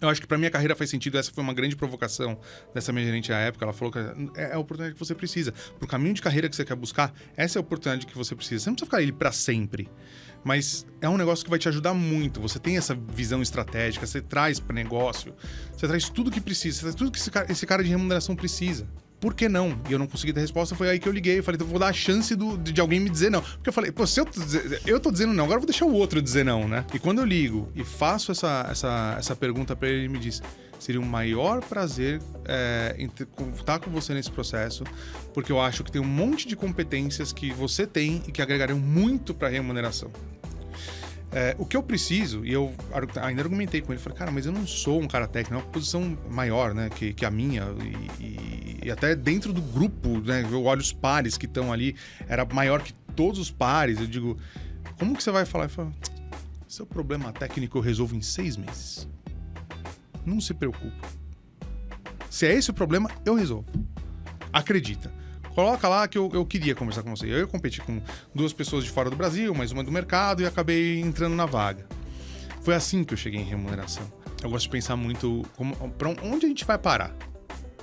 Eu acho que pra minha carreira faz sentido. Essa foi uma grande provocação dessa minha gerente à época. Ela falou que é a oportunidade que você precisa. Pro caminho de carreira que você quer buscar, essa é a oportunidade que você precisa. Você não precisa ficar ali pra sempre. Mas é um negócio que vai te ajudar muito. Você tem essa visão estratégica, você traz para negócio, você traz tudo que precisa, você traz tudo que esse cara de remuneração precisa. Por que não? E eu não consegui ter resposta, foi aí que eu liguei. Eu falei, então eu vou dar a chance de alguém me dizer não. Porque eu falei, pô, se eu tô dizendo não, agora eu vou deixar o outro dizer não, né? E quando eu ligo e faço essa pergunta para ele me diz, seria um maior prazer estar com você nesse processo, porque eu acho que tem um monte de competências que você tem e que agregariam muito para a remuneração. O que eu preciso, e eu ainda argumentei com ele, falei, cara, mas eu não sou um cara técnico, é uma posição maior, né, que a minha, e até dentro do grupo, né, eu olho os pares que estão ali, era maior que todos os pares, eu digo, como que você vai falar? Eu falo, seu problema técnico eu resolvo em 6 meses. Não se preocupe. Se é esse o problema, eu resolvo. Acredita. Coloca lá que eu queria conversar com você. Eu competi com 2 pessoas de fora do Brasil, mais uma do mercado, e acabei entrando na vaga. Foi assim que eu cheguei em remuneração. Eu gosto de pensar muito para onde a gente vai parar,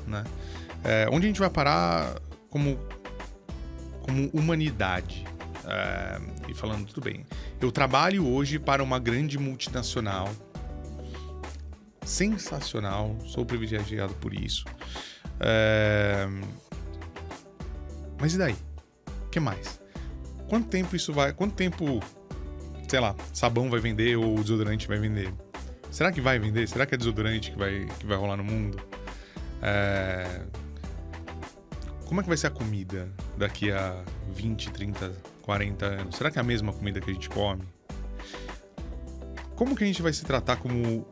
né? Onde a gente vai parar como humanidade. E falando, tudo bem. Eu trabalho hoje para uma grande multinacional. Sensacional. Sou privilegiado por isso. Mas e daí? O que mais? Quanto tempo, sei lá, sabão vai vender ou desodorante vai vender? Será que vai vender? Será que é desodorante que vai rolar no mundo? Como é que vai ser a comida daqui a 20, 30, 40 anos? Será que é a mesma comida que a gente come? Como que a gente vai se tratar como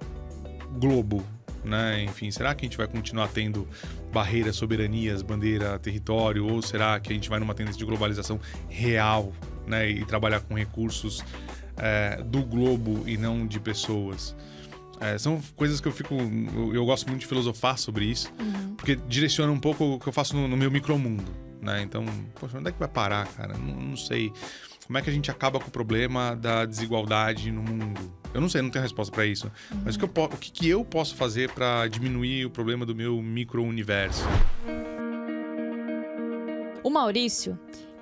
globo? Né? Enfim, será que a gente vai continuar tendo barreiras, soberanias, bandeira, território? Ou será que a gente vai numa tendência de globalização real, né? E trabalhar com recursos do globo e não de pessoas? São coisas que eu gosto muito de filosofar sobre isso, porque direciona um pouco o que eu faço no meu micromundo, né? Então, poxa, onde é que vai parar, cara? Não sei. Como é que a gente acaba com o problema da desigualdade no mundo? Eu não sei, não tenho resposta para isso. Mas o que eu posso fazer para diminuir o problema do meu micro-universo? O Maurício,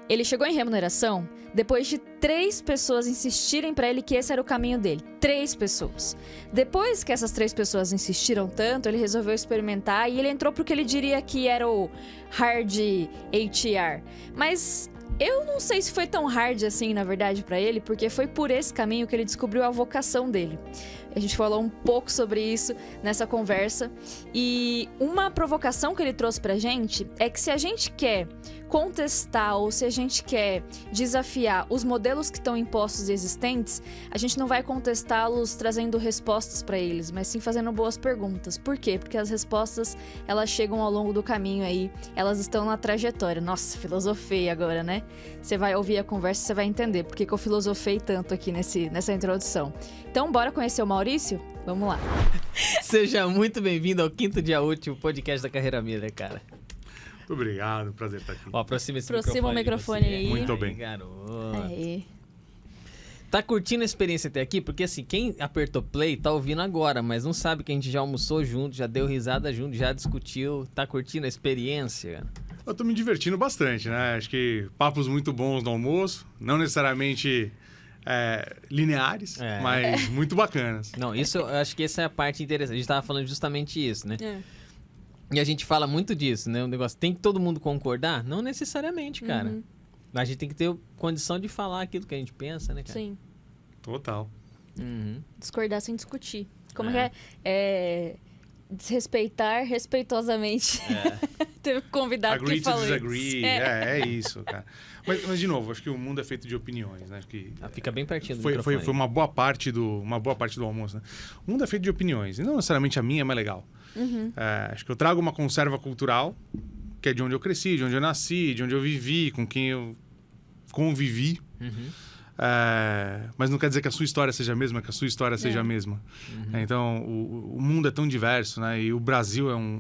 ele chegou em remuneração depois de 3 pessoas insistirem para ele que esse era o caminho dele. 3 pessoas. Depois que essas 3 pessoas insistiram tanto, ele resolveu experimentar e ele entrou pro que ele diria que era o Hard HR. Mas eu não sei se foi tão hard assim, na verdade, pra ele, porque foi por esse caminho que ele descobriu a vocação dele. A gente falou um pouco sobre isso nessa conversa. E uma provocação que ele trouxe pra gente é que se a gente quer contestar ou se a gente quer desafiar os modelos que estão impostos e existentes, a gente não vai contestá-los trazendo respostas pra eles, mas sim fazendo boas perguntas. Por quê? Porque as respostas, elas chegam ao longo do caminho aí, elas estão na trajetória. Nossa, filosofei agora, né? Você vai ouvir a conversa e você vai entender por que eu filosofei tanto aqui nessa introdução. Então, bora conhecer o Maurício? Vamos lá. Seja muito bem-vindo ao Quinto Dia Útil, podcast da Carreira Miller, cara. Muito obrigado, prazer estar aqui. Ó, aproxima o microfone aí. Muito bem. Garoto. Aí. Tá curtindo a experiência até aqui? Porque assim, quem apertou play tá ouvindo agora, mas não sabe que a gente já almoçou junto, já deu risada junto, já discutiu. Tá curtindo a experiência? Eu tô me divertindo bastante, né? Acho que papos muito bons no almoço, não necessariamente lineares, mas muito bacanas. Não, isso eu acho que essa é a parte interessante. A gente tava falando justamente isso, né? E a gente fala muito disso, né? O negócio, tem que todo mundo concordar? Não necessariamente, cara. A gente tem que ter condição de falar aquilo que a gente pensa, né, cara? Sim. Total. Discordar sem discutir. Como que é? Desrespeitar respeitosamente. Teve um convidado Agree que falou to disagree. isso. É isso, cara. Mas, de novo, acho que o mundo é feito de opiniões, né? Acho que, fica bem pertinho do foi microfone. Foi uma boa parte do almoço, né? O mundo é feito de opiniões. E não necessariamente a minha é mais legal. Acho que eu trago uma conserva cultural, que é de onde eu cresci, de onde eu nasci, de onde eu vivi, com quem eu convivi. Mas não quer dizer que a sua história seja a mesma, que a sua história seja a mesma. Então, o mundo é tão diverso, né? E o Brasil é um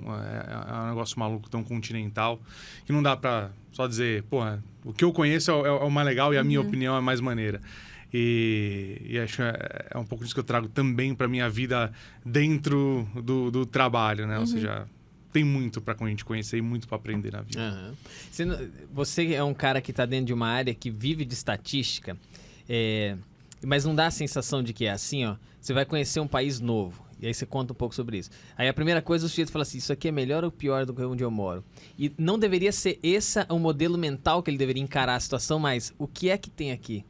negócio maluco, tão continental, que não dá pra só dizer, pô, o que eu conheço é o mais legal e a minha opinião é mais maneira. E acho que é um pouco disso que eu trago também para minha vida dentro do trabalho, né? Ou seja, tem muito para a gente conhecer e muito para aprender na vida. Você é um cara que está dentro de uma área que vive de estatística, mas não dá a sensação de que é assim, ó. Você vai conhecer um país novo. E aí você conta um pouco sobre isso. Aí a primeira coisa, o sujeito fala assim, isso aqui é melhor ou pior do que onde eu moro? E não deveria ser esse o modelo mental que ele deveria encarar a situação, mas o que é que tem aqui?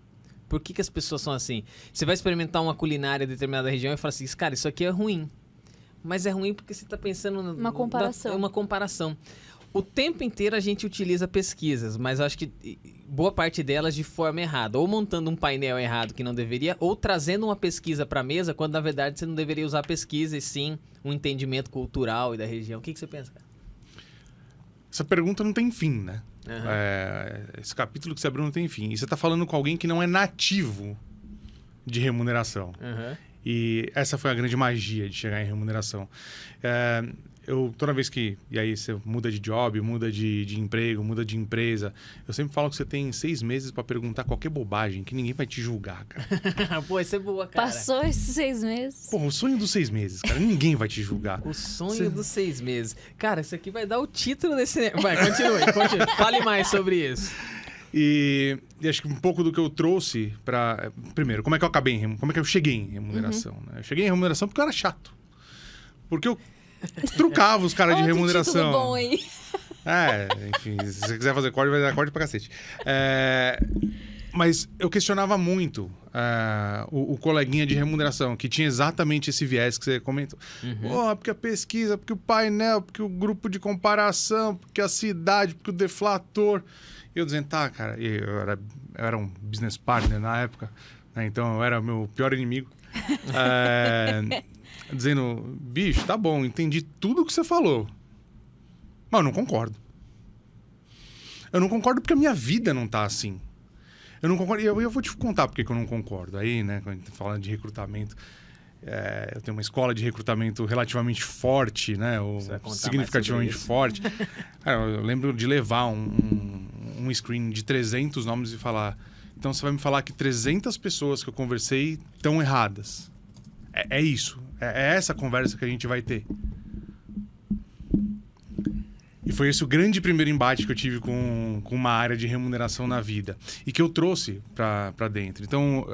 Por que as pessoas são assim? Você vai experimentar uma culinária em determinada região e fala assim, cara, isso aqui é ruim. Mas é ruim porque você está pensando... Uma comparação. Uma comparação. O tempo inteiro a gente utiliza pesquisas, mas eu acho que boa parte delas de forma errada. Ou montando um painel errado que não deveria, ou trazendo uma pesquisa para a mesa, quando na verdade você não deveria usar pesquisa, e sim um entendimento cultural e da região. O que você pensa, cara? Essa pergunta não tem fim, né? Esse capítulo que você abriu não tem fim. E você está falando com alguém que não é nativo de remuneração. E essa foi a grande magia de chegar em remuneração. Toda vez que... E aí você muda de job, muda de emprego, muda de empresa. Eu sempre falo que você tem 6 meses para perguntar qualquer bobagem, que ninguém vai te julgar, cara. Pô, isso é boa, cara. Passou esses 6 meses. Pô, o sonho dos 6 meses, cara. Ninguém vai te julgar. O sonho dos 6 meses. Cara, isso aqui vai dar o título desse... Vai, continue. Fale mais sobre isso. E acho que um pouco do que eu trouxe para... Primeiro, como é que eu acabei como é que eu cheguei em remuneração? Né? Eu cheguei em remuneração porque eu era chato. Porque eu trucava os caras de remuneração. Bom aí. Enfim, se você quiser fazer corte, vai dar corte pra cacete. Mas eu questionava muito o coleguinha de remuneração, que tinha exatamente esse viés que você comentou. Porque a pesquisa, porque o painel, porque o grupo de comparação, porque a cidade, porque o deflator. E eu dizendo, tá, cara, eu era um business partner na época, né? Então eu era o meu pior inimigo. Dizendo, bicho, tá bom, entendi tudo que você falou, mas eu não concordo. Eu não concordo porque a minha vida não tá assim. Eu não concordo, e eu vou te contar porque que eu não concordo. Aí, né, quando a gente tá falando de recrutamento, eu tenho uma escola de recrutamento relativamente forte, né, ou significativamente forte. Eu lembro de levar um screen de 300 nomes e falar, então você vai me falar que 300 pessoas que eu conversei estão erradas. É isso. É essa conversa que a gente vai ter. E foi esse o grande primeiro embate que eu tive com uma área de remuneração na vida. E que eu trouxe pra dentro. Então,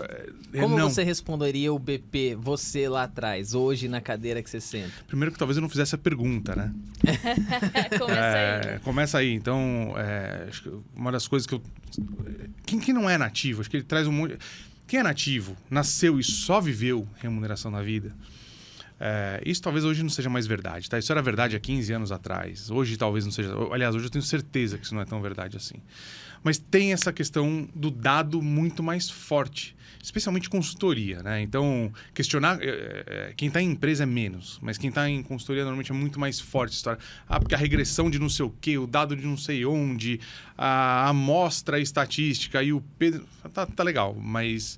como você responderia o BP, você lá atrás, hoje na cadeira que você senta? Primeiro que talvez eu não fizesse a pergunta, né? Começa aí. Então, acho que uma das coisas que eu... Quem não é nativo, acho que ele traz um monte... Quem é nativo, nasceu e só viveu remuneração na vida, isso talvez hoje não seja mais verdade, tá? Isso era verdade há 15 anos atrás. Hoje talvez não seja... Aliás, hoje eu tenho certeza que isso não é tão verdade assim. Mas tem essa questão do dado muito mais forte, especialmente consultoria, né? Então, questionar... quem está em empresa é menos, mas quem está em consultoria normalmente é muito mais forte a história. Porque a regressão de não sei o quê, o dado de não sei onde, a amostra estatística e o Pedro... Tá legal, mas...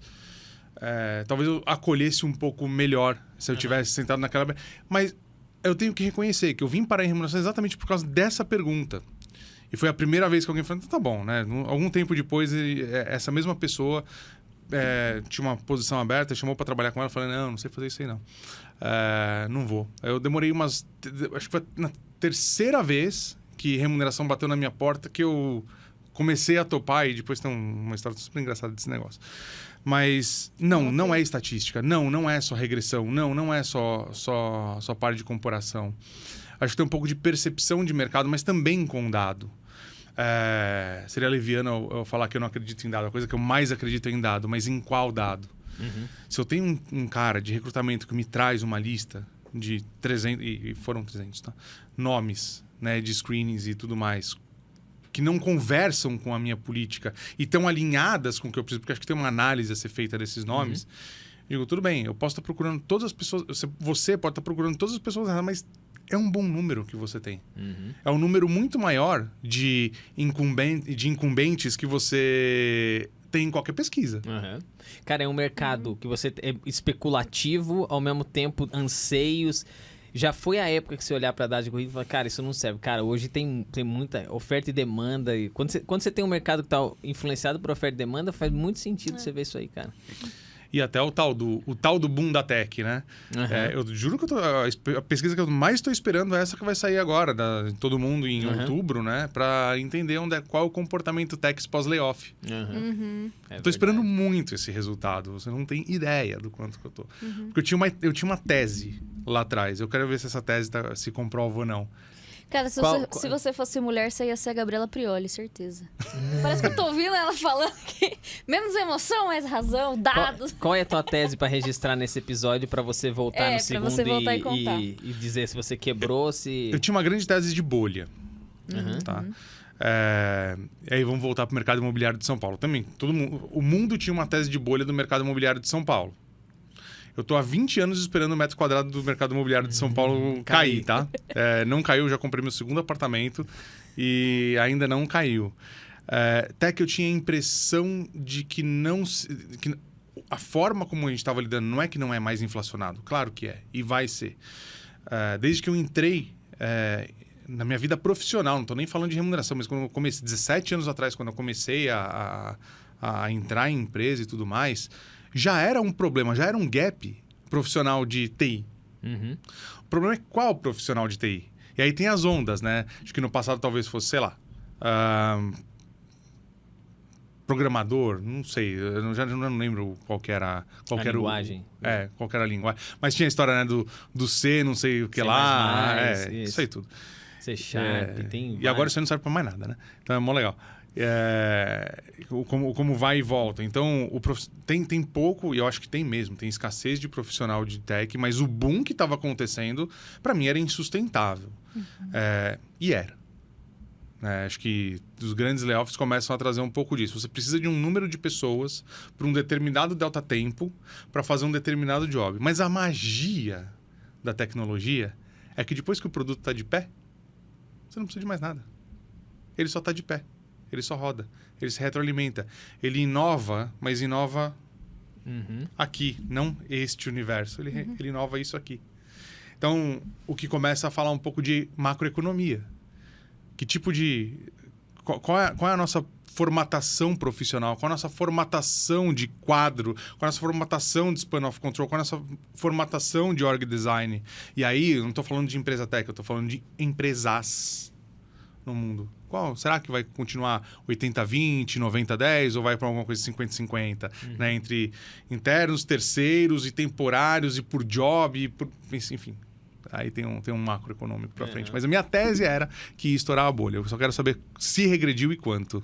talvez eu acolhesse um pouco melhor se eu tivesse sentado naquela... Mas eu tenho que reconhecer que eu vim para a remuneração exatamente por causa dessa pergunta. E foi a primeira vez que alguém falou, tá bom, né? Algum tempo depois, essa mesma pessoa tinha uma posição aberta, chamou para trabalhar com ela, eu falei, não sei fazer isso aí não. Não vou. Eu demorei acho que foi na terceira vez que remuneração bateu na minha porta que eu comecei a topar, e depois tem uma história super engraçada desse negócio. Mas não é estatística, não é só regressão, não é só parte de comparação. Acho que tem um pouco de percepção de mercado, mas também com dado. Seria leviano eu falar que eu não acredito em dado. A coisa que eu mais acredito é em dado, mas em qual dado? Se eu tenho um cara de recrutamento que me traz uma lista de 300, e foram 300, tá? Nomes, né, de screenings e tudo mais, que não conversam com a minha política e estão alinhadas com o que eu preciso, porque acho que tem uma análise a ser feita desses nomes. Digo, tudo bem, eu posso estar procurando todas as pessoas, você pode estar procurando todas as pessoas, mas é um bom número que você tem. É um número muito maior de incumbentes que você tem em qualquer pesquisa. Cara, é um mercado que você é especulativo, ao mesmo tempo anseios. Já foi a época que você olhar pra dados de corrida e falar, cara, isso não serve. Cara, hoje tem muita oferta e demanda. E quando você tem um mercado que tá influenciado por oferta e demanda, faz muito sentido você ver isso aí, cara. E até o tal do boom da tech, né? Eu juro que a pesquisa que eu mais estou esperando é essa que vai sair agora, todo mundo em outubro, né? Para entender qual é o comportamento tech pós-layoff. Estou esperando muito esse resultado. Você não tem ideia do quanto que eu tô. Porque eu tinha uma tese lá atrás. Eu quero ver se essa tese se comprova ou não. Cara, se você fosse mulher, você ia ser a Gabriela Prioli, certeza. Parece que eu tô ouvindo ela falando que menos emoção, mais razão, dados. Qual é a tua tese pra registrar nesse episódio pra você voltar no segundo você voltar e dizer se você quebrou, se... Eu tinha uma grande tese de bolha. Tá? E aí vamos voltar pro mercado imobiliário de São Paulo. Também, o mundo tinha uma tese de bolha do mercado imobiliário de São Paulo. Eu tô há 20 anos esperando o metro quadrado do mercado imobiliário de São Paulo cair, tá? Não caiu, já comprei meu segundo apartamento e ainda não caiu. Até que eu tinha a impressão de que a forma como a gente estava lidando não é que não é mais inflacionado. Claro que é, e vai ser. Desde que eu entrei na minha vida profissional, não tô nem falando de remuneração, mas quando eu comecei, 17 anos atrás, quando eu comecei a entrar em empresa e tudo mais... já era um problema, já era um gap profissional de TI. O problema é qual profissional de TI? E aí tem as ondas, né? Acho que no passado talvez fosse, sei lá, programador, não sei, eu já não lembro qual que era... a linguagem. Qual que era a linguagem. Mas tinha a história, né, do C, não sei o que lá. Isso aí tudo. C Sharp, tem... E agora você não serve pra mais nada, né? Então é mó legal. Como vai e volta. Então, tem pouco, e eu acho que tem mesmo, tem escassez de profissional de tech, mas o boom que estava acontecendo, para mim, era insustentável. E era. Acho que os grandes layoffs começam a trazer um pouco disso. Você precisa de um número de pessoas para um determinado delta tempo para fazer um determinado job. Mas a magia da tecnologia é que depois que o produto está de pé, você não precisa de mais nada. Ele só está de pé. Ele só roda, ele se retroalimenta. Ele inova, mas inova aqui, não este universo. Ele inova isso aqui. Então, o que começa a falar um pouco de macroeconomia. Que tipo de... Qual é a nossa formatação profissional? Qual é a nossa formatação de quadro? Qual é a nossa formatação de span of control? Qual é a nossa formatação de org design? E aí, eu não estou falando de empresa tech, eu estou falando de empresas no mundo. Será que vai continuar 80-20, 90-10 ou vai para alguma coisa 50-50? Né? Entre internos, terceiros e temporários e por job, enfim. Aí tem um macroeconômico para frente. Mas a minha tese era que ia estourar a bolha. Eu só quero saber se regrediu e quanto.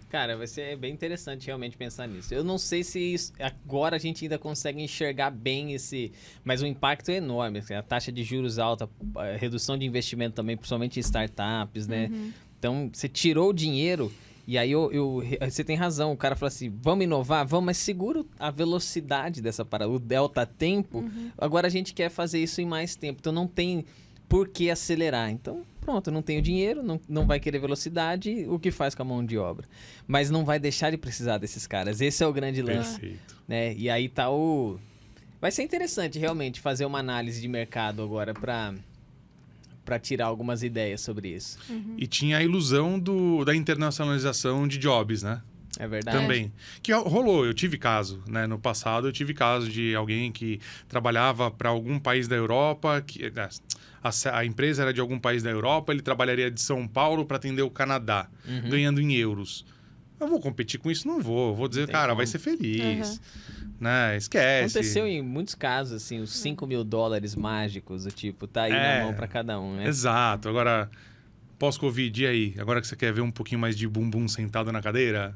Cara, vai ser bem interessante realmente pensar nisso. Eu não sei se agora a gente ainda consegue enxergar bem esse... Mas o impacto é enorme. A taxa de juros alta, a redução de investimento também, principalmente em startups, né? Então, você tirou o dinheiro e aí você tem razão. O cara fala assim, vamos inovar? Vamos, mas segura a velocidade dessa parada. O delta tempo, agora a gente quer fazer isso em mais tempo. Então, não tem por que acelerar. Então, pronto, não tem o dinheiro, não vai querer velocidade, o que faz com a mão de obra? Mas não vai deixar de precisar desses caras. Esse é o grande lance. Perfeito. Né? E aí tá Vai ser interessante, realmente, fazer uma análise de mercado agora para tirar algumas ideias sobre isso. E tinha a ilusão da internacionalização de jobs, né? É verdade. Também. Que rolou, eu tive caso, né? No passado eu tive caso de alguém que trabalhava para algum país da Europa, que a empresa era de algum país da Europa, ele trabalharia de São Paulo para atender o Canadá, ganhando em euros. Eu vou competir com isso? Não vou. Eu vou dizer, cara, vai ser feliz. Né? Esquece. Aconteceu em muitos casos, assim, os $5.000 mágicos, tá aí na mão para cada um, né? Exato. Agora, pós-Covid, e aí? Agora que você quer ver um pouquinho mais de bumbum sentado na cadeira?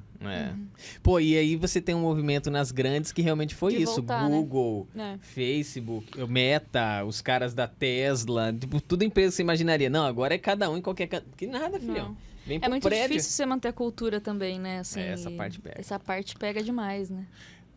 Pô, e aí você tem um movimento nas grandes que realmente foi de isso. Voltar, Google, né? Facebook, Meta, os caras da Tesla, tudo empresa que você imaginaria. Não, agora é cada um em qualquer canto. Que nada, filhão. Vem pro muito prédio. difícil você manter a cultura também, né? Assim, essa parte pega. Essa parte pega demais, né?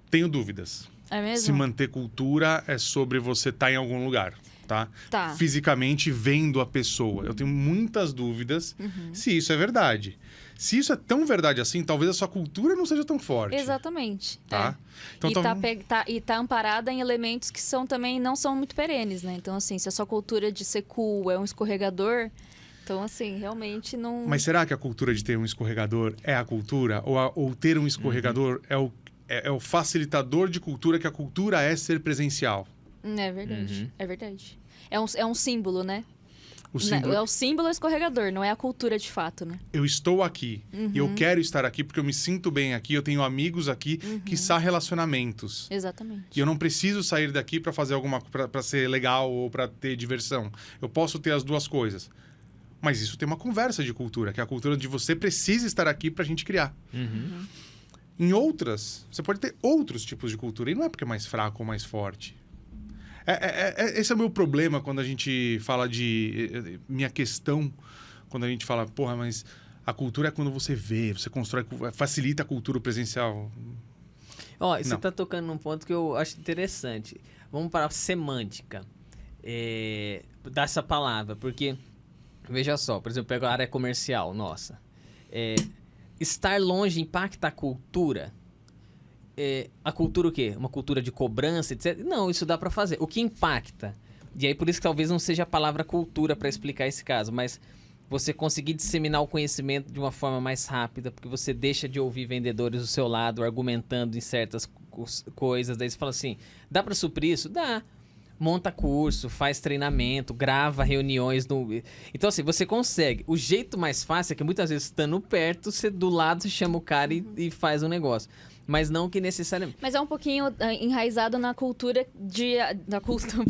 Tenho dúvidas. É mesmo? Se manter cultura é sobre você estar em algum lugar. tá? Tá. Fisicamente vendo a pessoa. Eu tenho muitas dúvidas se isso é verdade. Se isso é tão verdade assim, talvez a sua cultura não seja tão forte. Exatamente. Tá? Então, E tá amparada em elementos que também não são muito perenes, né? Então, assim, se a sua cultura de ser cool é um escorregador, então, assim, realmente não... Mas será que a cultura de ter um escorregador é a cultura? Ou ter um escorregador é o facilitador de cultura, que a cultura é ser presencial? É verdade, é verdade. É um símbolo, né? O símbolo... É o símbolo escorregador, não é a cultura de fato, né? Eu estou aqui e eu quero estar aqui porque eu me sinto bem aqui, eu tenho amigos aqui, quiçá relacionamentos. Exatamente. E eu não preciso sair daqui para fazer para ser legal ou para ter diversão. Eu posso ter as duas coisas. Mas isso tem uma conversa de cultura, que é a cultura de você precisa estar aqui para a gente criar. Em outras, você pode ter outros tipos de cultura. E não é porque é mais fraco ou mais forte. Esse é o meu problema quando a gente fala de... Minha questão, quando a gente fala, porra, mas a cultura é quando você vê, você constrói, facilita a cultura presencial. Ó, você tá tocando num ponto que eu acho interessante. Vamos para a semântica dessa palavra, porque, veja só, por exemplo, pego a área comercial, nossa. Estar longe impacta a cultura? A cultura o quê? Uma cultura de cobrança, etc? Não, isso dá pra fazer. O que impacta? E aí por isso que talvez não seja a palavra cultura para explicar esse caso, mas você conseguir disseminar o conhecimento de uma forma mais rápida, porque você deixa de ouvir vendedores do seu lado argumentando em certas coisas, daí você fala assim, dá pra suprir isso? Dá. Monta curso, faz treinamento, grava reuniões. Então, assim, você consegue. O jeito mais fácil é que muitas vezes, estando perto, você do lado você chama o cara e faz um negócio. Mas não que necessariamente... Mas é um pouquinho enraizado na cultura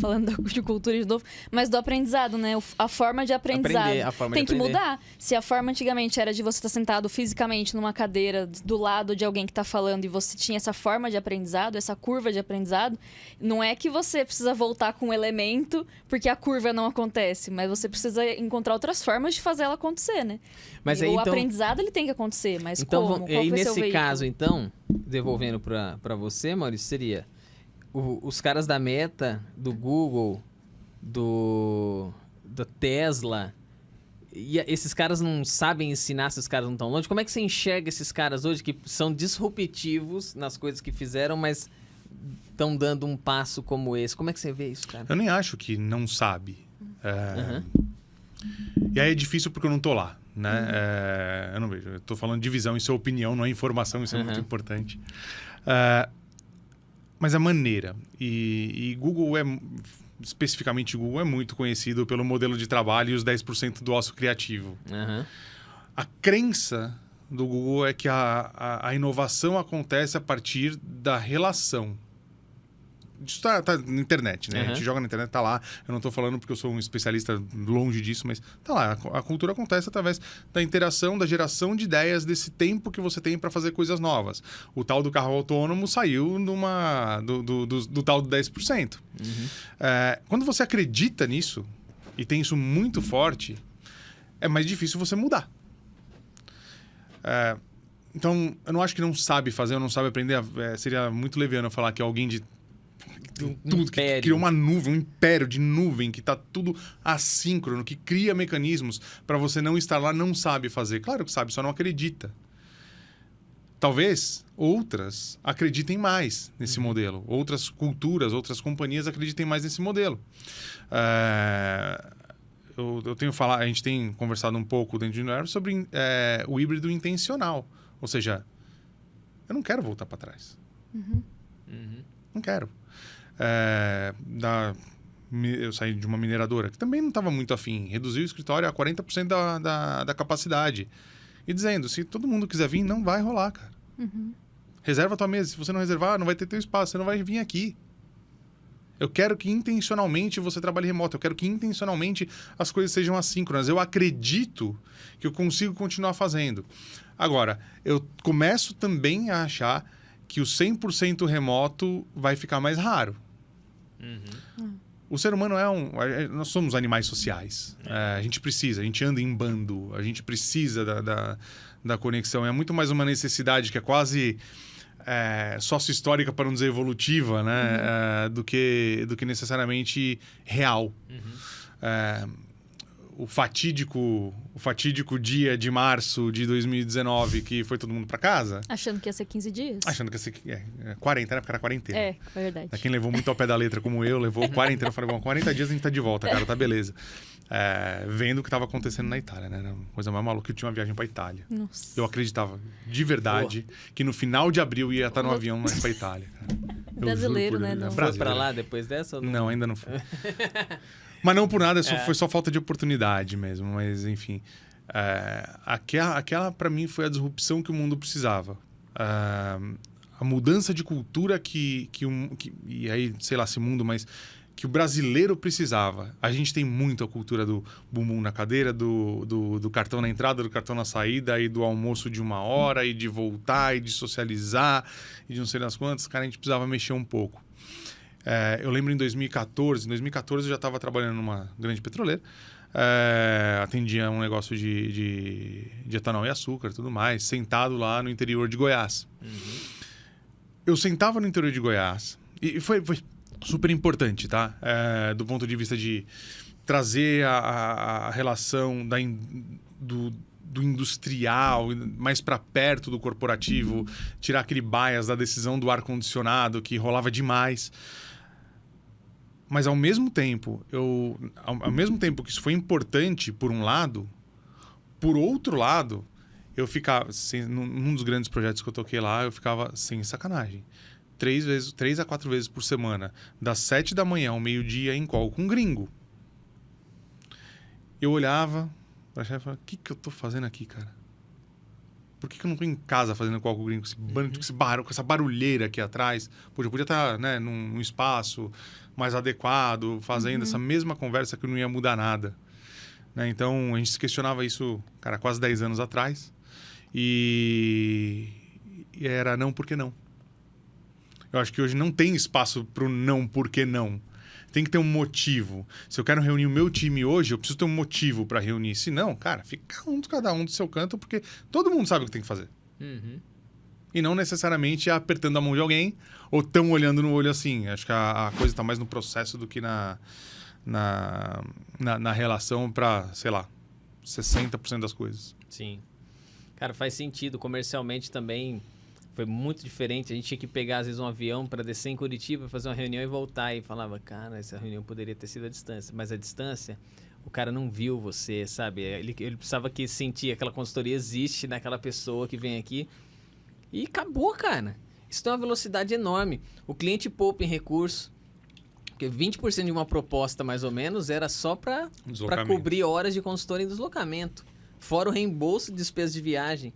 falando de cultura de novo, mas do aprendizado, né? A forma de aprendizado. Tem que mudar. Se a forma antigamente era de você estar sentado fisicamente numa cadeira do lado de alguém que está falando e você tinha essa forma de aprendizado, essa curva de aprendizado, não é que você precisa voltar com um elemento porque a curva não acontece, mas você precisa encontrar outras formas de fazer ela acontecer, né? Mas aí, o aprendizado ele tem que acontecer, mas então, como? E aí, nesse caso, então, devolvendo para você, Maurício, seria os caras da Meta, do Google, da Tesla, e esses caras não sabem ensinar se os caras não estão longe. Como é que você enxerga esses caras hoje que são disruptivos nas coisas que fizeram, mas estão dando um passo como esse? Como é que você vê isso, cara? Eu nem acho que não sabe. E aí é difícil porque eu não tô lá, né? Eu não vejo. Eu tô falando de visão, isso é opinião, não é informação, isso é muito importante. Mas a maneira. E Google especificamente Google é muito conhecido pelo modelo de trabalho e os 10% do ócio criativo. A crença do Google é que a inovação acontece a partir da relação. Isso tá na internet, né? A gente joga na internet, tá lá. Eu não tô falando porque eu sou um especialista longe disso, mas tá lá. A cultura acontece através da interação, da geração de ideias, desse tempo que você tem para fazer coisas novas. O tal do carro autônomo saiu do tal do 10%. Quando você acredita nisso, e tem isso muito forte, é mais difícil você mudar. Então, eu não acho que não sabe fazer, ou não sabe aprender. Seria muito leviano falar que alguém de tudo, que criou uma nuvem, um império de nuvem, que está tudo assíncrono, que cria mecanismos para você não estar lá, não sabe fazer. Claro que sabe, só não acredita. Talvez outras acreditem mais nesse modelo. Outras culturas, outras companhias acreditem mais nesse modelo. Eu tenho falado, a gente tem conversado um pouco dentro de Nerve sobre o híbrido intencional. Ou seja, eu não quero voltar para trás. Não quero. Eu saí de uma mineradora que também não estava muito afim. Reduziu o escritório a 40% da capacidade. E dizendo, se todo mundo quiser vir, não vai rolar, cara. Reserva a tua mesa. Se você não reservar, não vai ter teu espaço. Você não vai vir aqui. Eu quero que intencionalmente você trabalhe remoto. Eu quero que intencionalmente as coisas sejam assíncronas. Eu acredito que eu consigo continuar fazendo. Agora, eu começo também a achar que o 100% remoto vai ficar mais raro. O ser humano nós somos animais sociais. A gente anda em bando, a gente precisa da conexão. É muito mais uma necessidade que é quase... sócio-histórica, para não dizer evolutiva, né? Do que necessariamente real. O fatídico dia de março de 2019, que foi todo mundo para casa. Achando que ia ser 15 dias. Achando que ia ser 40, né? Porque era quarentena. É verdade. Quem levou muito ao pé da letra, como eu, levou quarentena. Eu falei, bom, 40 dias a gente tá de volta, cara, tá beleza. Vendo o que tava acontecendo na Itália, né? Era uma coisa mais maluca. Eu tinha uma viagem pra Itália. Nossa. Eu acreditava, de verdade, que no final de abril ia estar no avião mais pra Itália, cara. Brasileiro, né? Não. Foi pra lá depois dessa? Ou não? Não, ainda não foi. Mas não por nada, foi só falta de oportunidade mesmo. Mas, enfim. Aquela para mim, foi a disrupção que o mundo precisava. A mudança de cultura e aí, sei lá se mundo, mas que o brasileiro precisava. A gente tem muito a cultura do bumbum na cadeira, do cartão na entrada, do cartão na saída, e do almoço de 1 hora, e de voltar, e de socializar, e de não sei das quantas. Cara, a gente precisava mexer um pouco. Eu lembro em 2014 eu já estava trabalhando numa grande petroleira, atendia um negócio de etanol e açúcar e tudo mais, sentado lá no interior de Goiás. Eu sentava no interior de Goiás e foi super importante, tá? Do ponto de vista de trazer a relação do industrial mais para perto do corporativo, tirar aquele bias da decisão do ar-condicionado que rolava demais. Mas ao mesmo tempo que isso foi importante por um lado, por outro lado, eu ficava, num dos grandes projetos que eu toquei lá, eu ficava sem sacanagem. 3 a 4 vezes por semana, das 7 da manhã ao meio-dia em call com um gringo. Eu olhava pra chefe e falava, o que eu tô fazendo aqui, cara? Por que eu não tô em casa fazendo call com o gringo, com essa barulheira aqui atrás? Poxa, eu podia estar, né, num espaço mais adequado, fazendo essa mesma conversa que não ia mudar nada. Né? Então, a gente se questionava isso, cara, quase 10 anos atrás. E era não, por que não? Eu acho que hoje não tem espaço pro não, por que não? Tem que ter um motivo. Se eu quero reunir o meu time hoje, eu preciso ter um motivo para reunir. Se não, cara, fica cada um do seu canto, porque todo mundo sabe o que tem que fazer. E não necessariamente apertando a mão de alguém ou tão olhando no olho assim. Acho que a coisa está mais no processo do que na relação para, sei lá, 60% das coisas. Sim. Cara, faz sentido. Comercialmente também foi muito diferente. A gente tinha que pegar, às vezes, um avião para descer em Curitiba, fazer uma reunião e voltar. E falava, cara, essa reunião poderia ter sido à distância. Mas a distância, o cara não viu você, sabe? Ele precisava que sentir aquela consultoria existe naquela pessoa que vem aqui. E acabou, cara. Isso tem uma velocidade enorme. O cliente poupa em recurso. Porque 20% de uma proposta, mais ou menos, era só para cobrir horas de consultoria em deslocamento. Fora o reembolso de despesas de viagem.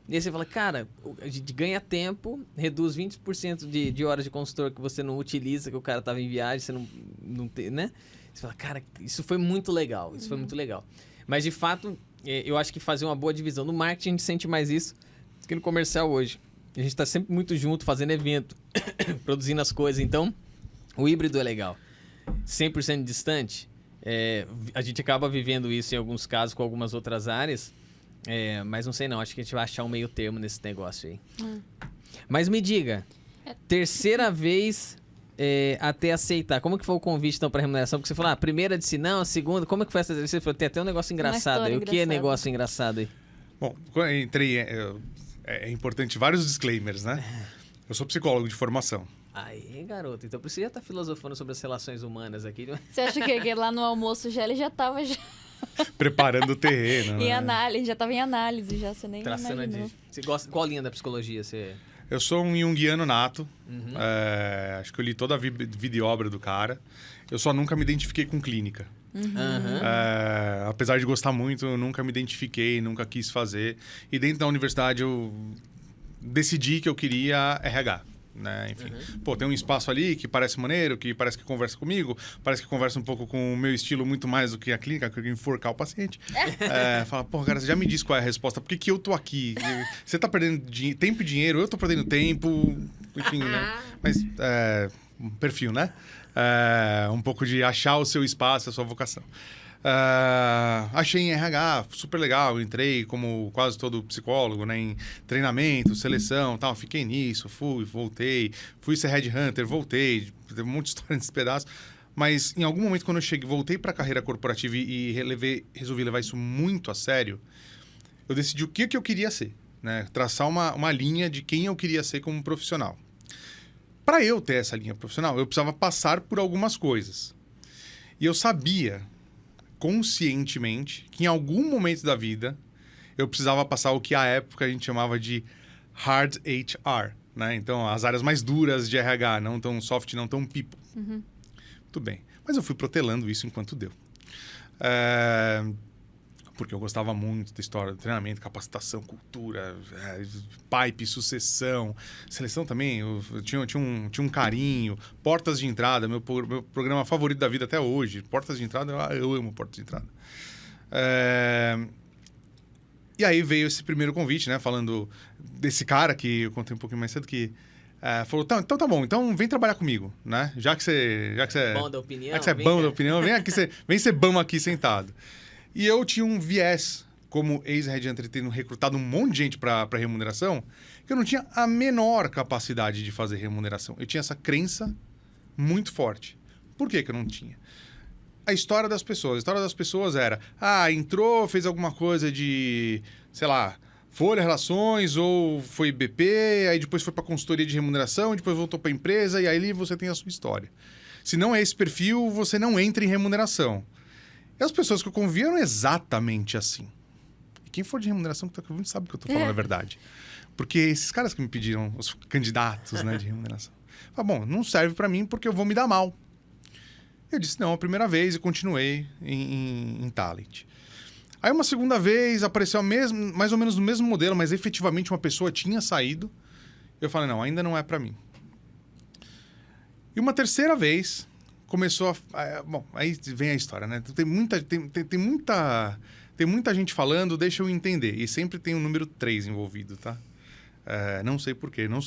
E aí você fala, cara, a gente ganha tempo, reduz 20% de horas de consultor que você não utiliza, que o cara estava em viagem, você não tem, né? Você fala, cara, isso foi muito legal, isso foi muito legal. Mas, de fato, eu acho que fazer uma boa divisão. No marketing, a gente sente mais isso do que no comercial hoje. A gente está sempre muito junto, fazendo evento, produzindo as coisas. Então, o híbrido é legal. 100% distante, a gente acaba vivendo isso em alguns casos com algumas outras áreas. Mas não sei não, acho que a gente vai achar um meio termo nesse negócio aí. Mas me diga, terceira vez até aceitar, como que foi o convite então para remuneração? Porque você falou, primeira disse não, a segunda, como é que foi essa? Você falou, tem até um negócio engraçado aí. O que é negócio engraçado aí? Bom, quando eu entrei, é importante vários disclaimers, né? Eu sou psicólogo de formação. Aí, garoto, então por isso já tá filosofando sobre as relações humanas aqui. Você acha que lá no almoço ele já tava preparando o terreno. Em análise, já estava em análise, já, você nem imaginou. Você gosta, qual linha da psicologia você... Eu sou um junguiano nato. Acho que eu li toda a vida e obra do cara. Eu só nunca me identifiquei com clínica. Apesar de gostar muito, eu nunca me identifiquei, nunca quis fazer. E dentro da universidade eu decidi que eu queria RH. Né? Enfim, tem um espaço ali que parece maneiro, que parece que conversa comigo, parece que conversa um pouco com o meu estilo muito mais do que a clínica, que eu quero enforcar o paciente. Fala, cara, você já me disse qual é a resposta, por que eu tô aqui? Você tá perdendo tempo e dinheiro, eu tô perdendo tempo, enfim, né? Mas, perfil, né? Um pouco de achar o seu espaço, a sua vocação. Achei em RH super legal, entrei como quase todo psicólogo, né, em treinamento, seleção, tal, fiquei nisso, voltei, fui ser headhunter, voltei, teve um monte de história nesse pedaço, mas em algum momento quando eu voltei para a carreira corporativa e resolvi levar isso muito a sério, eu decidi o que eu queria ser, né, traçar uma linha de quem eu queria ser como profissional. Para eu ter essa linha profissional, eu precisava passar por algumas coisas. E eu sabia conscientemente que em algum momento da vida eu precisava passar o que à época a gente chamava de hard HR, né? Então, as áreas mais duras de RH, não tão soft, não tão people. Muito bem. Mas eu fui protelando isso enquanto deu. Porque eu gostava muito da história do treinamento, capacitação, cultura, pipe, sucessão, seleção também. Eu tinha um carinho, portas de entrada, meu programa favorito da vida até hoje. Portas de entrada, eu amo portas de entrada. E aí veio esse primeiro convite, né? Falando desse cara que eu contei um pouquinho mais cedo, que falou, então tá bom, então vem trabalhar comigo, né? Já que você é bom da opinião, já que você é bom da opinião, vem ser bom aqui sentado. E eu tinha um viés, como ex-headhunter, tendo recrutado um monte de gente para remuneração, que eu não tinha a menor capacidade de fazer remuneração. Eu tinha essa crença muito forte. Por que eu não tinha? A história das pessoas. A história das pessoas era, entrou, fez alguma coisa de, sei lá, Folha Relações ou foi BP, aí depois foi para consultoria de remuneração, depois voltou para a empresa e aí você tem a sua história. Se não é esse perfil, você não entra em remuneração. E as pessoas que eu convivia eram exatamente assim. E quem for de remuneração que está ouvindo sabe que eu estou falando a verdade. Porque esses caras que me pediram, os candidatos, né, de remuneração. Bom, não serve para mim porque eu vou me dar mal. Eu disse não a primeira vez e continuei em Talent. Aí uma segunda vez apareceu mais ou menos no mesmo modelo, mas efetivamente uma pessoa tinha saído. Eu falei, não, ainda não é para mim. E uma terceira vez começou a... Bom, aí vem a história, né? Tem muita gente falando, deixa eu entender. E sempre tem o número 3 envolvido, tá? Não sei porquê. Não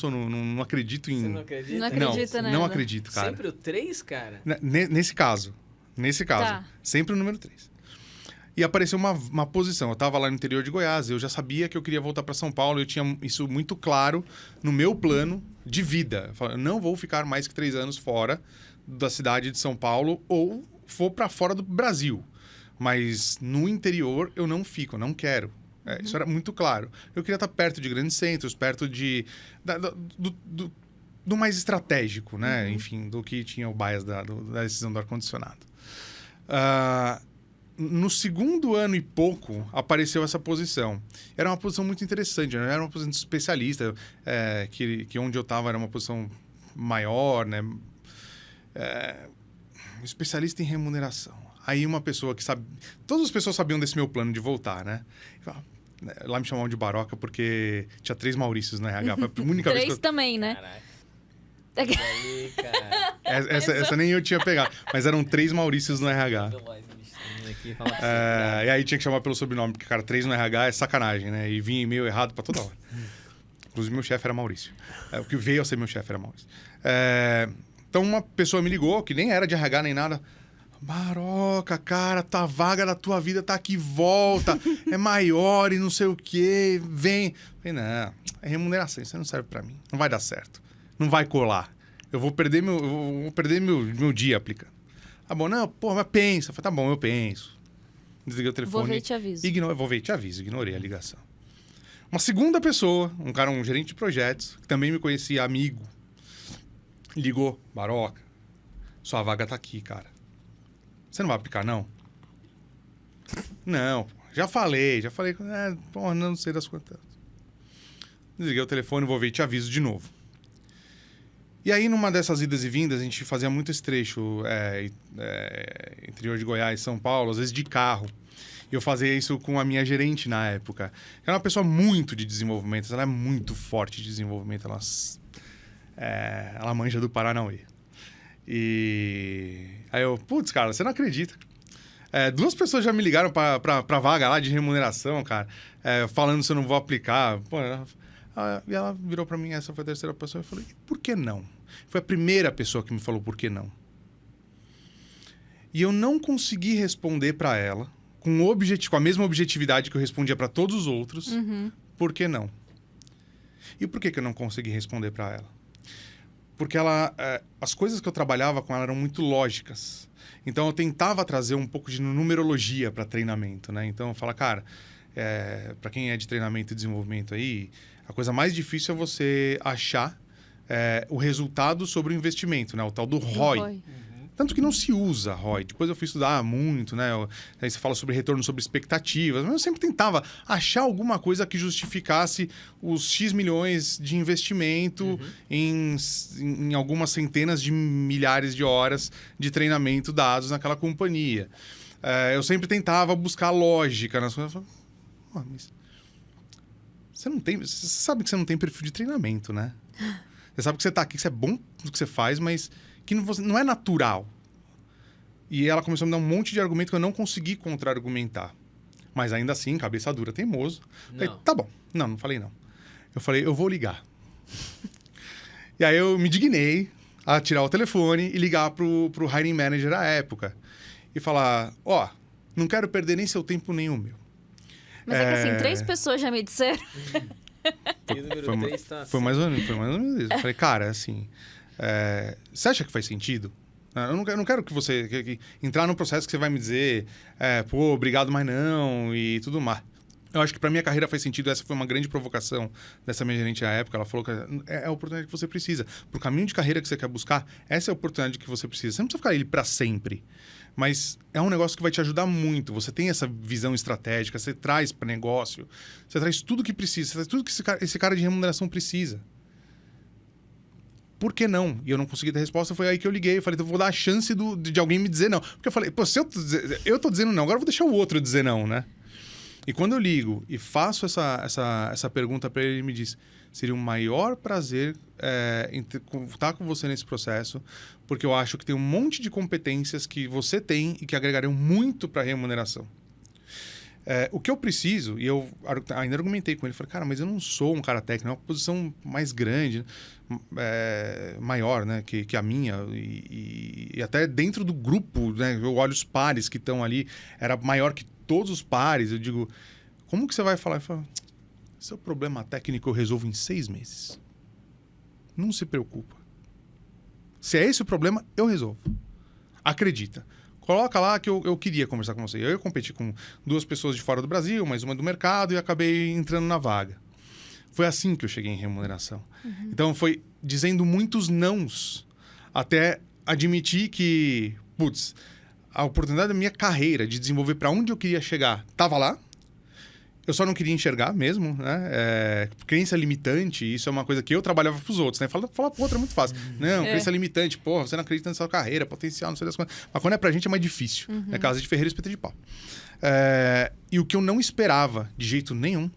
acredito em... Você não acredita? Não acredita, né? Não acredito, cara. Sempre o 3, cara? Nesse caso. Tá. Sempre o número 3. E apareceu uma posição. Eu estava lá no interior de Goiás, eu já sabia que eu queria voltar para São Paulo, eu tinha isso muito claro no meu plano de vida. Eu falei, não vou ficar mais que 3 anos fora da cidade de São Paulo ou for para fora do Brasil. Mas no interior eu não fico, eu não quero. Isso era muito claro. Eu queria estar perto de grandes centros, perto do mais estratégico, né? Enfim, do que tinha o bias da decisão do ar-condicionado. No segundo ano e pouco, apareceu essa posição. Era uma posição muito interessante, né? Era uma posição de especialista, que onde eu estava era uma posição maior, né? Especialista em remuneração. Aí uma pessoa que sabe... Todas as pessoas sabiam desse meu plano de voltar, né? Lá me chamavam de Baroca porque tinha 3 Maurícios na RH. Foi a única vez 3 também, né? Caraca. Aí, cara. Essa nem eu tinha pegado. Mas eram 3 Maurícios no RH. E aí tinha que chamar pelo sobrenome, porque, cara, 3 no RH é sacanagem, né? E vinha e-mail errado pra toda hora. Inclusive, meu chefe era Maurício. O que veio a ser meu chefe era Maurício. Então, uma pessoa me ligou, que nem era de RH nem nada. Baroca, cara, tua vaga da tua vida tá aqui, volta. É maior e não sei o quê. Vem. Falei, não, é remuneração, isso não serve pra mim. Não vai dar certo. Não vai colar. Eu vou perder meu dia aplicando. Ah, bom, não, pô, mas pensa. Falei, tá bom, eu penso. Desliguei o telefone. Vou ver e te aviso. Vou ver e te aviso. Ignorei a ligação. Uma segunda pessoa, um gerente de projetos, que também me conhecia, amigo, ligou. Baroca, sua vaga tá aqui, cara. Você não vai aplicar, não? Não, já falei. Não sei das quantas. Desliguei o telefone, vou ver e te aviso de novo. E aí, numa dessas idas e vindas, a gente fazia muito esse trecho, interior de Goiás, São Paulo, às vezes de carro. E eu fazia isso com a minha gerente na época. Ela é uma pessoa muito de desenvolvimento, ela é muito forte de desenvolvimento, ela manja do Paranauê. E aí eu, putz, cara, você não acredita. 2 pessoas já me ligaram pra vaga lá de remuneração, cara, falando se eu não vou aplicar. Pô, e ela virou pra mim, essa foi a terceira pessoa, eu falei, por que não? Foi a primeira pessoa que me falou por que não. E eu não consegui responder para ela com a mesma objetividade que eu respondia para todos os outros. Por que não? E por que eu não consegui responder para ela? Porque as coisas que eu trabalhava com ela eram muito lógicas. Então, eu tentava trazer um pouco de numerologia para treinamento, né? Então, eu falo, cara, para quem é de treinamento e desenvolvimento aí, a coisa mais difícil é você achar o resultado sobre o investimento, né? O tal do ROI. Tanto que não se usa ROI. Depois eu fui estudar muito, né? Aí você fala sobre retorno sobre expectativas. Mas eu sempre tentava achar alguma coisa que justificasse os X milhões de investimento em algumas centenas de milhares de horas de treinamento dados naquela companhia. Eu sempre tentava buscar lógica nas coisas. Mas você sabe que você não tem perfil de treinamento, né? Você sabe que você tá aqui, que você é bom no que você faz, mas que não é natural. E ela começou a me dar um monte de argumento que eu não consegui contra-argumentar. Mas ainda assim, cabeça dura, teimoso. Falei, tá bom. Não falei não. Eu falei, eu vou ligar. E aí eu me dignei a tirar o telefone e ligar pro hiring manager à época. E falar, não quero perder nem seu tempo nem o meu. Mas é que assim, 3 pessoas já me disseram. Foi mais ou menos isso. Eu falei, cara, assim... você acha que faz sentido? Eu não quero que você... entrar no processo que você vai me dizer... obrigado, mas não... e tudo mais. Eu acho que pra minha carreira faz sentido. Essa foi uma grande provocação dessa minha gerente à época. Ela falou que é a oportunidade que você precisa. Pro caminho de carreira que você quer buscar, essa é a oportunidade que você precisa. Você não precisa ficar ele pra sempre. Mas é um negócio que vai te ajudar muito. Você tem essa visão estratégica, você traz para negócio, você traz tudo que precisa, você traz tudo que esse cara de remuneração precisa. Por que não? E eu não consegui dar resposta, foi aí que eu liguei. Eu falei, então eu vou dar a chance de alguém me dizer não. Porque eu falei, se eu tô dizendo não, agora eu vou deixar o outro dizer não, né? E quando eu ligo e faço essa pergunta para ele me diz, seria um maior prazer estar com você nesse processo, porque eu acho que tem um monte de competências que você tem e que agregariam muito para a remuneração. O que eu preciso, e eu ainda argumentei com ele, falei, cara, mas eu não sou um cara técnico, é uma posição mais grande, maior, né, que a minha, e até dentro do grupo, né, eu olho os pares que estão ali, era maior que todos os pares. Eu digo, como que você vai falar? Eu falo, seu problema técnico eu resolvo em 6 meses. Não se preocupa. Se é esse o problema, eu resolvo. Acredita. Coloca lá que eu queria conversar com você. Eu competi com 2 pessoas de fora do Brasil, mais uma do mercado, e acabei entrando na vaga. Foi assim que eu cheguei em remuneração. Então foi dizendo muitos nãos até admitir que, a oportunidade da minha carreira de desenvolver para onde eu queria chegar estava lá. Eu só não queria enxergar mesmo, né? Crença limitante, isso é uma coisa que eu trabalhava para os outros, né? Falar pro outro é muito fácil. Não, crença limitante, você não acredita nessa carreira, potencial, não sei das coisas. Mas quando é pra gente é mais difícil. É casa de ferreiro e espeta de pau. E o que eu não esperava de jeito nenhum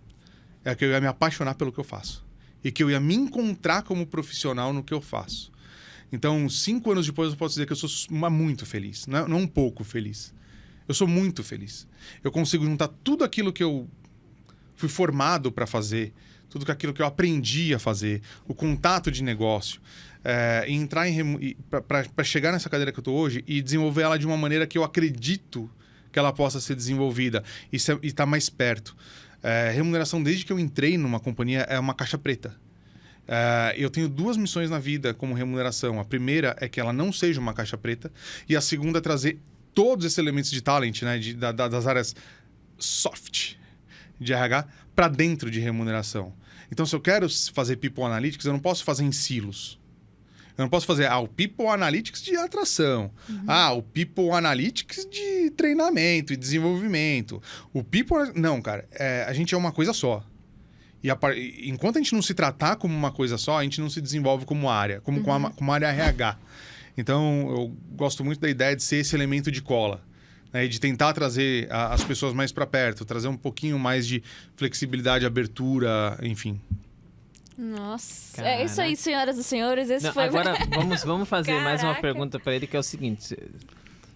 é que eu ia me apaixonar pelo que eu faço. E que eu ia me encontrar como profissional no que eu faço. Então, 5 anos depois, eu posso dizer que eu sou muito feliz. Não um pouco feliz. Eu sou muito feliz. Eu consigo juntar tudo aquilo que eu fui formado para fazer, tudo aquilo que eu aprendi a fazer, o contato de negócio, e entrar para chegar nessa cadeira que eu estou hoje e desenvolver ela de uma maneira que eu acredito que ela possa ser desenvolvida e estar mais perto. Remuneração, desde que eu entrei numa companhia, é uma caixa preta. Eu tenho 2 missões na vida como remuneração. A primeira é que ela não seja uma caixa preta, e a segunda é trazer todos esses elementos de talent, né, das áreas soft de RH para dentro de remuneração. Então, se eu quero fazer People Analytics, eu não posso fazer em silos. Eu não posso fazer o People Analytics de atração. O People Analytics de treinamento e desenvolvimento. O People... Não, cara. A gente é uma coisa só. E enquanto a gente não se tratar como uma coisa só, a gente não se desenvolve como área, como área RH. Então, eu gosto muito da ideia de ser esse elemento de cola, né? E de tentar trazer as pessoas mais para perto, trazer um pouquinho mais de flexibilidade, abertura, enfim. Nossa, Caraca. É isso aí, senhoras e senhores. Esse foi... Agora, vamos fazer mais uma Caraca. pergunta para ele, que é o seguinte.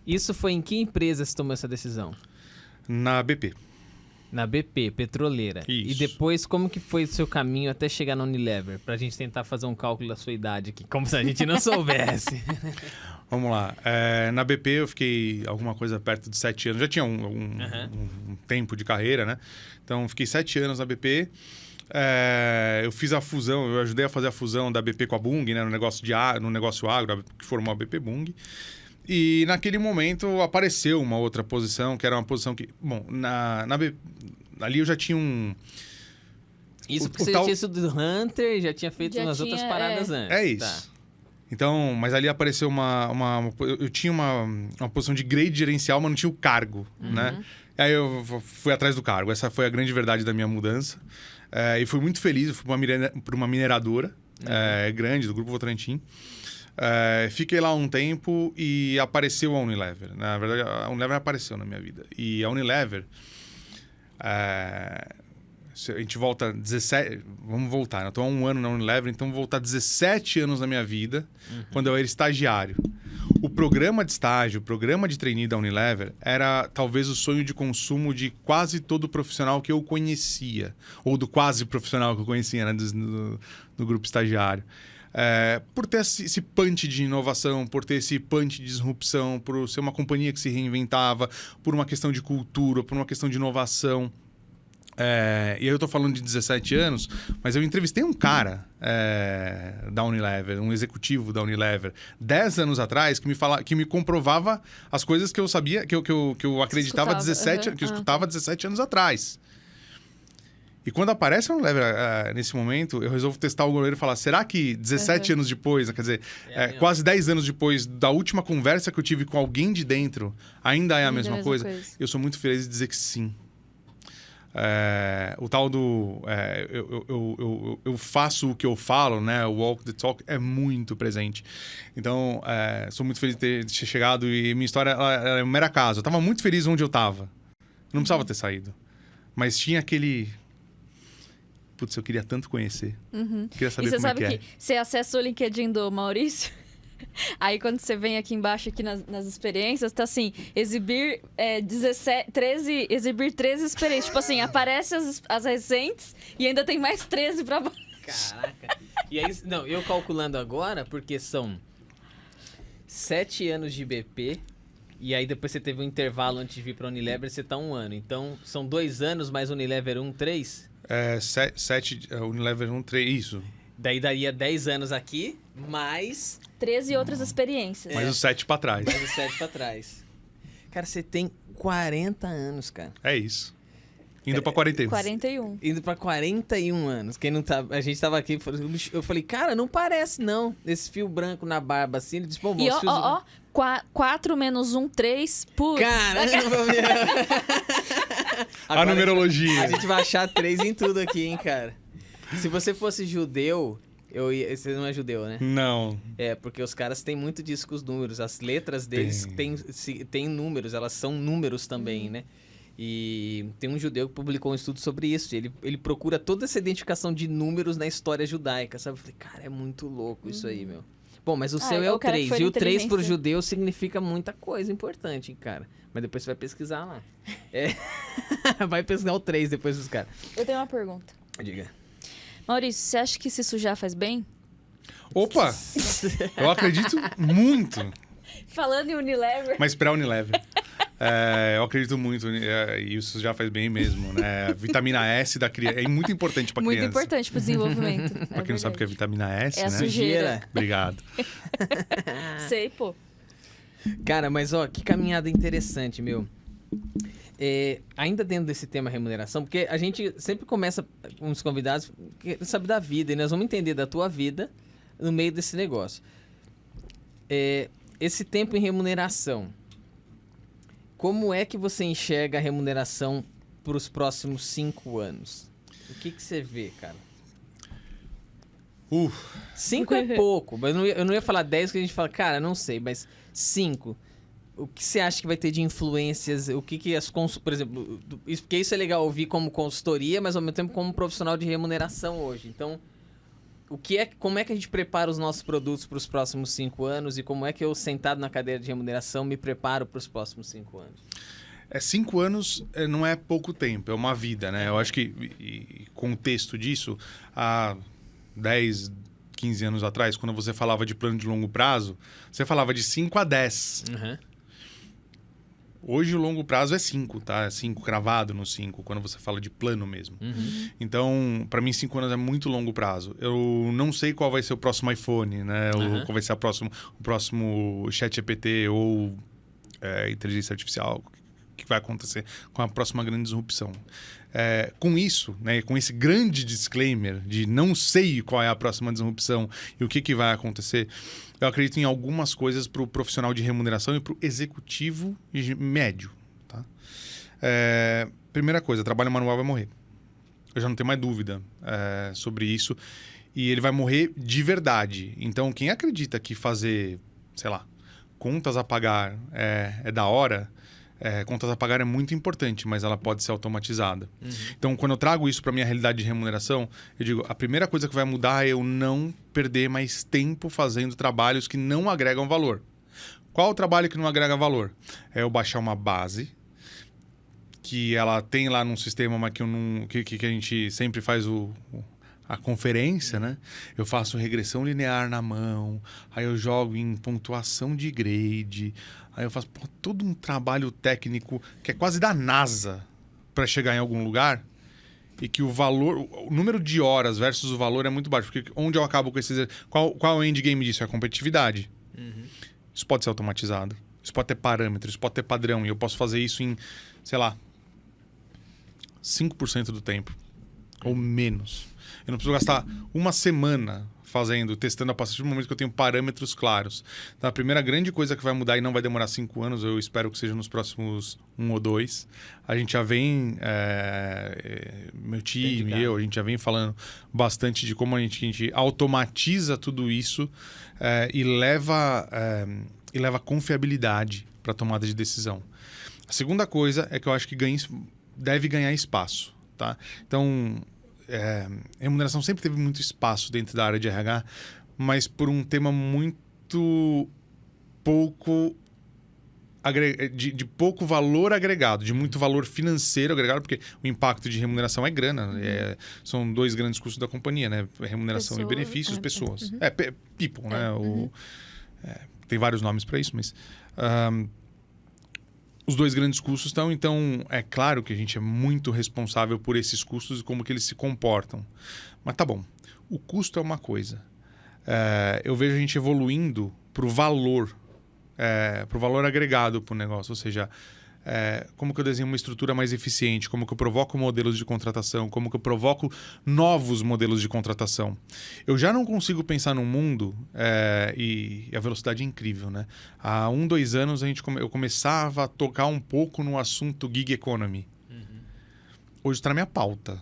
Isso foi em que empresa você tomou essa decisão? Na BP. Na BP, petroleira. Isso. E depois, como que foi o seu caminho até chegar na Unilever? Pra gente tentar fazer um cálculo da sua idade aqui, como se a gente não soubesse. Vamos lá. Na BP eu fiquei alguma coisa perto de 7 anos. Já tinha um tempo de carreira, né? Então, fiquei 7 anos na BP. Eu fiz a fusão, eu ajudei a fazer a fusão da BP com a Bunge, né? No negócio agro, que formou a BP Bunge. E naquele momento apareceu uma outra posição, que era uma posição que... Bom, ali eu já tinha um... Isso porque você já tinha sido Hunter e já tinha feito umas outras paradas antes. É isso. Tá. Então, mas ali apareceu eu tinha uma posição de grade gerencial, mas não tinha o cargo, né? Aí eu fui atrás do cargo. Essa foi a grande verdade da minha mudança. E fui muito feliz. Eu fui para uma mineradora grande, do Grupo Votorantim. Fiquei lá um tempo e apareceu a Unilever. Na verdade, a Unilever apareceu na minha vida. E a Unilever... a gente volta 17... Vamos voltar, né? Eu estou há 1 ano na Unilever, então vou voltar 17 anos na minha vida, quando eu era estagiário. O programa de estágio, o programa de trainee da Unilever era talvez o sonho de consumo de quase todo profissional que eu conhecia. Ou do quase profissional que eu conhecia, né? do grupo estagiário. Por ter esse punch de inovação, por ter esse punch de disrupção, por ser uma companhia que se reinventava, por uma questão de cultura, por uma questão de inovação. E aí eu tô falando de 17 anos, mas eu entrevistei um cara da Unilever, um executivo da Unilever, 10 anos atrás, que me comprovava as coisas que eu sabia, que eu acreditava que eu escutava 17 anos atrás. E quando aparece a Unilever nesse momento, eu resolvo testar o goleiro e falar, será que 17 anos depois, quer dizer, quase 10 anos depois da última conversa que eu tive com alguém de dentro, ainda é a mesma coisa? Eu sou muito feliz de dizer que sim. O tal do... eu faço o que eu falo, né? O walk the talk é muito presente. Então, sou muito feliz de ter chegado e minha história ela é um mero acaso. Eu estava muito feliz onde eu estava. Não precisava ter saído. Mas tinha aquele... Putz, eu queria tanto conhecer. Queria saber como é que é. E você sabe que você acessa o LinkedIn do Maurício? Aí quando você vem aqui embaixo, aqui nas experiências, tá assim, exibir 13 experiências. Tipo assim, aparece as recentes e ainda tem mais 13 pra baixo. Caraca. E aí, não, eu calculando agora, porque são 7 anos de BP, e aí depois você teve um intervalo antes de vir pra Unilever, você tá 1 ano. Então, são 2 anos mais Unilever 1, 3? 7, Unilever 1, 3, isso. Daí daria 10 anos aqui, mais... 13 outras experiências. Mais os 7 pra trás. Mais os 7 pra trás. Cara, você tem 40 anos, cara. É isso. Indo pra 41. 41. Indo pra 41 anos. Quem não tá... A gente tava aqui, eu falei, cara, não parece não. Esse fio branco na barba assim, ele disse, bom, e ó, 4 menos 1, 3, putz. Caramba, a numerologia. A gente vai achar 3 em tudo aqui, hein, cara. Se você fosse judeu... Você não é judeu, né? Não. Porque os caras têm muito disso com os números. As letras deles têm números, elas são números também, né? E tem um judeu que publicou um estudo sobre isso. Ele procura toda essa identificação de números na história judaica, sabe? Eu falei, cara, é muito louco isso aí, meu. Bom, mas o seu é o 3. E o 3 pro judeu significa muita coisa importante, cara. Mas depois você vai pesquisar lá. Vai pesquisar o 3 depois dos caras. Eu tenho uma pergunta. Diga. Maurício, você acha que se sujar faz bem? Opa! Eu acredito muito. Falando em Unilever. Mas pra Unilever. Eu acredito muito, e isso já faz bem mesmo, né? A vitamina S da criança é muito importante pra criança. Muito importante pro desenvolvimento. Pra quem não sabe o que é vitamina S, né? É a sujeira. Obrigado. Sei, pô. Cara, mas ó, que caminhada interessante, meu. Ainda dentro desse tema remuneração, porque a gente sempre começa com os convidados que sabe da vida, e nós vamos entender da tua vida no meio desse negócio. Esse tempo em remuneração, como é que você enxerga a remuneração para os próximos 5 anos? O que você vê, cara? 5 é pouco, mas eu não ia falar 10, que a gente fala, cara, não sei, mas 5. O que você acha que vai ter de influências? O que as por exemplo, porque isso é legal ouvir como consultoria, mas ao mesmo tempo como profissional de remuneração hoje. Então, como é que a gente prepara os nossos produtos para os próximos 5 anos e como é que eu, sentado na cadeira de remuneração, me preparo para os próximos 5 anos? 5 anos não é pouco tempo, é uma vida, né? Eu acho que, contexto disso, há 10, 15 anos atrás, quando você falava de plano de longo prazo, você falava de 5 a 10. Uhum. Hoje o longo prazo é 5, tá? É 5 cravado no 5, quando você fala de plano mesmo. Uhum. Então, para mim, 5 anos é muito longo prazo. Eu não sei qual vai ser o próximo iPhone, né? Ou qual vai ser o próximo ChatGPT ou inteligência artificial, o que vai acontecer com a próxima grande disrupção. Com isso, né, com esse grande disclaimer de não sei qual é a próxima disrupção e o que vai acontecer, eu acredito em algumas coisas para o profissional de remuneração e para o executivo médio. Tá? Primeira coisa, trabalho manual vai morrer. Eu já não tenho mais dúvida sobre isso. E ele vai morrer de verdade. Então, quem acredita que fazer, sei lá, contas a pagar é da hora... contas a pagar é muito importante, mas ela pode ser automatizada. Uhum. Então, quando eu trago isso para minha realidade de remuneração, eu digo, a primeira coisa que vai mudar é eu não perder mais tempo fazendo trabalhos que não agregam valor. Qual o trabalho que não agrega valor? É eu baixar uma base, que ela tem lá num sistema, mas que a gente sempre faz a conferência, né? Eu faço regressão linear na mão, aí eu jogo em pontuação de grade, aí eu faço todo um trabalho técnico que é quase da NASA para chegar em algum lugar e que o número de horas versus o valor é muito baixo. Porque onde eu acabo com esses... Qual é o endgame disso? É a competitividade. Uhum. Isso pode ser automatizado. Isso pode ter parâmetros, isso pode ter padrão. E eu posso fazer isso em, sei lá, 5% do tempo. Ou menos. Eu não preciso gastar uma semana testando a partir do momento que eu tenho parâmetros claros. Então, a primeira grande coisa que vai mudar e não vai demorar 5 anos, eu espero que seja nos próximos 1 ou 2, a gente já vem, meu time e eu, a gente já vem falando bastante de como a gente automatiza tudo isso e leva confiabilidade para a tomada de decisão. A segunda coisa é que eu acho que deve ganhar espaço. Tá? Então, remuneração sempre teve muito espaço dentro da área de RH, mas por um tema muito pouco de pouco valor agregado, de muito valor financeiro agregado, porque o impacto de remuneração é grana. São 2 grandes custos da companhia, né? Remuneração e benefícios, pessoas. People, né? Tem vários nomes para isso, mas... os 2 grandes custos estão, então é claro que a gente é muito responsável por esses custos e como que eles se comportam. Mas tá bom, o custo é uma coisa. Eu vejo a gente evoluindo para o valor agregado para o negócio, ou seja, como que eu desenho uma estrutura mais eficiente, como que eu provoco modelos de contratação, como que eu provoco novos modelos de contratação. Eu já não consigo pensar num mundo, e a velocidade é incrível, né? Há 1, 2 anos eu começava a tocar um pouco no assunto gig economy. Uhum. Hoje está na minha pauta.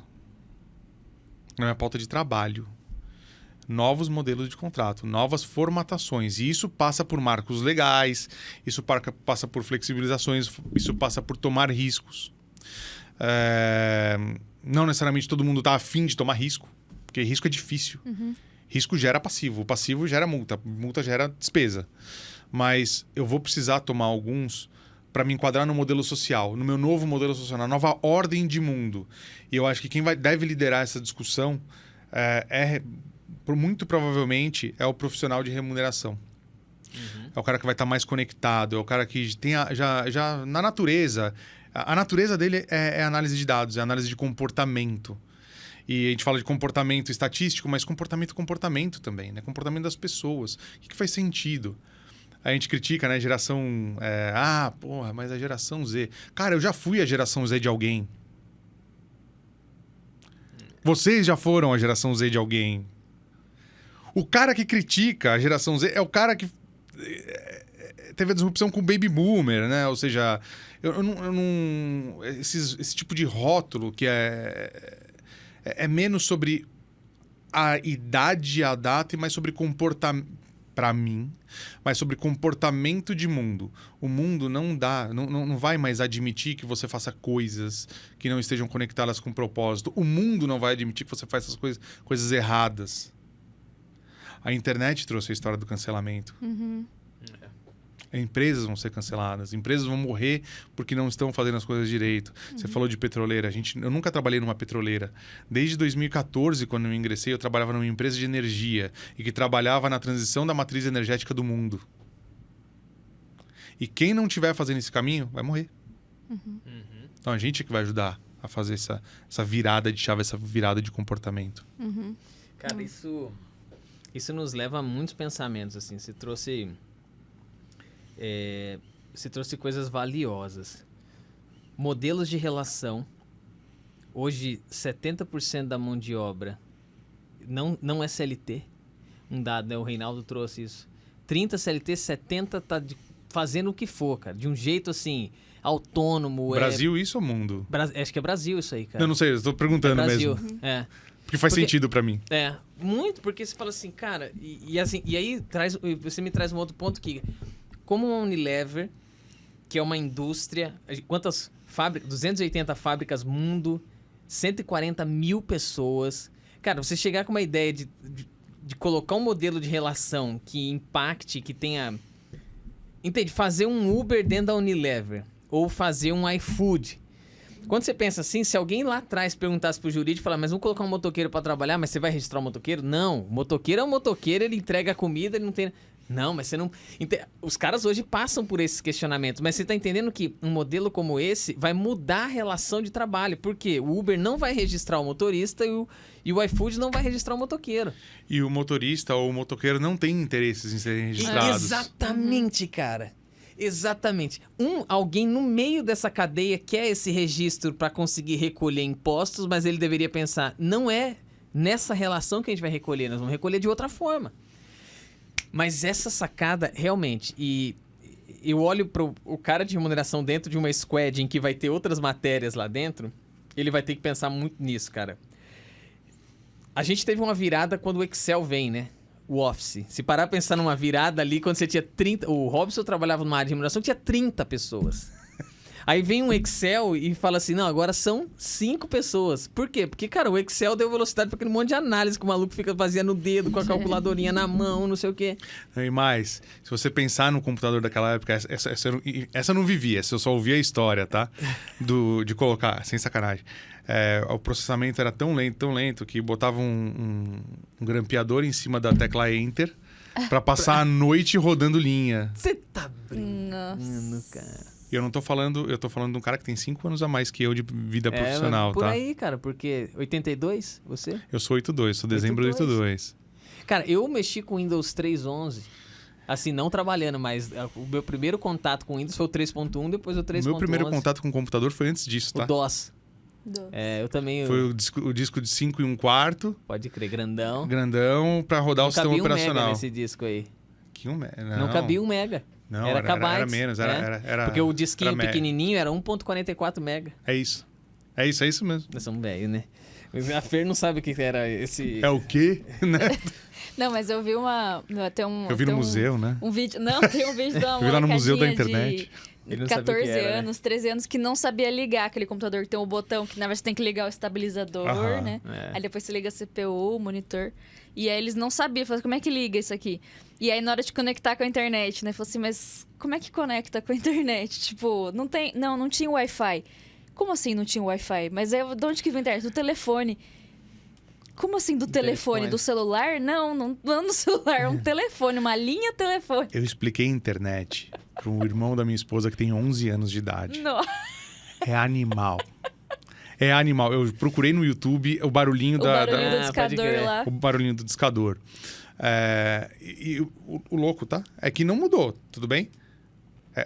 Na minha pauta de trabalho. Novos modelos de contrato, novas formatações. E isso passa por marcos legais, isso passa por flexibilizações, isso passa por tomar riscos. Não necessariamente todo mundo está afim de tomar risco, porque risco é difícil. Uhum. Risco gera passivo, o passivo gera multa, multa gera despesa. Mas eu vou precisar tomar alguns para me enquadrar no modelo social, no meu novo modelo social, na nova ordem de mundo. E eu acho que quem deve liderar essa discussão muito provavelmente é o profissional de remuneração. Uhum. É o cara que vai estar mais conectado, é o cara que tem já na natureza. A natureza dele é análise de dados, é análise de comportamento. E a gente fala de comportamento estatístico, mas comportamento também, né? Comportamento das pessoas. O que faz sentido? A gente critica, né? Geração... mas a geração Z... Cara, eu já fui a geração Z de alguém. Vocês já foram a geração Z de alguém. O cara que critica a geração Z é o cara que teve a disrupção com o Baby Boomer, né? Ou seja, eu não esse tipo de rótulo que é menos sobre a idade e a data e mais sobre comportamento, para mim, mas sobre comportamento de mundo. O mundo não vai mais admitir que você faça coisas que não estejam conectadas com propósito. O mundo não vai admitir que você faça essas coisas erradas. A internet trouxe a história do cancelamento. Uhum. Empresas vão ser canceladas, empresas vão morrer porque não estão fazendo as coisas direito. Você falou de petroleira. Eu nunca trabalhei numa petroleira. Desde 2014, quando eu ingressei, eu trabalhava numa empresa de energia e que trabalhava na transição da matriz energética do mundo. E quem não estiver fazendo esse caminho vai morrer. Então a gente é que vai ajudar a fazer essa virada de chave, essa virada de comportamento. Cara, isso nos leva a muitos pensamentos, assim. Você trouxe coisas valiosas. Modelos de relação. Hoje, 70% da mão de obra não é CLT. Um dado, né? O Reinaldo trouxe isso. 30 CLT, 70 tá fazendo o que for, cara. De um jeito, assim, autônomo. Brasil isso ou mundo? Acho que é Brasil isso aí, cara. Eu não sei, eu estou perguntando Brasil. mesmo. Porque faz sentido pra mim. Muito, porque você fala assim, cara, assim, e aí você me traz um outro ponto que, como uma Unilever, que é uma indústria, quantas fábricas? 280 fábricas mundo, 140 mil pessoas. Cara, você chegar com uma ideia de colocar um modelo de relação que impacte, que tenha... Entende? Fazer um Uber dentro da Unilever, ou fazer um iFood. Quando você pensa assim, se alguém lá atrás perguntasse pro jurídico, falar, mas vamos colocar um motoqueiro para trabalhar, mas você vai registrar o motoqueiro? Não, o motoqueiro é um motoqueiro, ele entrega a comida, ele não tem... Não, mas você não... Os caras hoje passam por esses questionamentos, mas você tá entendendo que um modelo como esse vai mudar a relação de trabalho, porque o Uber não vai registrar o motorista e o iFood não vai registrar o motoqueiro. E o motorista ou o motoqueiro não tem interesses em serem registrados. Exatamente, cara. Exatamente. Alguém no meio dessa cadeia quer esse registro para conseguir recolher impostos, mas ele deveria pensar, não é nessa relação que a gente vai recolher, nós vamos recolher de outra forma. Mas essa sacada, realmente, e eu olho pro o cara de remuneração dentro de uma squad em que vai ter outras matérias lá dentro, ele vai ter que pensar muito nisso, cara. A gente teve uma virada quando o Excel vem, né? O Office. Se parar pra pensar numa virada ali, quando você tinha 30... O Robson trabalhava numa área de remuneração que tinha 30 pessoas. Aí vem um Excel e fala assim, não, agora são 5 pessoas. Por quê? Porque, cara, o Excel deu velocidade para aquele monte de análise que o maluco fica fazendo no dedo, com a calculadorinha na mão, não sei o quê. E mais, se você pensar no computador daquela época, essa eu não vivia, essa eu só ouvia a história, tá? De colocar, sem sacanagem. O processamento era tão lento, que botava um grampeador em cima da tecla Enter para passar a noite rodando linha. Você tá brincando, cara. E eu não tô falando, eu tô falando de um cara que tem 5 anos a mais que eu de vida profissional, por tá? Por aí, cara, porque 82, você? Eu sou 82, sou dezembro de 82. Cara, eu mexi com Windows 3.11, assim, não trabalhando, mas o meu primeiro contato com Windows foi o 3.1, depois o 3.11. O meu primeiro contato com o computador foi antes disso, tá? O DOS. Eu também... Foi o disco de 5 1/4. Pode crer, grandão. Grandão pra rodar o sistema operacional. Não cabia 1 mega nesse disco aí. Que 1 mega? Não cabia 1 mega. Não, era kbytes. Era menos, era porque o disquinho pequenininho era 1.44 mega. É isso. É isso mesmo. Nós somos velho, né? A Fer não sabe o que era esse... É o quê? Né? Não, mas eu vi eu vi no museu, né? Um vídeo... Não, tem um vídeo de uma eu vi lá no museu da internet. De 14 anos, né? 13 anos, que não sabia ligar aquele computador que tem um botão que na verdade você tem que ligar o estabilizador, né? Aí depois você liga a CPU, o monitor. E aí eles não sabiam, falaram, como é que liga isso aqui? E aí na hora de conectar com a internet, né? Falou assim, mas como é que conecta com a internet? Tipo, não tinha Wi-Fi. Como assim não tinha Wi-Fi? Mas de onde que vem a internet? Do telefone. Como assim do telefone? Do celular? Não no celular, é um telefone, uma linha telefone. Eu expliquei internet para um irmão da minha esposa que tem 11 anos de idade. Não. É animal. É animal. Eu procurei no YouTube o barulhinho do discador lá. O barulhinho do discador. O louco, tá? É que não mudou, tudo bem?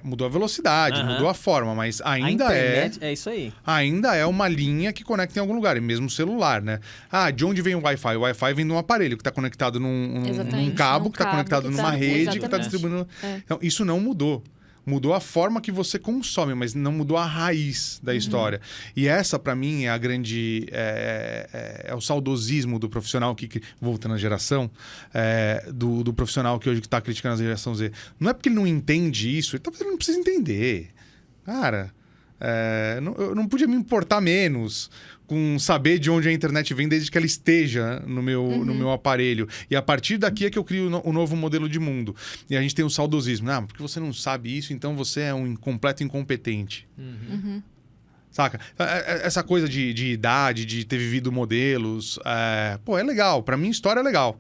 Mudou a velocidade, mudou a forma, mas ainda a internet é isso aí. Ainda é uma linha que conecta em algum lugar, e mesmo celular, né? De onde vem o Wi-Fi? O Wi-Fi vem de um aparelho que está conectado num cabo, que está conectado numa rede, que está distribuindo... Então, isso não mudou. Mudou a forma que você consome, mas não mudou a raiz da história. E essa, para mim, é a grande... É o saudosismo do profissional que... Voltando à geração, do profissional que hoje está criticando a geração Z. Não é porque ele não entende isso, ele não precisa entender. Cara, Eu não podia me importar menos com saber de onde a internet vem desde que ela esteja no meu aparelho. E a partir daqui é que eu crio o novo modelo de mundo. E a gente tem o saudosismo. Porque você não sabe isso, então você é um completo incompetente. Saca? Essa coisa de idade, de ter vivido modelos, é legal. Pra mim, história é legal.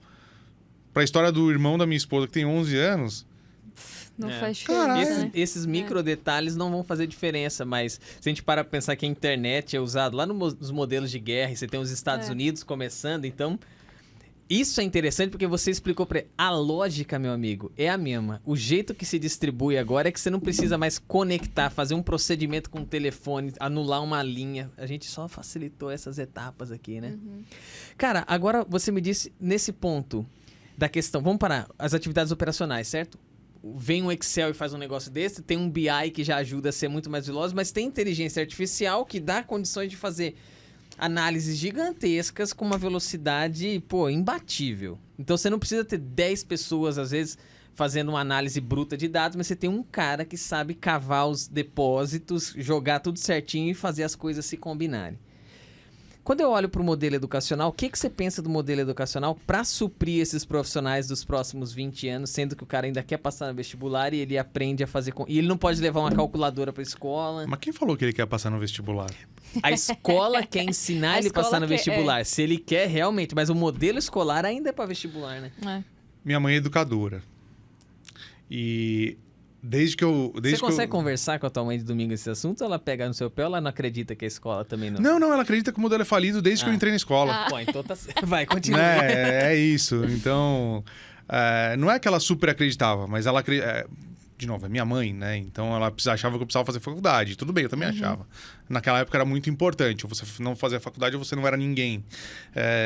Pra história do irmão da minha esposa, que tem 11 anos... Não faz diferença. Esses micro detalhes não vão fazer diferença, mas se a gente para pensar que a internet é usada lá nos modelos de guerra, e você tem os Estados Unidos começando, então isso é interessante porque você explicou para ele. A lógica, meu amigo, é a mesma. O jeito que se distribui agora é que você não precisa mais conectar, fazer um procedimento com o telefone, anular uma linha. A gente só facilitou essas etapas aqui, né? Cara, agora você me disse nesse ponto da questão, vamos parar, as atividades operacionais, certo? Vem um Excel e faz um negócio desse, tem um BI que já ajuda a ser muito mais veloz, mas tem inteligência artificial que dá condições de fazer análises gigantescas com uma velocidade, imbatível. Então você não precisa ter 10 pessoas, às vezes, fazendo uma análise bruta de dados, mas você tem um cara que sabe cavar os depósitos, jogar tudo certinho e fazer as coisas se combinarem. Quando eu olho para o modelo educacional, o que você pensa do modelo educacional para suprir esses profissionais dos próximos 20 anos, sendo que o cara ainda quer passar no vestibular e ele aprende a fazer... E ele não pode levar uma calculadora para a escola. Mas quem falou que ele quer passar no vestibular? A escola quer ensinar ele a passar no vestibular, se ele quer realmente. Mas o modelo escolar ainda é para vestibular, né? Minha mãe é educadora. E... Você consegue conversar com a tua mãe de domingo esse assunto ou ela pega no seu pé ou ela não acredita que a escola também não? Não, ela acredita que o modelo é falido desde que eu entrei na escola. Pô, então tá... Vai, continua. É isso. Então, não é que ela super acreditava, mas ela de novo, é minha mãe, né? Então ela achava que eu precisava fazer faculdade. Tudo bem, eu também achava. Naquela época era muito importante. Você não fazia faculdade, você não era ninguém.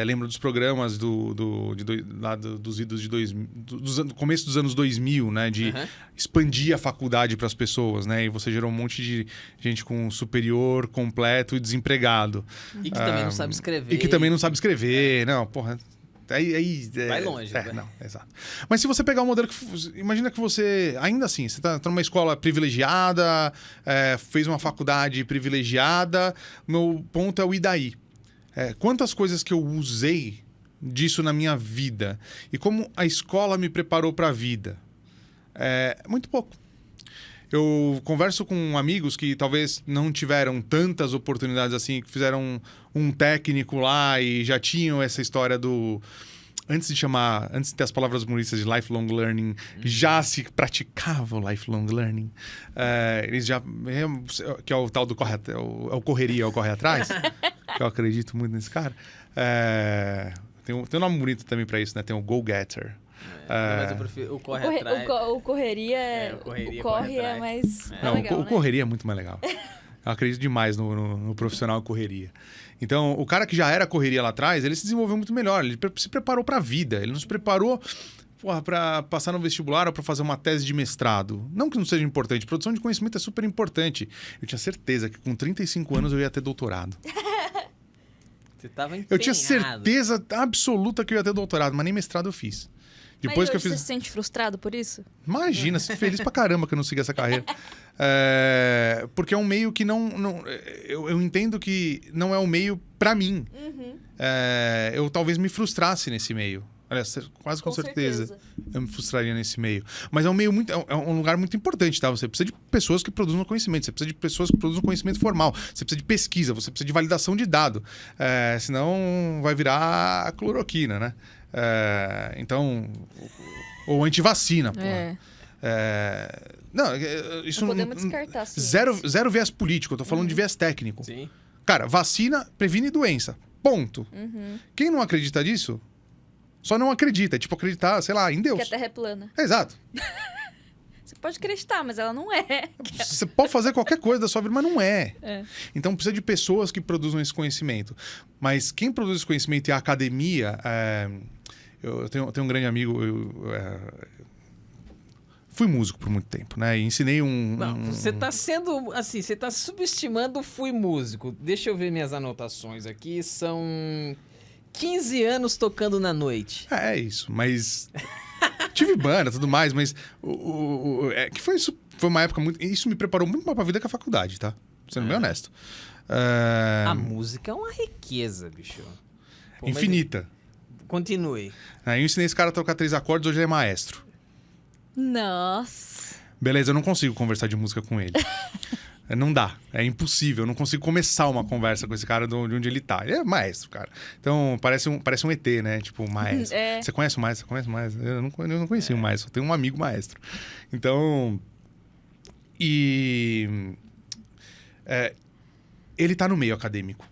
Lembro dos programas dos idos de 2000, do começo dos anos 2000, né? De expandir a faculdade para as pessoas, né? E você gerou um monte de gente com superior, completo e desempregado. E que também não sabe escrever. E que também não sabe escrever. Não, porra... Vai longe. Não, exato. Mas se você pegar um modelo imagina que você, ainda assim, você tá numa escola privilegiada, fez uma faculdade privilegiada, meu ponto é o e daí? Quantas coisas que eu usei disso na minha vida? E como a escola me preparou para a vida? Muito pouco. Eu converso com amigos que talvez não tiveram tantas oportunidades assim, que fizeram um técnico lá e já tinham essa história do... Antes de ter as palavras bonitas de lifelong learning, já se praticava o lifelong learning. Eles já... Que é o tal do o correria, é o corre atrás. Que eu acredito muito nesse cara. Tem um nome bonito também para isso, né? Tem o go-getter. Mas eu prefiro o corre atrás. O correria... O corre é mais... Não, legal, o correria é muito mais legal. Eu acredito demais no profissional correria. Então, o cara que já era correria lá atrás, ele se desenvolveu muito melhor. Ele se preparou para a vida. Ele não se preparou para passar no vestibular ou para fazer uma tese de mestrado. Não que não seja importante. Produção de conhecimento é super importante. Eu tinha certeza que com 35 anos eu ia ter doutorado. Você tava empenhado. Eu tinha certeza absoluta que eu ia ter doutorado, mas nem mestrado eu fiz. Depois que eu fiz... Você se sente frustrado por isso? Imagina, feliz pra caramba que eu não segui essa carreira. Porque é um meio que não eu entendo que não é um meio pra mim. Eu talvez me frustrasse nesse meio. Aliás, quase com certeza eu me frustraria nesse meio. Mas é um meio muito... É um lugar muito importante, tá? Você precisa de pessoas que produzam conhecimento. Você precisa de pessoas que produzam conhecimento formal. Você precisa de pesquisa. Você precisa de validação de dado. Senão vai virar cloroquina, né? Então... Ou antivacina, pô. Não, isso não podemos descartar, sim. Zero viés político. Eu tô falando de viés técnico. Sim. Cara, vacina previne doença. Ponto. Quem não acredita nisso... Só não acredita. É tipo acreditar, sei lá, em Deus. Que a Terra é plana. Exato. Você pode acreditar, mas ela não é. Você pode fazer qualquer coisa da sua vida, mas não é. Então precisa de pessoas que produzam esse conhecimento. Mas quem produz esse conhecimento é a academia. Eu tenho um grande amigo. Fui músico por muito tempo, né? E ensinei Não, você tá sendo... Assim, você tá subestimando o fui músico. Deixa eu ver minhas anotações aqui. São... 15 anos tocando na noite. É isso, mas... Tive banda e tudo mais, mas... que foi uma época muito... Isso me preparou muito mais pra vida que a faculdade, tá? Sendo bem honesto. A música é uma riqueza, bicho. Pô, Infinita. Continue. Aí eu ensinei esse cara a tocar 3 acordes, hoje ele é maestro. Nossa. Beleza, eu não consigo conversar de música com ele. Não dá, é impossível. Eu não consigo começar uma conversa com esse cara de onde ele tá. Ele é maestro, cara. Então, parece um ET, né? Tipo, um maestro. Você conhece o maestro? Você conhece o maestro? Eu não conheci o maestro, só tenho um amigo maestro. Então... ele tá no meio acadêmico.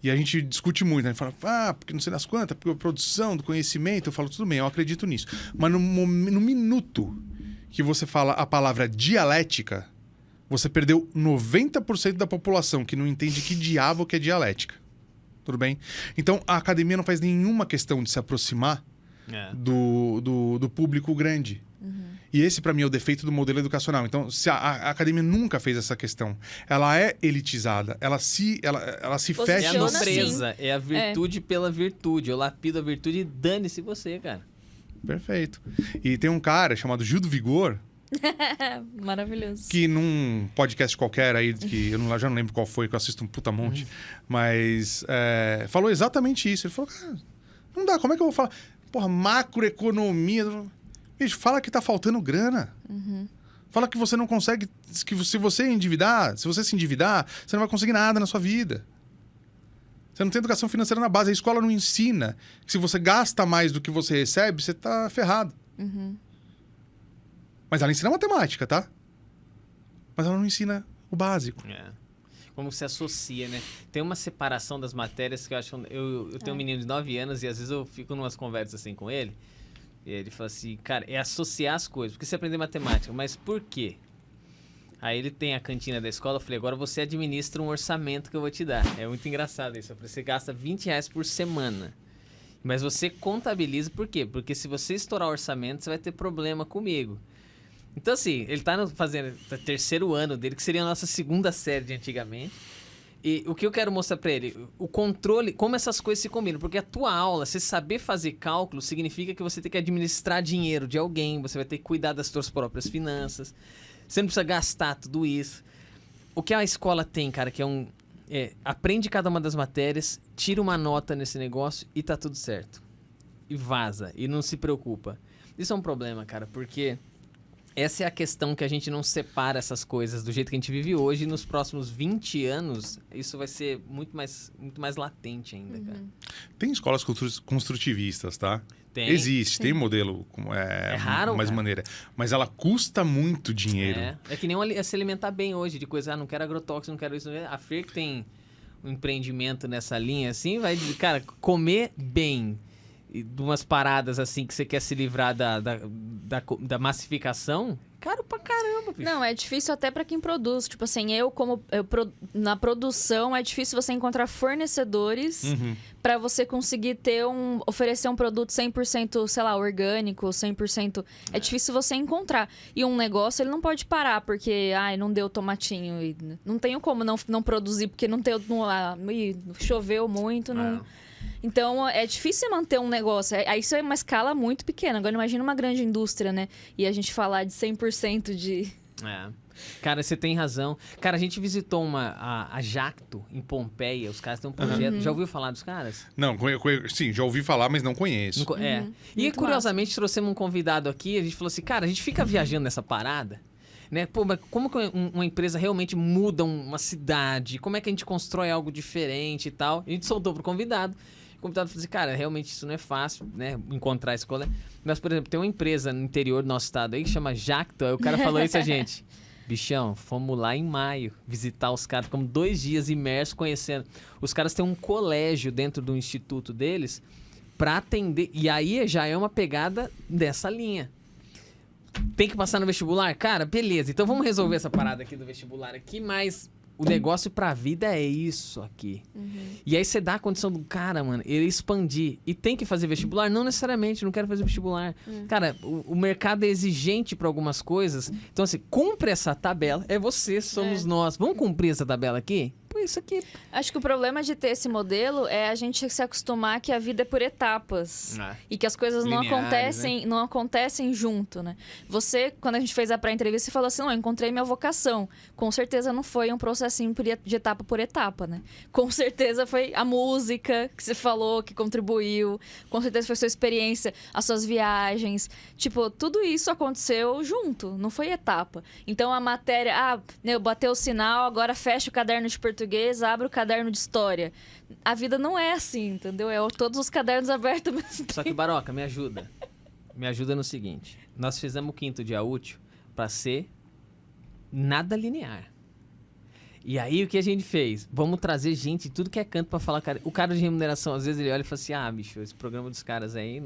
E a gente discute muito, né? A gente fala, porque não sei das quantas, porque a produção do conhecimento, eu falo, tudo bem, eu acredito nisso. Mas no minuto que você fala a palavra dialética, você perdeu 90% da população que não entende que diabo que é dialética. Tudo bem? Então, a academia não faz nenhuma questão de se aproximar do público grande. E esse, para mim, é o defeito do modelo educacional. Então, se a academia nunca fez essa questão, ela é elitizada, ela se fecha... É a nobreza, é a virtude pela virtude. Eu lapido a virtude e dane-se você, cara. Perfeito. E tem um cara chamado Gil do Vigor... Maravilhoso. Que num podcast qualquer aí, que eu já não lembro qual foi, que eu assisto um puta monte, mas falou exatamente isso. Ele falou, cara, não dá, como é que eu vou falar? Porra, macroeconomia... Bicho, fala que tá faltando grana. Fala que você não consegue... Que se você se endividar, você não vai conseguir nada na sua vida. Você não tem educação financeira na base. A escola não ensina que se você gasta mais do que você recebe, você tá ferrado. Mas ela ensina matemática, tá? Mas ela não ensina o básico. Como se associa, né? Tem uma separação das matérias que eu acho... Eu tenho um menino de 9 anos e às vezes eu fico numas conversas assim com ele. E ele fala assim, cara, é associar as coisas. Porque você aprender matemática, mas por quê? Aí ele tem a cantina da escola, eu falei, agora você administra um orçamento que eu vou te dar. É muito engraçado isso. Eu falei, você gasta R$20 por semana. Mas você contabiliza por quê? Porque se você estourar o orçamento, você vai ter problema comigo. Então assim, ele tá fazendo o 3º ano dele, que seria a nossa 2ª série de antigamente. E o que eu quero mostrar pra ele, o controle, como essas coisas se combinam. Porque a tua aula, você saber fazer cálculo, significa que você tem que administrar dinheiro de alguém, você vai ter que cuidar das suas próprias finanças, você não precisa gastar tudo isso. O que a escola tem, cara, que aprende cada uma das matérias, tira uma nota nesse negócio e tá tudo certo. E vaza, e não se preocupa. Isso é um problema, cara, porque... Essa é a questão que a gente não separa essas coisas do jeito que a gente vive hoje. E nos próximos 20 anos, isso vai ser muito mais latente ainda, cara. Tem escolas construtivistas, tá? Tem. Tem modelo raro, mais cara. maneira. Mas ela custa muito dinheiro. É que nem se alimentar bem hoje, de coisa, não quero agrotóxico, não quero isso. A Fer que tem um empreendimento nessa linha, assim, vai, cara, comer bem. De umas paradas assim que você quer se livrar da massificação, caro pra caramba, bicho. Não, é difícil até pra quem produz. Tipo assim, na produção é difícil você encontrar fornecedores pra você conseguir oferecer um produto 100%, sei lá, orgânico, 100%. É difícil você encontrar. E um negócio, ele não pode parar porque, não deu tomatinho. E não tenho como não produzir porque não choveu muito, não... Então, é difícil manter um negócio. Isso é uma escala muito pequena. Agora, imagina uma grande indústria, né? E a gente falar de 100% de... Cara, você tem razão. Cara, a gente visitou a Jacto, em Pompeia. Os caras têm um projeto... Já ouviu falar dos caras? Não, sim, já ouvi falar, mas não conheço. E, curiosamente, trouxemos um convidado aqui. A gente falou assim, cara, a gente fica viajando nessa parada... Né? Pô, mas como que uma empresa realmente muda uma cidade? Como é que a gente constrói algo diferente e tal? A gente soltou pro convidado. O convidado falou assim, cara, realmente isso não é fácil, né? Encontrar escola. Mas, por exemplo, tem uma empresa no interior do nosso estado aí que chama Jacto. Aí o cara falou isso a gente. Bichão, fomos lá em maio visitar os caras. Ficamos 2 dias imersos conhecendo. Os caras têm um colégio dentro do instituto deles pra atender. E aí já é uma pegada dessa linha. Tem que passar no vestibular? Cara, beleza. Então vamos resolver essa parada aqui do vestibular aqui, mas o negócio pra vida é isso aqui. E aí você dá a condição do cara, mano, ele expandir. E tem que fazer vestibular? Não necessariamente, não quero fazer vestibular. Cara, o mercado é exigente pra algumas coisas. Então assim, cumpre essa tabela. É você, somos nós. Vamos cumprir essa tabela aqui? Pô, isso aqui. Acho que o problema de ter esse modelo é a gente se acostumar que a vida é por etapas. E que as coisas não acontecem junto, né? Você, quando a gente fez a pré-entrevista, você falou assim, não, eu encontrei minha vocação. Com certeza não foi um processinho de etapa por etapa, né? Com certeza foi a música que você falou, que contribuiu. Com certeza foi a sua experiência, as suas viagens. Tipo, tudo isso aconteceu junto, não foi etapa. Então, a matéria, bateu o sinal, agora fecha o caderno de português, abre o caderno de história. A vida não é assim, entendeu? É todos os cadernos abertos ao mesmo tempo. Só que, Baroca, me ajuda. Me ajuda no seguinte. Nós fizemos o 5º dia útil para ser nada linear. E aí, o que a gente fez? Vamos trazer gente de tudo que é canto para falar. O cara de remuneração, às vezes, ele olha e fala assim, bicho, esse programa dos caras aí...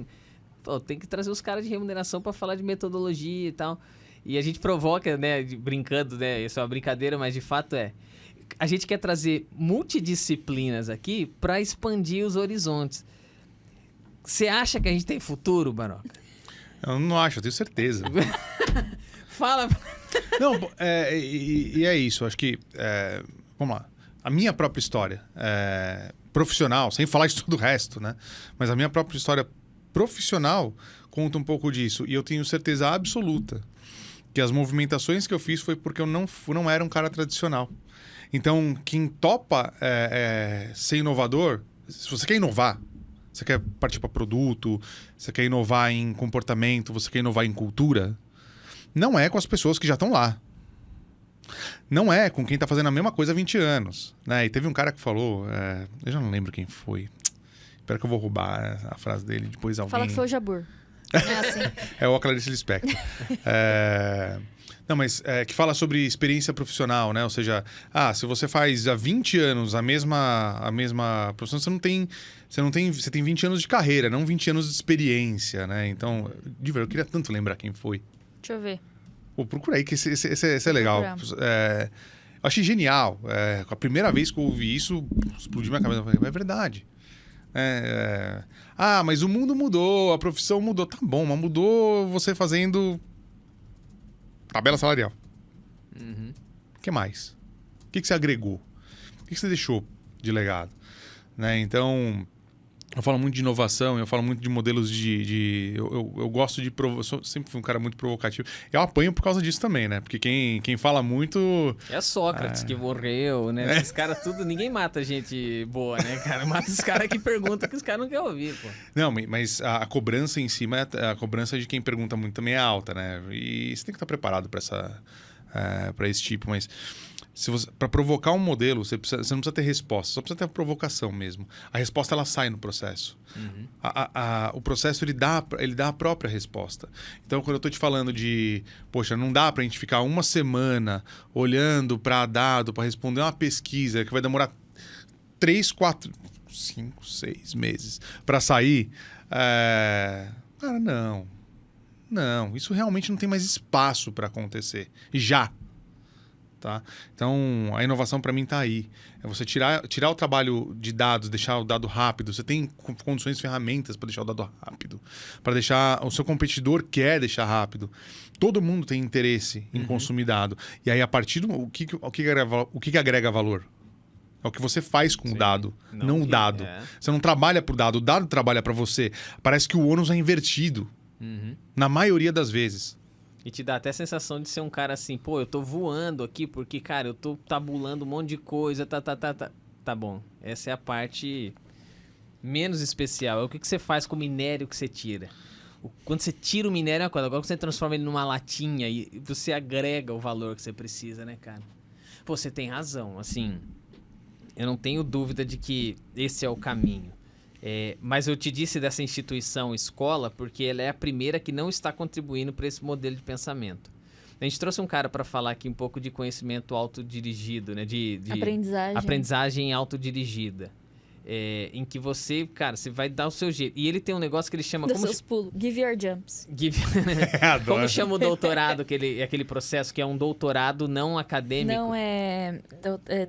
Pô, tem que trazer os caras de remuneração para falar de metodologia e tal. E a gente provoca, né, brincando, né? Isso é uma brincadeira, mas de fato é. A gente quer trazer multidisciplinas aqui para expandir os horizontes. Você acha que a gente tem futuro, Baroca? Eu não acho, eu tenho certeza. Fala. Não, é isso. Acho que, vamos lá. A minha própria história profissional, sem falar de todo o resto, né? Mas a minha própria história profissional conta um pouco disso. E eu tenho certeza absoluta que as movimentações que eu fiz foi porque eu não era um cara tradicional. Então, quem topa ser inovador, se você quer inovar, você quer partir para produto, você quer inovar em comportamento, você quer inovar em cultura, não é com as pessoas que já estão lá. Não é com quem está fazendo a mesma coisa há 20 anos. Né? E teve um cara que falou, eu já não lembro quem foi. Espero que eu vou roubar a frase dele, depois alguém... Fala que foi o Jabur. É assim. É o Clarice Lispector. Não, mas que fala sobre experiência profissional, né? Ou seja, se você faz há 20 anos a mesma profissão, você tem 20 anos de carreira, não 20 anos de experiência, né? Então, de verdade, eu queria tanto lembrar quem foi. Deixa eu ver. Pô, procura aí, que esse é legal. Eu achei genial. A primeira vez que eu ouvi isso, explodiu minha cabeça. Eu falei, é verdade. Mas o mundo mudou, a profissão mudou. Tá bom, mas mudou você fazendo tabela salarial. Uhum. O que mais? O que você agregou? O que você deixou de legado? Né? Então, eu falo muito de inovação, eu falo muito de modelos eu gosto de... sempre fui um cara muito provocativo. Eu apanho por causa disso também, né? Porque quem fala muito... É Sócrates que morreu, né? Esses caras tudo... Ninguém mata gente boa, né, cara? Mata os caras que perguntam que os caras não querem ouvir, pô. Não, mas a cobrança em cima, a cobrança de quem pergunta muito também é alta, né? E você tem que estar preparado para esse tipo, mas... Para provocar um modelo, você não precisa ter resposta, só precisa ter a provocação mesmo. A resposta, ela sai no processo. Uhum. O processo, ele dá a própria resposta. Então, quando eu estou te falando de... Poxa, não dá para a gente ficar uma semana olhando para dado, para responder uma pesquisa que vai demorar 3, 4, 5, 6 meses para sair. Cara, não. Não, isso realmente não tem mais espaço para acontecer. Já. Tá? Então, a inovação para mim está aí. É você tirar o trabalho de dados, deixar o dado rápido. Você tem condições, ferramentas para deixar o dado rápido. Para deixar... O seu competidor quer deixar rápido. Todo mundo tem interesse em consumir dado. E aí, a partir do... O que agrega valor? É o que você faz com o dado, não o dado. Você não trabalha por dado, o dado trabalha para você. Parece que o ônus é invertido. Na maioria das vezes. E te dá até a sensação de ser um cara assim, pô, eu tô voando aqui porque, cara, eu tô tabulando um monte de coisa, Tá bom, essa é a parte menos especial. É o que você faz com o minério que você tira. Quando você tira o minério é uma coisa, agora que você transforma ele numa latinha e você agrega o valor que você precisa, né, cara? Pô, você tem razão, assim, eu não tenho dúvida de que esse é o caminho. Mas eu te disse dessa instituição escola porque ela é a primeira que não está contribuindo para esse modelo de pensamento. A gente trouxe um cara para falar aqui um pouco de conhecimento autodirigido, né? De aprendizagem autodirigida. Em que você, cara, você vai dar o seu jeito. E ele tem um negócio que ele chama... Dos seus pulos. Give your jumps. Como chama o doutorado, aquele processo que é um doutorado não acadêmico? Não é...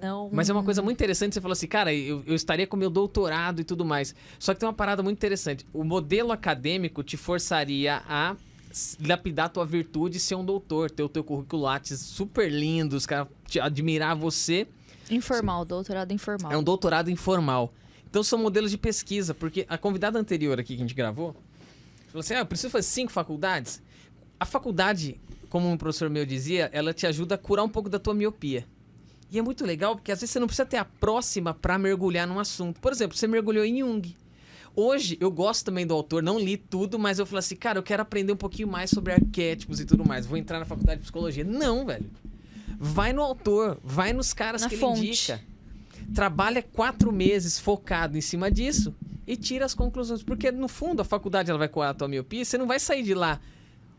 Não... Mas é uma coisa muito interessante. Você falou assim, cara, eu estaria com meu doutorado e tudo mais. Só que tem uma parada muito interessante. O modelo acadêmico te forçaria a lapidar tua virtude e ser um doutor. Ter o teu currículo Lattes super lindo, os caras admirar você... Informal, doutorado informal. É um doutorado informal. Então são modelos de pesquisa, porque a convidada anterior aqui que a gente gravou falou assim: eu preciso fazer 5 faculdades. A faculdade, como um professor meu dizia, ela te ajuda a curar um pouco da tua miopia. E é muito legal, porque às vezes você não precisa ter a próxima para mergulhar num assunto. Por exemplo, você mergulhou em Jung. Hoje, eu gosto também do autor, não li tudo, mas eu falei assim, cara, eu quero aprender um pouquinho mais sobre arquétipos e tudo mais. Vou entrar na faculdade de psicologia. Não, velho. Vai no autor, vai nos caras que ele indica. Trabalha 4 meses focado em cima disso e tira as conclusões. Porque, no fundo, a faculdade ela vai curar a tua miopia, você não vai sair de lá.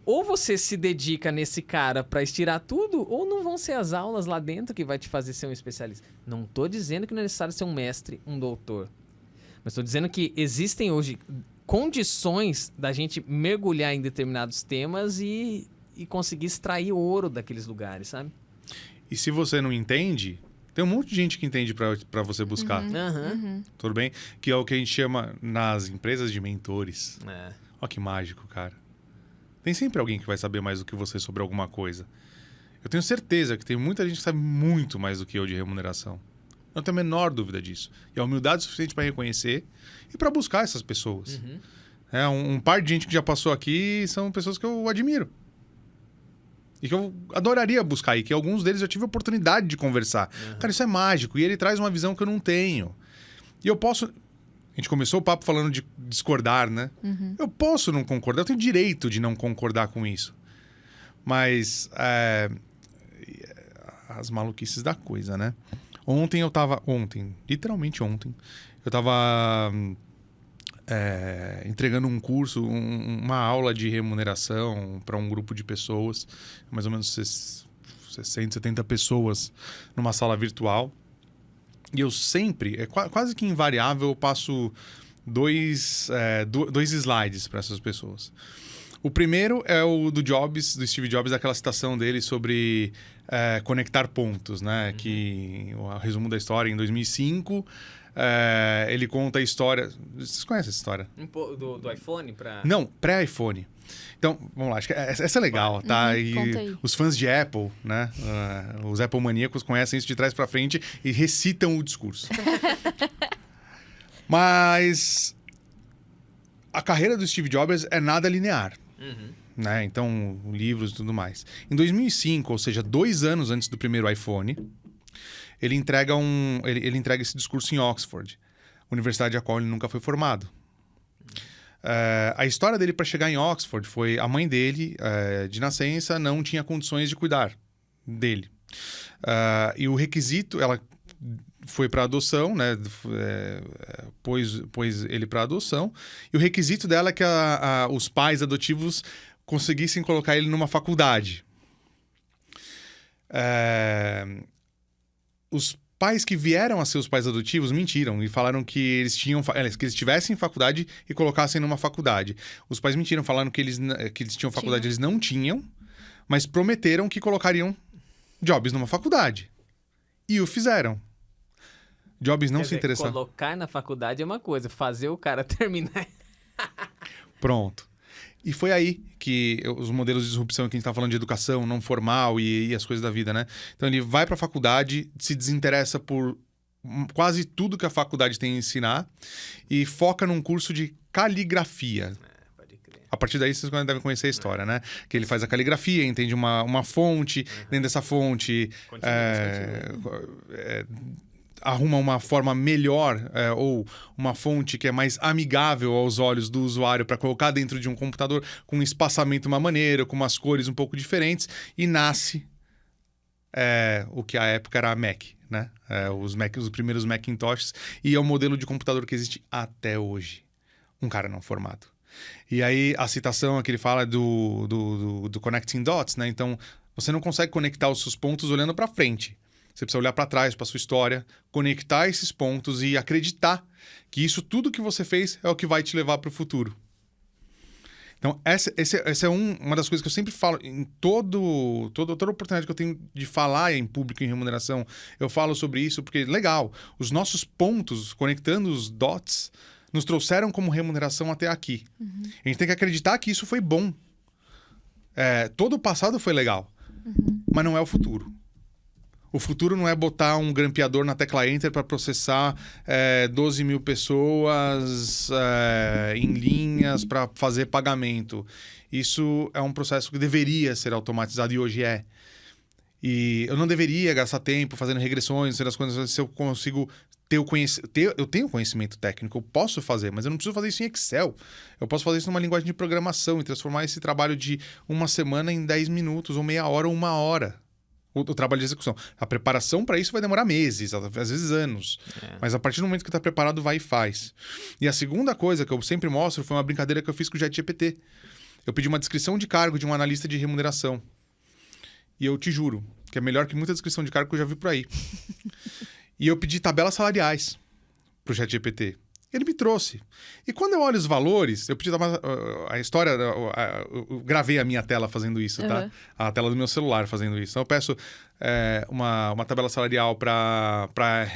Ou você se dedica nesse cara pra estirar tudo, ou não vão ser as aulas lá dentro que vai te fazer ser um especialista. Não tô dizendo que não é necessário ser um mestre, um doutor. Mas tô dizendo que existem hoje condições da gente mergulhar em determinados temas e conseguir extrair ouro daqueles lugares, sabe? E se você não entende, tem um monte de gente que entende pra você buscar. Tudo bem? Que é o que a gente chama nas empresas de mentores. Ó que mágico, cara. Tem sempre alguém que vai saber mais do que você sobre alguma coisa. Eu tenho certeza que tem muita gente que sabe muito mais do que eu de remuneração. Eu não tenho a menor dúvida disso. E a humildade suficiente para reconhecer e para buscar essas pessoas. Um par de gente que já passou aqui são pessoas que eu admiro. E que eu adoraria buscar. E que alguns deles eu tive a oportunidade de conversar. Cara, isso é mágico. E ele traz uma visão que eu não tenho. E eu posso... A gente começou o papo falando de discordar, né? Eu posso não concordar, eu tenho direito de não concordar com isso. Mas as maluquices da coisa, né? Literalmente ontem, eu tava entregando um curso, uma aula de remuneração para um grupo de pessoas, mais ou menos 60, 70 pessoas numa sala virtual. E eu sempre, quase que invariável, eu passo dois slides para essas pessoas. O primeiro é o do Steve Jobs, aquela citação dele sobre conectar pontos, né? Que o resumo da história, em 2005, ele conta a história... Vocês conhecem essa história? Do iPhone para... Não, pré-iPhone. Então, vamos lá, acho que essa é legal, tá? E os fãs de Apple, né? Os Apple maníacos conhecem isso de trás pra frente e recitam o discurso. Mas a carreira do Steve Jobs é nada linear, né? Então, livros e tudo mais. Em 2005, ou seja, 2 anos antes do primeiro iPhone, ele entrega esse discurso em Oxford, universidade a qual ele nunca foi formado. A história dele para chegar em Oxford foi a mãe dele, de nascença, não tinha condições de cuidar dele. E o requisito, ela foi para adoção, né? Pôs ele para adoção. E o requisito dela é que os pais adotivos conseguissem colocar ele numa faculdade. Os pais que vieram a ser os pais adotivos mentiram e falaram que eles tivessem faculdade e colocassem numa faculdade. Os pais mentiram, falaram que eles tinham faculdade, eles não tinham, mas prometeram que colocariam Jobs numa faculdade. E o fizeram. Jobs não se interessava. Colocar na faculdade é uma coisa, fazer o cara terminar. Pronto. E foi aí que os modelos de disrupção que a gente está falando de educação não formal e as coisas da vida, né? Então ele vai para a faculdade, se desinteressa por quase tudo que a faculdade tem a ensinar e foca num curso de caligrafia. Pode crer. A partir daí vocês devem conhecer a história, né? Que ele faz a caligrafia, entende uma fonte, dentro dessa fonte... arruma uma forma melhor ou uma fonte que é mais amigável aos olhos do usuário para colocar dentro de um computador com um espaçamento uma maneira, com umas cores um pouco diferentes e nasce o que à época era a Mac, né? Os primeiros Macintoshes e é o modelo de computador que existe até hoje. Um cara não formado. E aí a citação que ele fala do connecting dots, né? Então você não consegue conectar os seus pontos olhando para frente. Você precisa olhar para trás, para sua história, conectar esses pontos e acreditar que isso tudo que você fez é o que vai te levar para o futuro. Então, essa é uma das coisas que eu sempre falo em toda oportunidade que eu tenho de falar em público, em remuneração. Eu falo sobre isso porque, legal, os nossos pontos, conectando os dots, nos trouxeram como remuneração até aqui. A gente tem que acreditar que isso foi bom. Todo o passado foi legal, mas não é o futuro. O futuro não é botar um grampeador na tecla Enter para processar 12 mil pessoas em linhas para fazer pagamento. Isso é um processo que deveria ser automatizado e hoje é. E eu não deveria gastar tempo fazendo regressões, fazendo as coisas, se eu consigo eu tenho conhecimento técnico, eu posso fazer, mas eu não preciso fazer isso em Excel. Eu posso fazer isso numa linguagem de programação e transformar esse trabalho de uma semana em 10 minutos, ou meia hora, ou 1 hora. O trabalho de execução. A preparação para isso vai demorar meses, às vezes anos. Mas a partir do momento que está preparado, vai e faz. E a segunda coisa que eu sempre mostro foi uma brincadeira que eu fiz com o ChatGPT. Eu pedi uma descrição de cargo de um analista de remuneração. E eu te juro que é melhor que muita descrição de cargo que eu já vi por aí. E eu pedi tabelas salariais para o ChatGPT. Ele me trouxe. E quando eu olho os valores, eu pedi a história, eu gravei a minha tela fazendo isso, tá? A tela do meu celular fazendo isso. Então eu peço uma tabela salarial para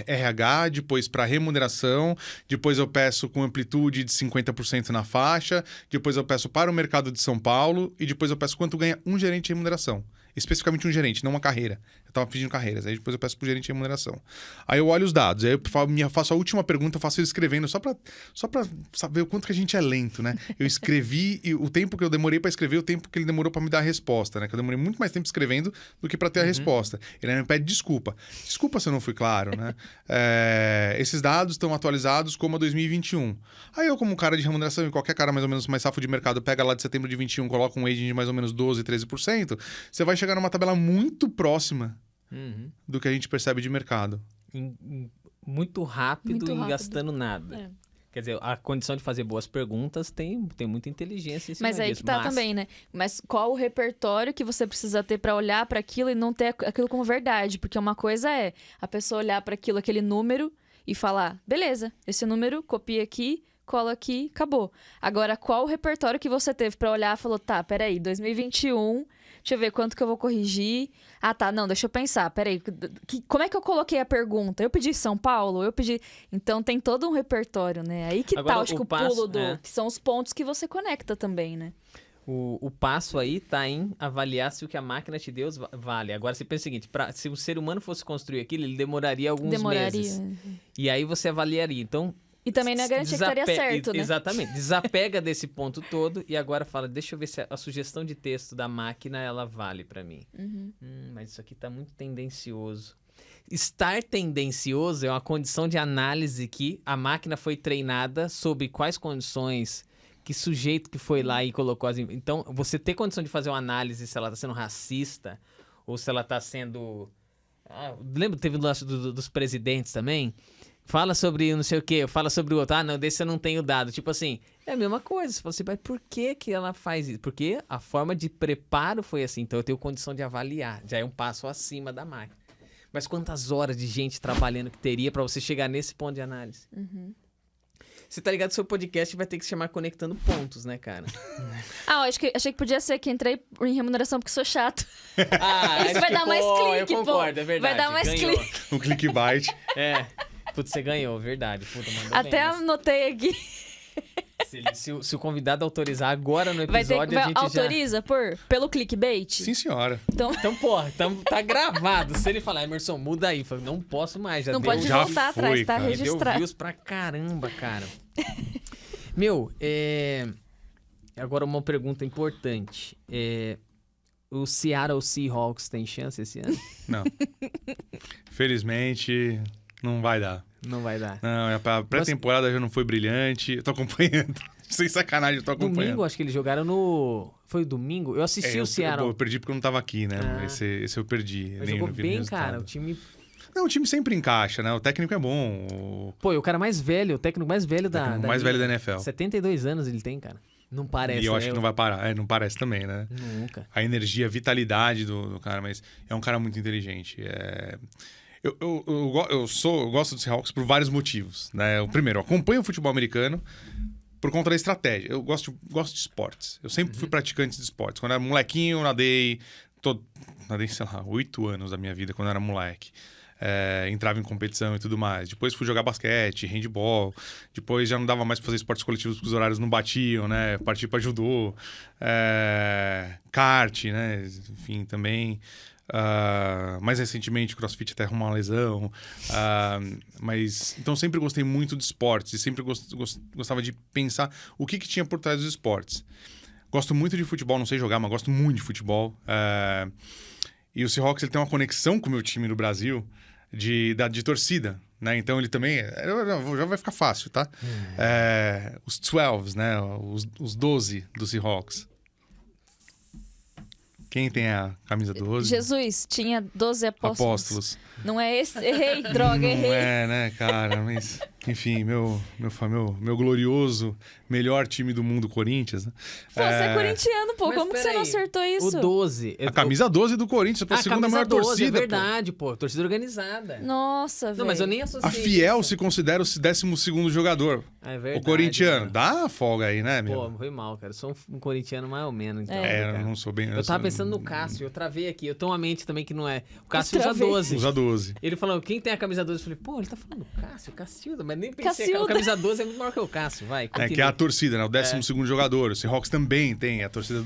RH, depois para remuneração, depois eu peço com amplitude de 50% na faixa, depois eu peço para o mercado de São Paulo e depois eu peço quanto ganha um gerente de remuneração. Especificamente um gerente, não uma carreira. Eu estava pedindo carreiras, aí depois eu peço pro gerente de remuneração. Aí eu olho os dados, aí eu faço a última pergunta, eu faço ele escrevendo, só para saber o quanto que a gente é lento, né? Eu escrevi, e o tempo que eu demorei para escrever, o tempo que ele demorou para me dar a resposta, né? Que eu demorei muito mais tempo escrevendo do que para ter a resposta. Ele me pede desculpa. Desculpa se eu não fui claro, né? Esses dados estão atualizados como a 2021. Aí eu, como cara de remuneração, e qualquer cara mais ou menos mais safo de mercado, pega lá de setembro de 21, coloca um aging de mais ou menos 12, 13%, você vai chegar numa tabela muito próxima do que a gente percebe de mercado. Muito rápido e gastando nada. Quer dizer, a condição de fazer boas perguntas tem muita inteligência em cima Mas aí disso. que tá também, né? Mas qual o repertório que você precisa ter pra olhar pra aquilo e não ter aquilo como verdade? Porque uma coisa é a pessoa olhar pra aquilo, aquele número, e falar, beleza, esse número, copia aqui, cola aqui, acabou. Agora, qual o repertório que você teve pra olhar e falou, tá, peraí, 2021... Deixa eu ver quanto que eu vou corrigir. Ah, tá, não, deixa eu pensar. Peraí, como é que eu coloquei a pergunta? Eu pedi São Paulo? Eu pedi... Então tem todo um repertório, né? Aí que agora, tá, acho que o pulo que são os pontos que você conecta também, né? O passo aí tá em avaliar se o que a máquina te deu vale. Agora você pensa o seguinte, se o ser humano fosse construir aquilo, ele demoraria alguns meses. E aí você avaliaria. Então... E também não é garantia que estaria certo, né? Exatamente. Desapega desse ponto todo e agora fala, deixa eu ver se a sugestão de texto da máquina, ela vale pra mim. Mas isso aqui tá muito tendencioso. Estar tendencioso é uma condição de análise que a máquina foi treinada sobre quais condições, que sujeito que foi lá e colocou as... Então, você ter condição de fazer uma análise se ela tá sendo racista ou se ela tá sendo... lembra que teve o lance dos presidentes também? Fala sobre não sei o quê, fala sobre o outro. Ah, não, desse eu não tenho dado. Tipo assim, é a mesma coisa. Você fala assim, mas por que ela faz isso? Porque a forma de preparo foi assim. Então eu tenho condição de avaliar. Já é um passo acima da máquina. Mas quantas horas de gente trabalhando que teria pra você chegar nesse ponto de análise? Você tá ligado que seu podcast vai ter que se chamar Conectando Pontos, né, cara? Achei que podia ser que entrei em remuneração porque sou chato. Isso vai ficou, dar mais clique, eu concordo, é verdade. Vai dar mais clique. Um clickbait. Putz, você ganhou, verdade. Puta, mandou até bem, anotei aqui. Se o convidado autorizar agora no episódio, a gente autoriza pelo clickbait? Sim, senhora. Então porra, tá gravado. Se ele falar, Emerson, muda aí. Falo, não posso mais, não deu. Pode voltar atrás, tá registrado. Deu views pra caramba, cara. Meu, agora uma pergunta importante. O Seattle Seahawks tem chance esse ano? Não. Felizmente... Não vai dar. Não vai dar. Não, a pré-temporada já não foi brilhante. Eu tô acompanhando. Sem sacanagem, eu tô acompanhando. Domingo, acho que eles jogaram no... Foi domingo? Eu assisti o Seattle. Eu perdi porque eu não tava aqui, né? Esse eu perdi. Mas jogou bem, cara. O time... Não, o time sempre encaixa, né? O técnico é bom. Pô, e o cara mais velho, o técnico mais velho da... O mais velho da NFL. 72 anos ele tem, cara. Não parece, E eu acho que não vai parar. Não parece também, né? Nunca. A energia, a vitalidade do cara, mas é um cara muito inteligente. Eu gosto do Seahawks por vários motivos, né? O primeiro, eu acompanho o futebol americano por conta da estratégia. Eu gosto de esportes. Eu sempre fui praticante de esportes. Quando eu era molequinho, eu nadei, sei lá, 8 anos da minha vida, quando eu era moleque. Entrava em competição e tudo mais. Depois fui jogar basquete, handball. Depois já não dava mais pra fazer esportes coletivos porque os horários não batiam, né? Parti pra judô, kart, né? Enfim, também... Mais recentemente, CrossFit até arrumou uma lesão. Mas então sempre gostei muito de esportes e sempre gostava de pensar o que tinha por trás dos esportes. Gosto muito de futebol, não sei jogar, mas gosto muito de futebol. E o Seahawks ele tem uma conexão com o meu time no Brasil de torcida, né? Então ele também... Já vai ficar fácil, tá? Os 12, né? Os 12 do Seahawks. Quem tem a camisa 12? Jesus tinha 12 apóstolos. Não é esse? Errei, droga, errei. Não é, né, cara? Mas, enfim, meu glorioso, melhor time do mundo, Corinthians, né? Pô, você é corintiano, pô. Mas Como que você não acertou isso? O 12. A camisa 12 do Corinthians, a segunda maior 12, torcida. É verdade, pô. Torcida organizada. Nossa, velho. Não, mas eu nem associei. A Fiel isso. se considera o 12º jogador. É verdade. O corintiano. Mano. Dá uma folga aí, né, meu? Pô, foi mal, cara. Eu sou um corintiano mais ou menos. Então, Eu cara. não sou bem... Eu tava pensando no Cássio, eu travei aqui. Eu tenho uma mente também que não é. O Cássio usa travei. 12. Usa 12. Ele falou, quem tem a camisa 12? Eu falei, pô, ele tá falando Cássio, Cacilda, mas nem pensei. Cacilda. A camisa 12 é muito maior que o Cássio, vai. Que é a torcida, né? O 12º jogador. O Seahawks também tem a torcida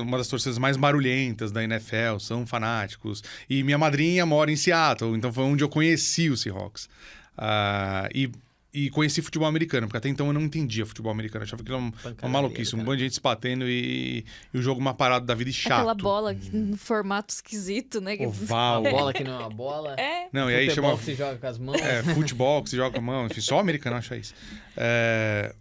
uma das torcidas mais barulhentas da NFL. São fanáticos. E minha madrinha mora em Seattle, então foi onde eu conheci o Seahawks. E conheci futebol americano, porque até então eu não entendia futebol americano. Eu achava que era uma maluquice, um bando de gente se batendo e o jogo uma parada da vida e chato. Aquela bola no formato esquisito, né? Oval. Uma bola que não é uma bola. Não, e aí Futebol chama... que se joga com as mãos. Futebol que se joga com a mão. Enfim, só o americano acha isso.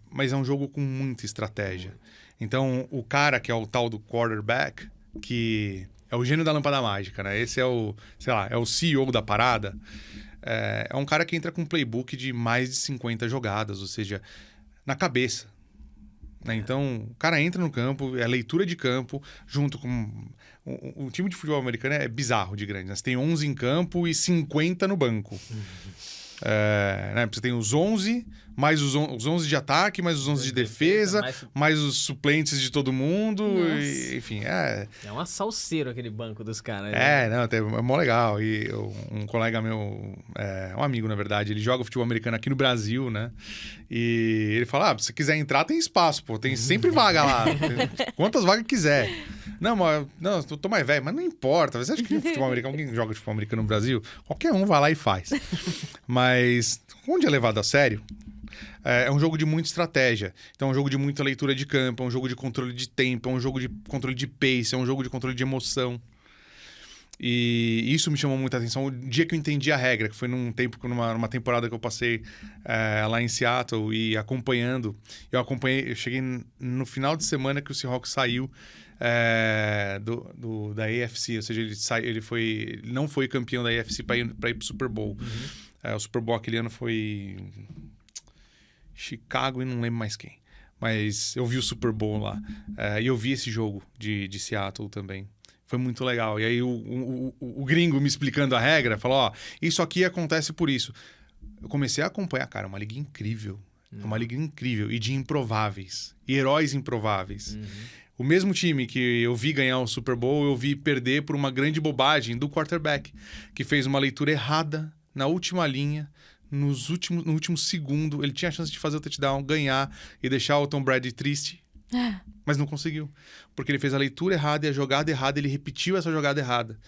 Mas é um jogo com muita estratégia. Então, o cara que é o tal do quarterback, que é o gênio da lâmpada mágica, né? Esse é o, sei lá, é o CEO da parada. É um cara que entra com um playbook de mais de 50 jogadas, ou seja, na cabeça. Né? Então, o cara entra no campo, é leitura de campo, junto com... O time de futebol americano é bizarro de grande. Né? Você tem 11 em campo e 50 no banco. Né? Você tem os 11, mais os 11 de ataque, mais os 11 de defesa, mais os suplentes de todo mundo. E, enfim, É uma salseiro aquele banco dos caras. É mó legal. E um colega meu, um amigo, na verdade, ele joga futebol americano aqui no Brasil, né? E ele fala, se você quiser entrar, tem espaço, pô. Tem sempre vaga lá. Quantas vagas quiser. Não, eu tô mais velho, mas não importa. Você acha que futebol americano, quem joga futebol americano no Brasil, qualquer um vai lá e faz. Mas onde é levado a sério, é um jogo de muita estratégia. Então é um jogo de muita leitura de campo, é um jogo de controle de tempo, é um jogo de controle de pace, é um jogo de controle de emoção. E isso me chamou muita atenção. O dia que eu entendi a regra, que foi numa temporada que eu passei lá em Seattle e acompanhando. Eu cheguei no final de semana que o Seahawks saiu da AFC, ou seja, ele não foi campeão da AFC para ir pro Super Bowl. O Super Bowl aquele ano foi Chicago e não lembro mais quem. Mas eu vi o Super Bowl lá. E eu vi esse jogo de Seattle também. Foi muito legal. E aí o gringo me explicando a regra, falou, isso aqui acontece por isso. Eu comecei a acompanhar, cara, uma liga incrível. Uma liga incrível. E de improváveis. E heróis improváveis. O mesmo time que eu vi ganhar o Super Bowl, eu vi perder por uma grande bobagem do quarterback, que fez uma leitura errada na última linha, no último segundo. Ele tinha a chance de fazer o touchdown, ganhar e deixar o Tom Brady triste. Mas não conseguiu. Porque ele fez a leitura errada e a jogada errada. Ele repetiu essa jogada errada.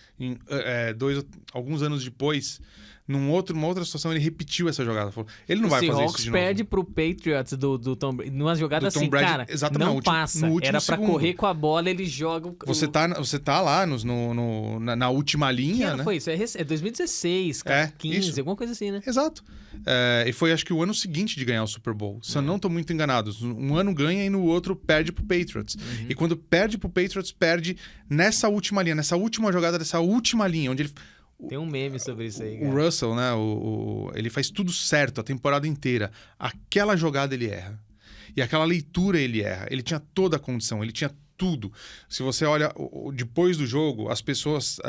Alguns anos depois, numa outra situação, ele repetiu essa jogada. Ele não vai fazer isso de novo. O Seahawks perde pro Patriots do Tom Brady. Numa jogada assim, Brady, cara, exatamente, não passa. Era pra segundo. correr com a bola, ele joga... Você tá lá na última linha, que ano né? foi isso? É 2016, 15, isso. Alguma coisa assim, né? Exato. E foi, acho que, o ano seguinte de ganhar o Super Bowl. Se eu não tô muito enganado. Um ano ganha e no outro perde pro Patriots. E quando perde pro Patriots, perde nessa última linha, nessa última jogada dessa última linha, onde ele... Tem um meme sobre isso aí, cara. O Russell, né? Ele faz tudo certo a temporada inteira. Aquela jogada ele erra. E aquela leitura ele erra. Ele tinha toda a condição, ele tinha tudo. Se você olha, depois do jogo, as pessoas...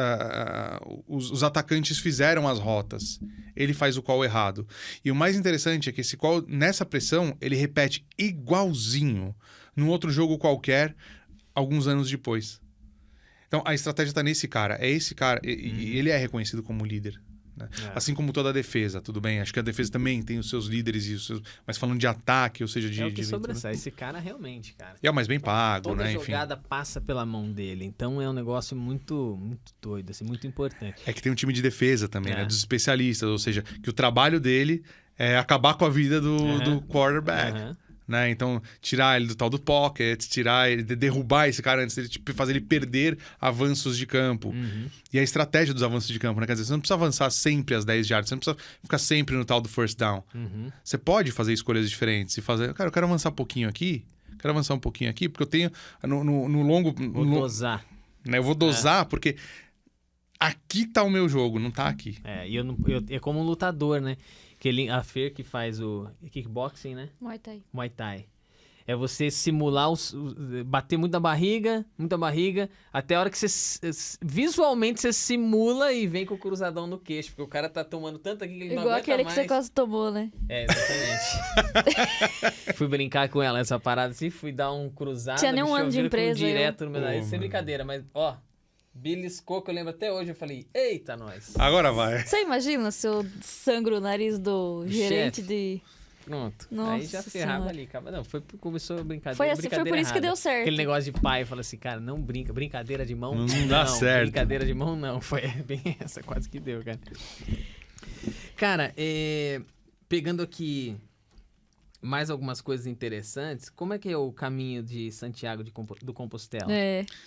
os atacantes fizeram as rotas. Ele faz o call errado. E o mais interessante é que esse call, nessa pressão, ele repete igualzinho num outro jogo qualquer, alguns anos depois. Então, a estratégia está nesse cara. É esse cara. E ele é reconhecido como líder. né? Assim como toda a defesa, tudo bem. Acho que a defesa também tem os seus líderes e os seus... Mas falando de ataque, ou seja, de... É o que sobressai. Esse cara realmente, cara. E é o mais bem pago, Toda né? Enfim. jogada passa pela mão dele. Então é um negócio muito, muito doido, assim, muito importante. É que tem um time de defesa também, né? Dos especialistas, ou seja, que o trabalho dele é acabar com a vida do quarterback. Né? Então, tirar ele do tal do pocket, tirar ele, derrubar esse cara antes dele, tipo, fazer ele perder avanços de campo. E a estratégia dos avanços de campo, né? Quer dizer, você não precisa avançar sempre às 10 yards, você não precisa ficar sempre no tal do first down. Você pode fazer escolhas diferentes e fazer, cara, eu quero avançar um pouquinho aqui, porque eu tenho no longo... Vou dosar. Né? Eu vou dosar, porque aqui tá o meu jogo, não tá aqui. É como um lutador, né? A Fer que faz o kickboxing, né? Muay Thai. É você simular, bater muita barriga, até a hora que você, visualmente, você simula e vem com o cruzadão no queixo, porque o cara tá tomando tanto aqui que ele não aguenta mais. Igual aquele que você quase tomou, né? Exatamente. Fui brincar com ela, essa parada assim, fui dar um cruzado. Tinha nem um ano de empresa. Direto no meu nariz, sem brincadeira, mas, ó... Beliscou, que eu lembro até hoje, eu falei, eita, nós. Agora vai. Você imagina se eu sangro o nariz do gerente de... Pronto. Nossa aí já ferrava senhora. ali. Não, começou a brincadeira. Foi assim, foi por isso que deu certo. Aquele negócio de pai, fala assim, cara, não brinca. Brincadeira de mão não dá certo. Brincadeira de mão não. Foi bem essa, quase que deu, cara. Cara, pegando aqui mais algumas coisas interessantes, como é que é o caminho de Santiago do Compostela?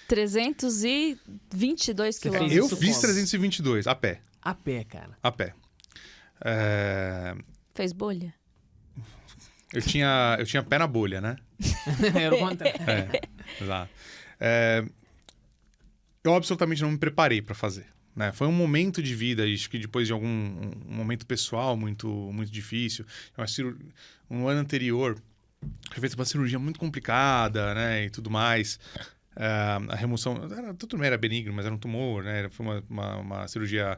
322 quilômetros. Eu fiz 322, a pé. A pé, cara. A pé. Fez bolha? Eu tinha pé na bolha, né? Era o contrário. Exato. Eu absolutamente não me preparei para fazer. Né? Foi um momento de vida, acho que depois de um momento pessoal muito, muito difícil. Um ano anterior, eu fiz uma cirurgia muito complicada, né? E tudo mais. A remoção... Tudo não era benigno, mas era um tumor, né? Foi uma cirurgia...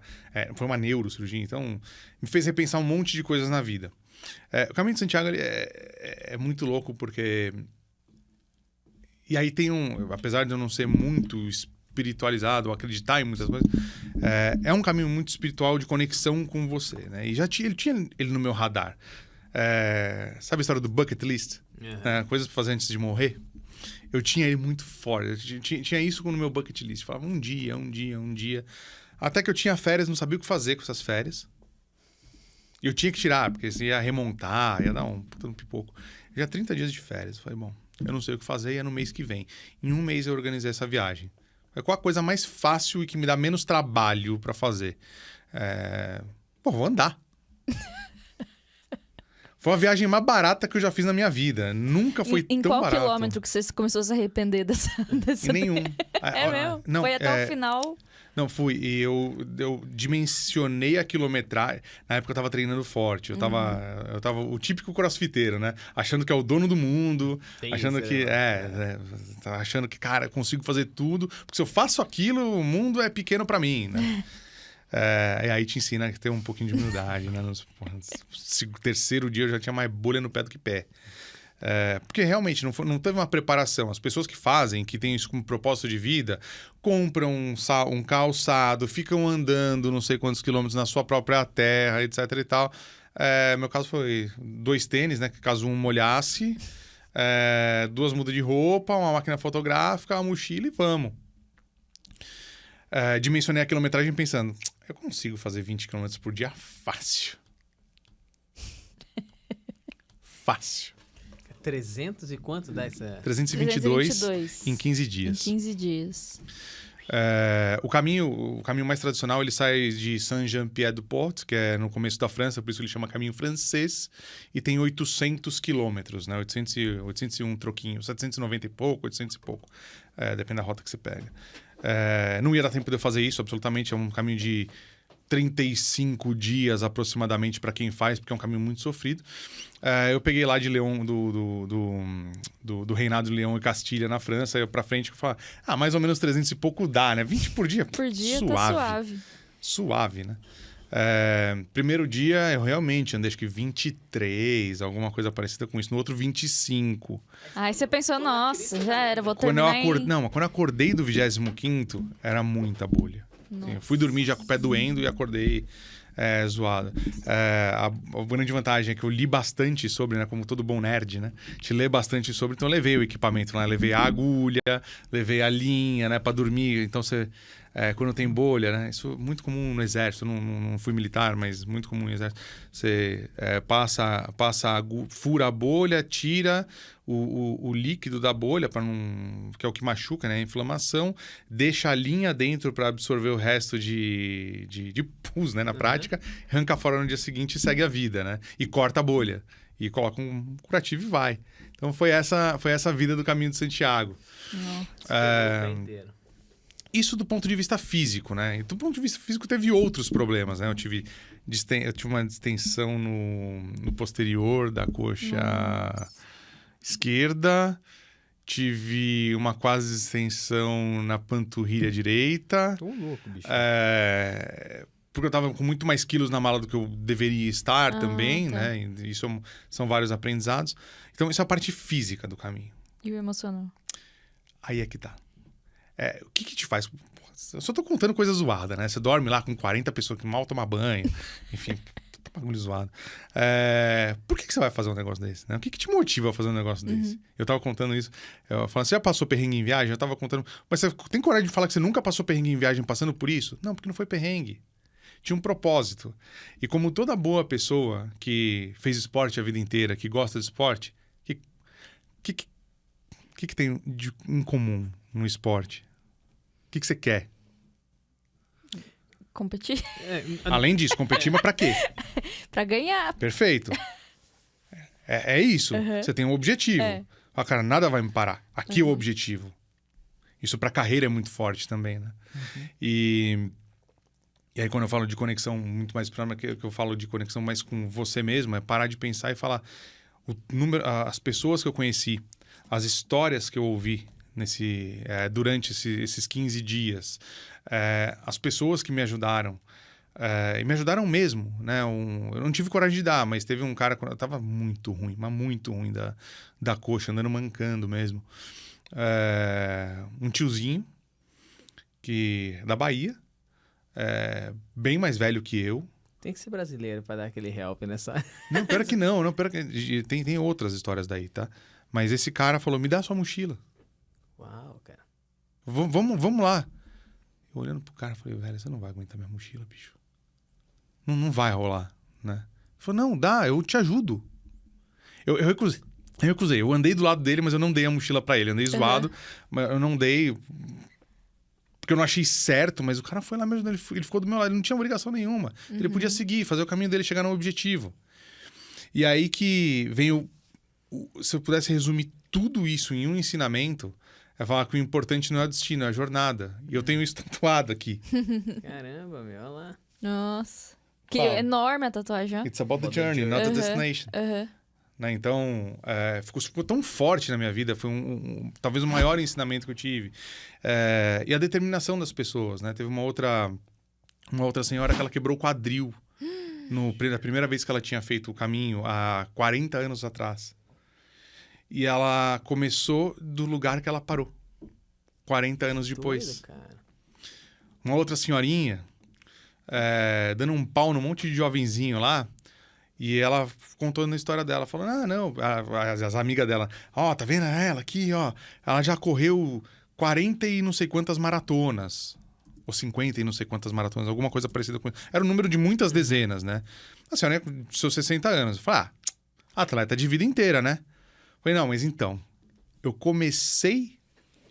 foi uma neurocirurgia. Então, me fez repensar um monte de coisas na vida. O Caminho de Santiago é muito louco porque... E aí tem apesar de eu não ser muito espiritualizado ou acreditar em muitas coisas, é um caminho muito espiritual de conexão com você, né? E ele tinha ele no meu radar. Sabe a história do bucket list? Coisas pra fazer antes de morrer? Eu tinha ele muito forte. Eu tinha isso no meu bucket list. Eu falava um dia. Até que eu tinha férias, não sabia o que fazer com essas férias. E eu tinha que tirar, porque ia remontar, ia dar um pipoco. Eu tinha 30 dias de férias. Eu falei, bom, eu não sei o que fazer, é no mês que vem. Em um mês eu organizei essa viagem. Qual a coisa mais fácil e que me dá menos trabalho para fazer? Vou andar. Foi uma viagem mais barata que eu já fiz na minha vida. Nunca foi tão barato. Em qual quilômetro que você começou a se arrepender desse... Em nenhum. Mesmo? Não, foi até o final? Não, fui. E eu dimensionei a quilometragem. Na época eu tava treinando forte. Eu tava o típico crossfiteiro, né? Achando que é o dono do mundo. Achando que, cara, eu consigo fazer tudo. Porque se eu faço aquilo, o mundo é pequeno pra mim, né? E aí te ensina a ter um pouquinho de humildade, né? No terceiro dia eu já tinha mais bolha no pé do que pé. Porque realmente não teve uma preparação. As pessoas que fazem, que têm isso como propósito de vida, compram um calçado, ficam andando não sei quantos quilômetros na sua própria terra, etc e tal. Meu caso foi 2 tênis, né? Que caso um molhasse, 2 mudas de roupa, uma máquina fotográfica, uma mochila e vamos. Dimensionei a quilometragem pensando, eu consigo fazer 20 km por dia fácil. Fácil. 300 e quanto dá essa? 322 em 15 dias. Em 15 dias. O caminho mais tradicional, ele sai de Saint-Jean-Pied-de-Port, que é no começo da França, por isso ele chama caminho francês, e tem 800 quilômetros, né? 801 troquinho, 790 e pouco, 800 e pouco, depende da rota que você pega. Não ia dar tempo de eu fazer isso, absolutamente, é um caminho de 35 dias aproximadamente para quem faz, porque é um caminho muito sofrido. Eu peguei lá de Leão, do Reinado de Leão e Castilha na França, eu pra frente, eu falei, mais ou menos 300 e pouco dá, né? 20 por dia, por dia suave. Tá suave. Suave, né? Primeiro dia eu realmente andei acho que 23, alguma coisa parecida com isso. No outro 25. Aí você pensou, nossa, já era, vou terminar quando eu acordei do 25º, era muita bolha. Eu fui dormir já com o pé doendo e acordei zoada. A grande vantagem é que eu li bastante sobre, né? Como todo bom nerd, né? Te lê bastante sobre, então eu levei o equipamento lá. Levei a agulha, levei a linha, né? Pra dormir. Então você... quando tem bolha, né? Isso é muito comum no exército. Não fui militar, mas muito comum no exército. Você fura a bolha, tira o líquido da bolha, que é o que machuca, né? A inflamação. Deixa a linha dentro para absorver o resto de pus, né? Na prática. Arranca fora no dia seguinte e segue a vida, né? E corta a bolha. E coloca um curativo e vai. Então foi essa a vida do Caminho de Santiago. Isso do ponto de vista físico, né? E do ponto de vista físico teve outros problemas, né? Eu tive uma distensão no posterior da coxa esquerda, tive uma quase distensão na panturrilha direita. Tô louco, bicho. Porque eu tava com muito mais quilos na mala do que eu deveria estar também, tá. né? E isso são vários aprendizados. Então, isso é a parte física do caminho. E o emocional? Aí é que tá. O que te faz... Eu só tô contando coisa zoada, né? Você dorme lá com 40 pessoas que mal tomam banho. Enfim, tá bagulho zoado. Por que você vai fazer um negócio desse? Né? O que te motiva a fazer um negócio desse? Eu tava contando isso. Eu falando, você já passou perrengue em viagem? Eu tava contando... Mas você tem coragem de falar que você nunca passou perrengue em viagem passando por isso? Não, porque não foi perrengue. Tinha um propósito. E como toda boa pessoa que fez esporte a vida inteira, que gosta de esporte, o que tem em comum no esporte? O que você quer? Competir? Além disso, competir, mas pra quê? Pra ganhar. Perfeito. É isso. Você tem um objetivo. Cara, nada vai me parar. Aqui é o objetivo. Isso pra carreira é muito forte também, né? E aí, quando eu falo de conexão muito mais próxima, que eu falo de conexão mais com você mesmo, é parar de pensar e falar as pessoas que eu conheci, as histórias que eu ouvi durante esses 15 dias, as pessoas que me ajudaram, e me ajudaram mesmo, né? Eu não tive coragem de dar, mas teve um cara, eu tava muito ruim, mas muito ruim da coxa, andando mancando mesmo. Um tiozinho da Bahia, bem mais velho que eu. Tem que ser brasileiro pra dar aquele help nessa... Não, pera que não. Tem outras histórias daí, tá? Mas esse cara falou, me dá sua mochila. Uau, cara. Vamos lá. Eu olhando pro cara, falei, velho, você não vai aguentar minha mochila, bicho. Não vai rolar, né? Ele falou, não, dá, eu te ajudo. Eu recusei. Eu andei do lado dele, mas eu não dei a mochila pra ele. Eu andei zoado, mas eu não dei... Porque eu não achei certo, mas o cara foi lá mesmo, ele ficou do meu lado, ele não tinha obrigação nenhuma. Ele podia seguir, fazer o caminho dele, chegar no objetivo. E aí que vem se eu pudesse resumir tudo isso em um ensinamento, é falar que o importante não é o destino, é a jornada. E eu tenho isso tatuado aqui. Caramba, meu, olha lá. Nossa. Que enorme a tatuagem, ó. It's about the journey, not the destination. Né? Então, ficou tão forte na minha vida, foi talvez o maior ensinamento que eu tive. E a determinação das pessoas, né? Teve uma outra senhora que ela quebrou o quadril na primeira vez que ela tinha feito o caminho, há 40 anos atrás. E ela começou do lugar que ela parou, 40 anos depois. Doido, cara. Uma outra senhorinha, dando um pau num monte de jovenzinho lá, e ela contando a história dela, falando, as amigas dela, tá vendo ela aqui, ó, ela já correu 40 e não sei quantas maratonas, ou 50 e não sei quantas maratonas, alguma coisa parecida com isso. Era um número de muitas dezenas, né? A senhora com seus 60 anos. Eu falei, atleta de vida inteira, né? Eu falei, não, mas então, eu comecei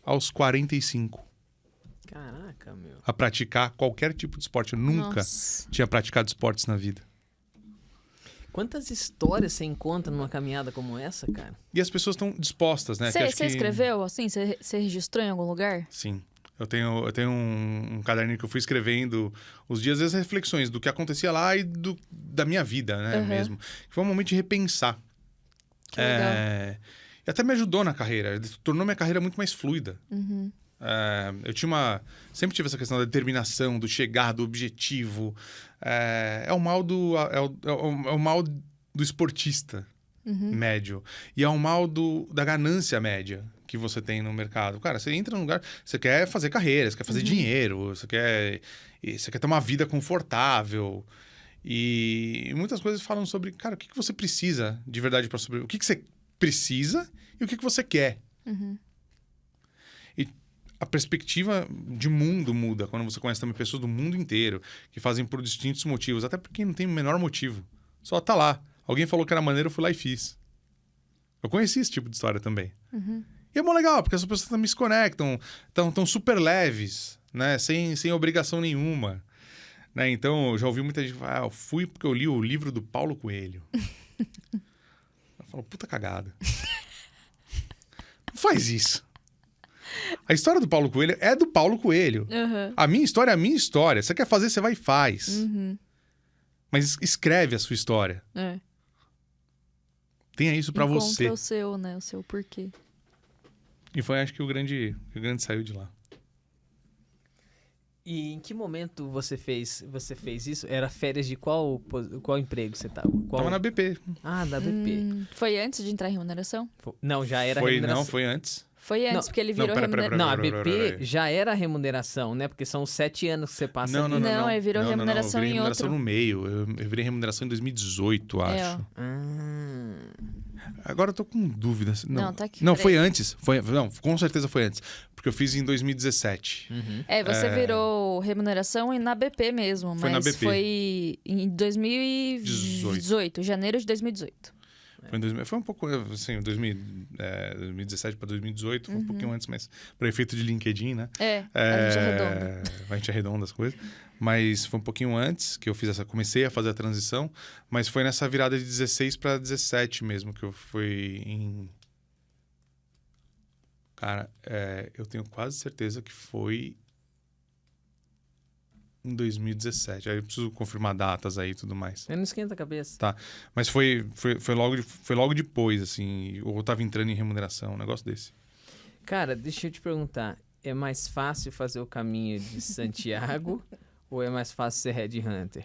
aos 45. Caraca, meu. A praticar qualquer tipo de esporte. Eu nunca tinha praticado esportes na vida. Quantas histórias você encontra numa caminhada como essa, cara? E as pessoas estão dispostas, né? Você escreveu assim? Você registrou em algum lugar? Sim. Eu tenho um caderninho que eu fui escrevendo os dias, as reflexões do que acontecia lá e da minha vida, né? Mesmo. Foi um momento de repensar. Que legal. E até me ajudou na carreira. Tornou minha carreira muito mais fluida. Eu sempre tive essa questão da determinação, do chegar, do objetivo. É o mal do esportista médio. E é o mal da ganância média que você tem no mercado. Cara, você entra num lugar, você quer fazer carreira, você quer fazer dinheiro, você quer ter uma vida confortável. E muitas coisas falam sobre, cara, o que você precisa de verdade para sobreviver? O que você precisa e o que você quer. E a perspectiva de mundo muda quando você conhece também pessoas do mundo inteiro que fazem por distintos motivos, até porque não tem o menor motivo. Só tá lá. Alguém falou que era maneiro, eu fui lá e fiz. Eu conheci esse tipo de história também. E é mó legal, porque as pessoas também se conectam, estão super leves, né? Sem obrigação nenhuma. Né? Então, eu já ouvi muita gente falar, eu fui porque eu li o livro do Paulo Coelho. Eu falo, puta cagada. Não faz isso. A história do Paulo Coelho é do Paulo Coelho. A minha história é a minha história. Você quer fazer, você vai e faz. Mas escreve a sua história. Tenha isso pra você. Encontra o seu, né? O seu porquê. E foi, acho que o grande saiu de lá. E em que momento você fez isso? Era férias de qual emprego você estava? Tava na BP. Ah, da BP. Foi antes de entrar em remuneração? Não, já era remuneração. Não, foi antes. Foi antes, porque ele virou remuneração. Não, a BP já era remuneração, né? Porque são 7 anos que você passa ali. Não, ele virou remuneração em outro. Eu virei remuneração no meio. Eu virei remuneração em 2018, acho. Agora eu tô com dúvida. Não, tá aqui. Não, foi antes. Não, com certeza foi antes. Porque eu fiz em 2017. Você virou remuneração na BP mesmo. Foi mas na BP. Foi em 2018, janeiro de 2018. Foi um pouco, assim, 2017 para 2018, foi um pouquinho antes, mas para efeito de LinkedIn, né? A gente arredonda. A gente arredonda as coisas. Mas foi um pouquinho antes que eu comecei a fazer a transição, mas foi nessa virada de 16 para 17 mesmo, que eu fui em... Cara, eu tenho quase certeza que foi em 2017. Aí eu preciso confirmar datas aí e tudo mais. Não esquenta a cabeça. Tá. Mas foi logo depois, assim. Ou eu tava entrando em remuneração, um negócio desse. Cara, deixa eu te perguntar. É mais fácil fazer o caminho de Santiago ou é mais fácil ser headhunter?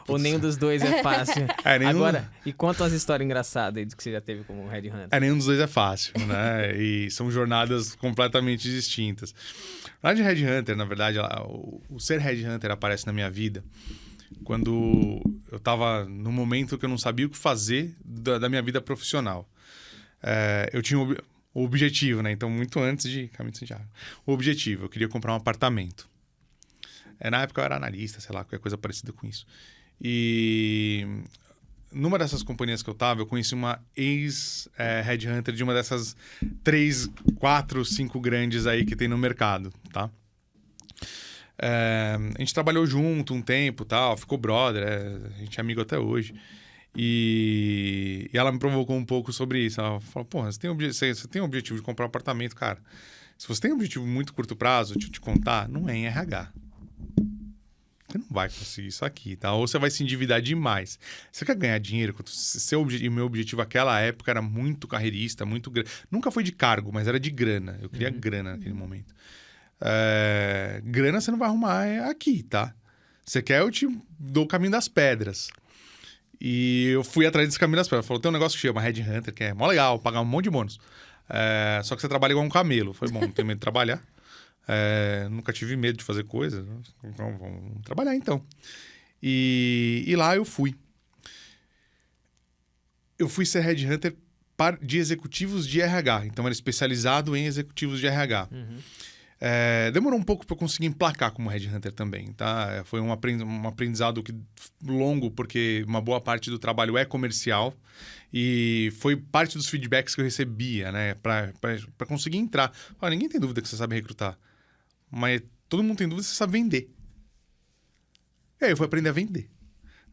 Ou nenhum dos dois é fácil? Agora, e conta umas histórias engraçadas aí do que você já teve como headhunter. Nenhum dos dois é fácil, né? E são jornadas completamente distintas. Lá de headhunter, na verdade, o ser headhunter aparece na minha vida quando eu estava no momento que eu não sabia o que fazer da minha vida profissional. Eu tinha o objetivo, né? Então, muito antes de Caminho de Santiago. O objetivo, eu queria comprar um apartamento. Na época eu era analista, sei lá, qualquer coisa parecida com isso. E numa dessas companhias que eu tava, eu conheci uma ex-headhunter de uma dessas 3, 4, 5 grandes aí que tem no mercado, tá? A gente trabalhou junto um tempo, tal, ficou brother, a gente é amigo até hoje. E ela me provocou um pouco sobre isso. Ela falou, porra, você tem o objetivo de comprar um apartamento, cara. Se você tem um objetivo muito curto prazo, deixa eu te contar, não é em RH. Você não vai conseguir isso aqui, tá? Ou você vai se endividar demais. Você quer ganhar dinheiro? E o meu objetivo naquela época era muito carreirista, muito... Nunca foi de cargo, mas era de grana. Eu queria grana naquele momento. Grana você não vai arrumar aqui, tá? Você quer, eu te dou o caminho das pedras. E eu fui atrás desse caminho das pedras. Falou, tem um negócio que chama Headhunter, que é mó legal, pagar um monte de bônus. Só que você trabalha igual um camelo. Foi bom, não tenho medo de trabalhar. Nunca tive medo de fazer coisa. Então, vamos trabalhar então. E lá eu fui. Eu fui ser headhunter de executivos de RH. Então era especializado em executivos de RH. Demorou um pouco para eu conseguir emplacar como headhunter também, tá? Foi um aprendizado longo, porque uma boa parte do trabalho é comercial. E foi parte dos feedbacks que eu recebia, né? Para conseguir entrar. Ninguém tem dúvida que você sabe recrutar. Mas todo mundo tem dúvida se você sabe vender. E aí eu fui aprender a vender.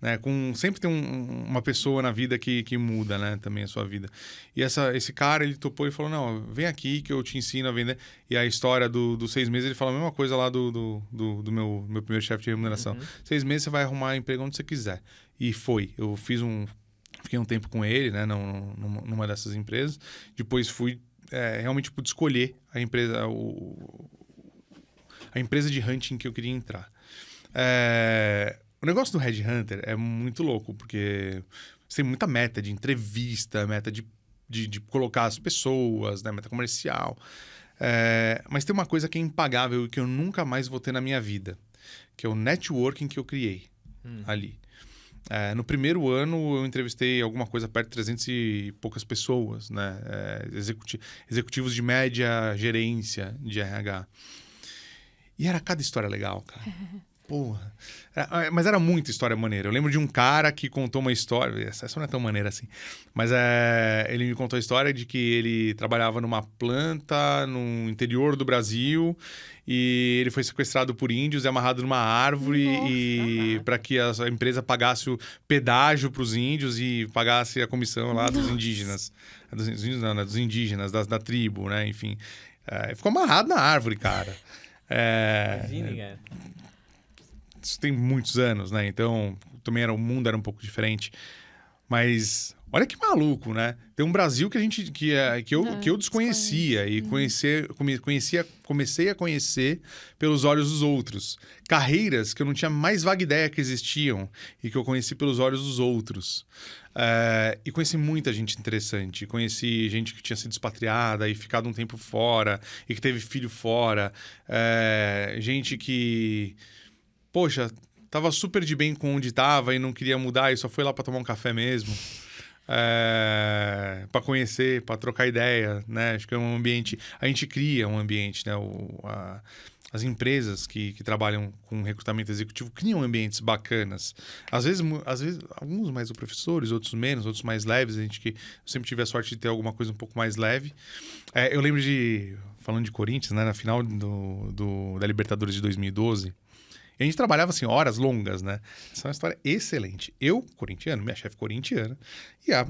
Né? Sempre tem uma pessoa na vida que muda, né? Também a sua vida. E esse cara, ele topou e falou, não, vem aqui que eu te ensino a vender. E a história dos 6 meses, ele fala a mesma coisa lá do meu primeiro chefe de remuneração. 6 meses você vai arrumar emprego onde você quiser. E foi. Eu fiquei um tempo com ele, né? Numa dessas empresas. Depois fui realmente pude escolher a empresa, a empresa de hunting que eu queria entrar. O negócio do headhunter é muito louco, porque você tem muita meta de entrevista, meta de colocar as pessoas, né? Meta comercial. Mas tem uma coisa que é impagável e que eu nunca mais vou ter na minha vida, que é o networking que eu criei. ali. No primeiro ano, eu entrevistei alguma coisa perto de 300 e poucas pessoas, né? Executivos de média gerência de RH. E era cada história legal, cara. Porra. Mas era muita história maneira. Eu lembro de um cara que contou uma história... Essa não é tão maneira assim. Mas ele me contou a história de que ele trabalhava numa planta no interior do Brasil e ele foi sequestrado por índios e amarrado numa árvore para que a empresa pagasse o pedágio para os índios e pagasse a comissão lá dos indígenas. Dos índios não, né? Dos indígenas, da tribo, né? Enfim. Ficou amarrado na árvore, cara. Imagine, cara. Isso tem muitos anos, né? Então, também o mundo era um pouco diferente. Mas olha que maluco, né? Tem um Brasil que eu desconhecia e comecei a conhecer pelos olhos dos outros. Carreiras que eu não tinha mais vaga ideia que existiam e que eu conheci pelos olhos dos outros. E conheci muita gente interessante. Conheci gente que tinha sido expatriada e ficado um tempo fora e que teve filho fora. Gente que... Poxa, tava super de bem com onde tava e não queria mudar e só foi lá para tomar um café mesmo. Para conhecer, para trocar ideia, né? Acho que é um ambiente... A gente cria um ambiente, né? As empresas que trabalham com recrutamento executivo criam ambientes bacanas. Às vezes alguns mais professores, outros menos, outros mais leves. Eu sempre tive a sorte de ter alguma coisa um pouco mais leve. Eu lembro falando de Corinthians, né? Na final da Libertadores de 2012... E a gente trabalhava, assim, horas longas, né? Essa é uma história excelente. Eu, corintiano, minha chefe corintiana, e a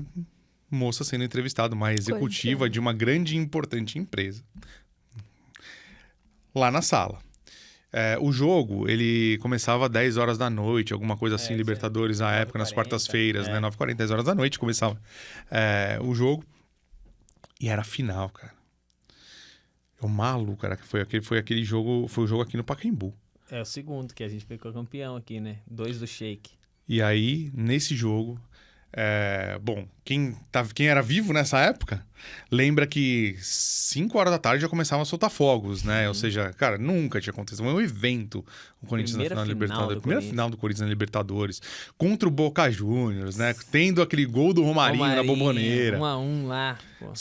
moça sendo entrevistada, uma executiva de uma grande e importante empresa, lá na sala. O jogo, ele começava às 10 horas da noite, alguma coisa assim, Libertadores na época, nas quartas-feiras, né? 9h40, 10 horas da noite começava o jogo. E era a final, cara. Eu maluco, cara, foi aquele jogo, foi o jogo aqui no Pacaembu. É o segundo que a gente ficou campeão aqui, né? 2 do Sheik. E aí, nesse jogo... Bom, quem era vivo nessa época, lembra que 5 horas da tarde já começavam a soltar fogos, né? Ou seja, cara, nunca tinha acontecido. Foi um evento o Corinthians na final da Libertadores. Primeira final do Corinthians na Libertadores. Contra o Boca Juniors, né? Tendo aquele gol do Romarinho na Boboneira. 1x1 lá.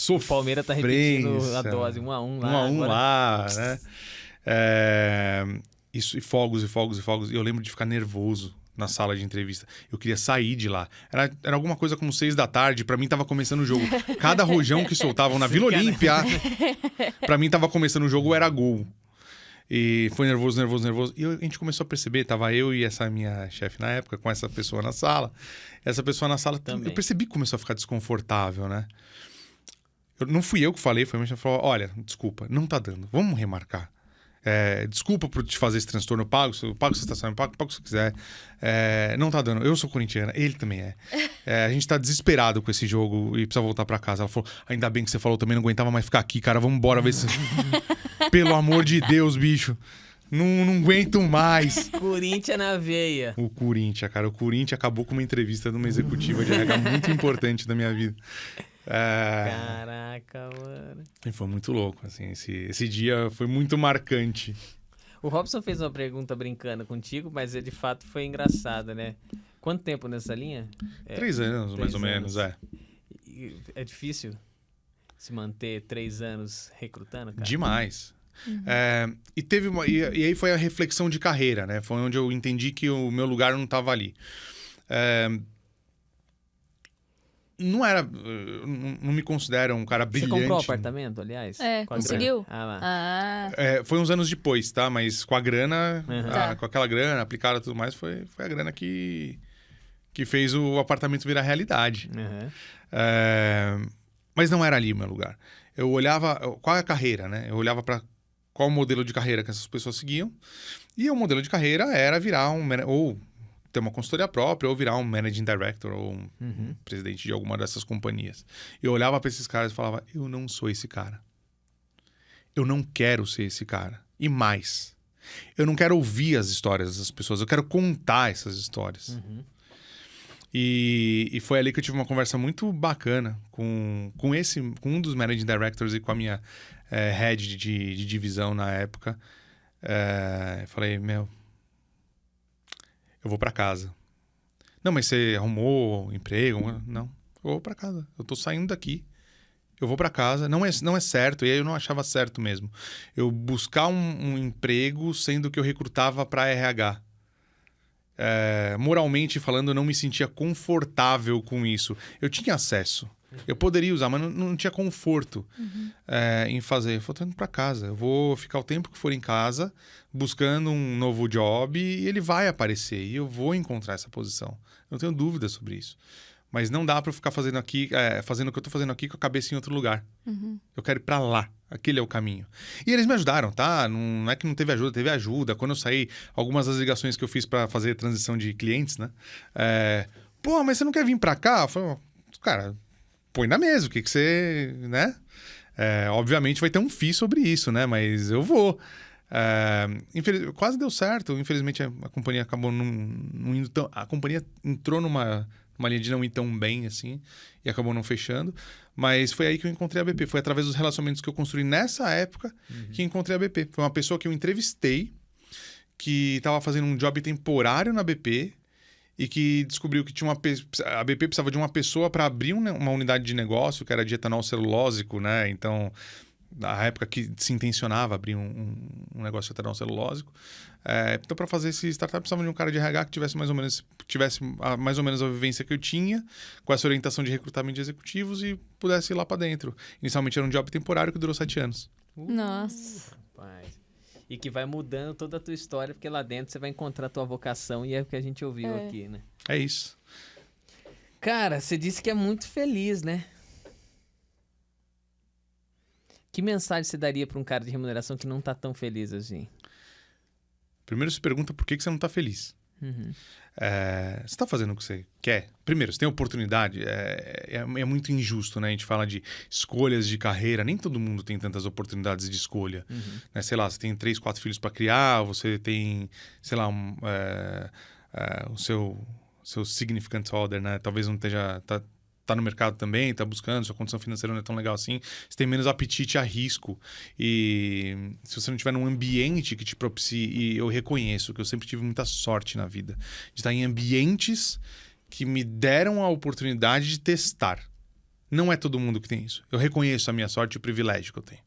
O Palmeiras tá repetindo a dose. 1x1 lá. 1x1 lá, né? Isso, e fogos. E eu lembro de ficar nervoso na sala de entrevista. Eu queria sair de lá. Era alguma coisa como 6 da tarde. Pra mim, tava começando o jogo. Cada rojão que soltavam na Vila Olímpia, pra mim, tava começando o jogo, era gol. E foi nervoso. E a gente começou a perceber, tava eu e essa minha chefe na época, com essa pessoa na sala. Essa pessoa na sala, também. Eu percebi que começou a ficar desconfortável, né? Não fui eu que falei, foi a minha chefe que falou, olha, desculpa, não tá dando, vamos remarcar. Desculpa por te fazer esse transtorno, eu pago seu estacionamento, pago o que você quiser. Não tá dando. Eu sou corintiana, ele também é. A gente tá desesperado com esse jogo e precisa voltar pra casa. Ela falou, ainda bem que você falou, também não aguentava mais ficar aqui, cara, vamos embora ver se... Pelo amor de Deus, bicho. Não aguento mais. Corinthians na veia. O Corinthians acabou com uma entrevista de uma executiva de RH muito importante da minha vida. Caraca, mano. E foi muito louco, assim, esse dia foi muito marcante. O Robson fez uma pergunta brincando contigo, mas de fato foi engraçada, né? Quanto tempo nessa linha? 3 anos, mais ou menos, É difícil se manter 3 anos recrutando, cara? Demais. E aí foi a reflexão de carreira, né? Foi onde eu entendi que o meu lugar não estava ali. Não me considero um cara brilhante. Você comprou um apartamento, aliás? Conseguiu? Foi uns anos depois, tá? Mas com a grana, com aquela grana aplicada e tudo mais, foi a grana que fez o apartamento virar realidade. Mas não era ali o meu lugar. Eu olhava... Qual é a carreira, né? Eu olhava para qual o modelo de carreira que essas pessoas seguiam. E o modelo de carreira era virar ou ter uma consultoria própria, ou virar um managing director, ou um presidente de alguma dessas companhias. Eu olhava para esses caras e falava, eu não sou esse cara. Eu não quero ser esse cara. E mais, eu não quero ouvir as histórias dessas pessoas, eu quero contar essas histórias. E foi ali que eu tive uma conversa muito bacana com um dos managing directors e com a minha head de divisão na época. Eu falei, eu vou para casa. Não, mas você arrumou emprego? Não, eu vou para casa. Eu tô saindo daqui. Eu vou para casa. Não é certo. E aí eu não achava certo mesmo. Eu buscar um emprego sendo que eu recrutava para RH. Moralmente falando, eu não me sentia confortável com isso. Eu tinha acesso. Eu poderia usar, mas não tinha conforto em fazer. Eu tô indo para casa. Eu vou ficar o tempo que for em casa, buscando um novo job, e ele vai aparecer. E eu vou encontrar essa posição. Eu não tenho dúvida sobre isso. Mas não dá para eu ficar fazendo aqui, fazendo o que eu tô fazendo aqui com a cabeça em outro lugar. Eu quero ir para lá. Aquele é o caminho. E eles me ajudaram, tá? Não é que não teve ajuda, teve ajuda. Quando eu saí, algumas das ligações que eu fiz para fazer transição de clientes, né? Pô, mas você não quer vir para cá? Eu falei, cara, põe na mesa, o que você, né? Obviamente vai ter um FII sobre isso, né? Mas eu vou. Quase deu certo. Infelizmente a companhia acabou não indo tão... A companhia entrou numa linha de não ir tão bem, assim, e acabou não fechando. Mas foi aí que eu encontrei a BP. Foi através dos relacionamentos que eu construí nessa época que encontrei a BP. Foi uma pessoa que eu entrevistei, que estava fazendo um job temporário na BP e que descobriu que a BP precisava de uma pessoa para abrir uma unidade de negócio, que era de etanol celulósico, né? Então, na época que se intencionava abrir um negócio de etanol celulósico. Então, para fazer esse startup, precisava de um cara de RH que tivesse mais ou menos a vivência que eu tinha, com essa orientação de recrutamento de executivos e pudesse ir lá para dentro. Inicialmente era um job temporário que durou 7 anos. Nossa. Rapaz. E que vai mudando toda a tua história, porque lá dentro você vai encontrar a tua vocação e é o que a gente ouviu aqui, né? É isso. Cara, você disse que é muito feliz, né? Que mensagem você daria para um cara de remuneração que não tá tão feliz assim? Primeiro se pergunta por que você não tá feliz. Você está fazendo o que você quer? Primeiro, você tem oportunidade. É muito injusto, né? A gente fala de escolhas de carreira. Nem todo mundo tem tantas oportunidades de escolha. Né? Sei lá, você tem 3, 4 filhos para criar, você tem, sei lá, o seu significant other, né? Talvez não esteja... Tá no mercado também, tá buscando, sua condição financeira não é tão legal assim, você tem menos apetite a risco. E se você não estiver num ambiente que te propicie, e eu reconheço que eu sempre tive muita sorte na vida, de estar em ambientes que me deram a oportunidade de testar. Não é todo mundo que tem isso. Eu reconheço a minha sorte e o privilégio que eu tenho.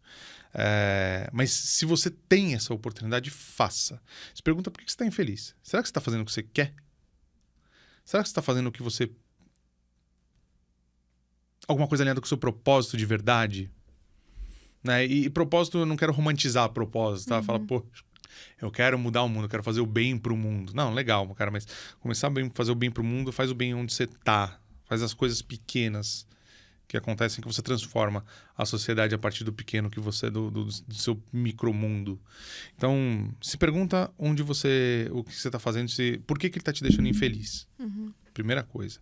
Mas se você tem essa oportunidade, faça. Se pergunta por que você está infeliz. Será que você está fazendo o que você quer? Será que você está fazendo o que você... Alguma coisa alinhada com o seu propósito de verdade? Né? E propósito, eu não quero romantizar propósito, tá? Falar, pô, eu quero mudar o mundo, eu quero fazer o bem pro mundo. Não, legal, cara, mas começar a fazer o bem pro mundo, faz o bem onde você tá. Faz as coisas pequenas que acontecem, que você transforma a sociedade a partir do pequeno que você, do seu micromundo. Então, se pergunta o que você tá fazendo, por que ele tá te deixando infeliz. Primeira coisa.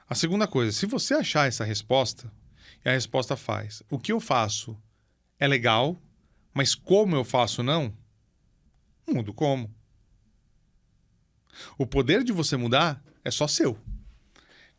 A segunda coisa, se você achar essa resposta, e a resposta faz, o que eu faço é legal, mas como eu faço não, mudo como. O poder de você mudar é só seu.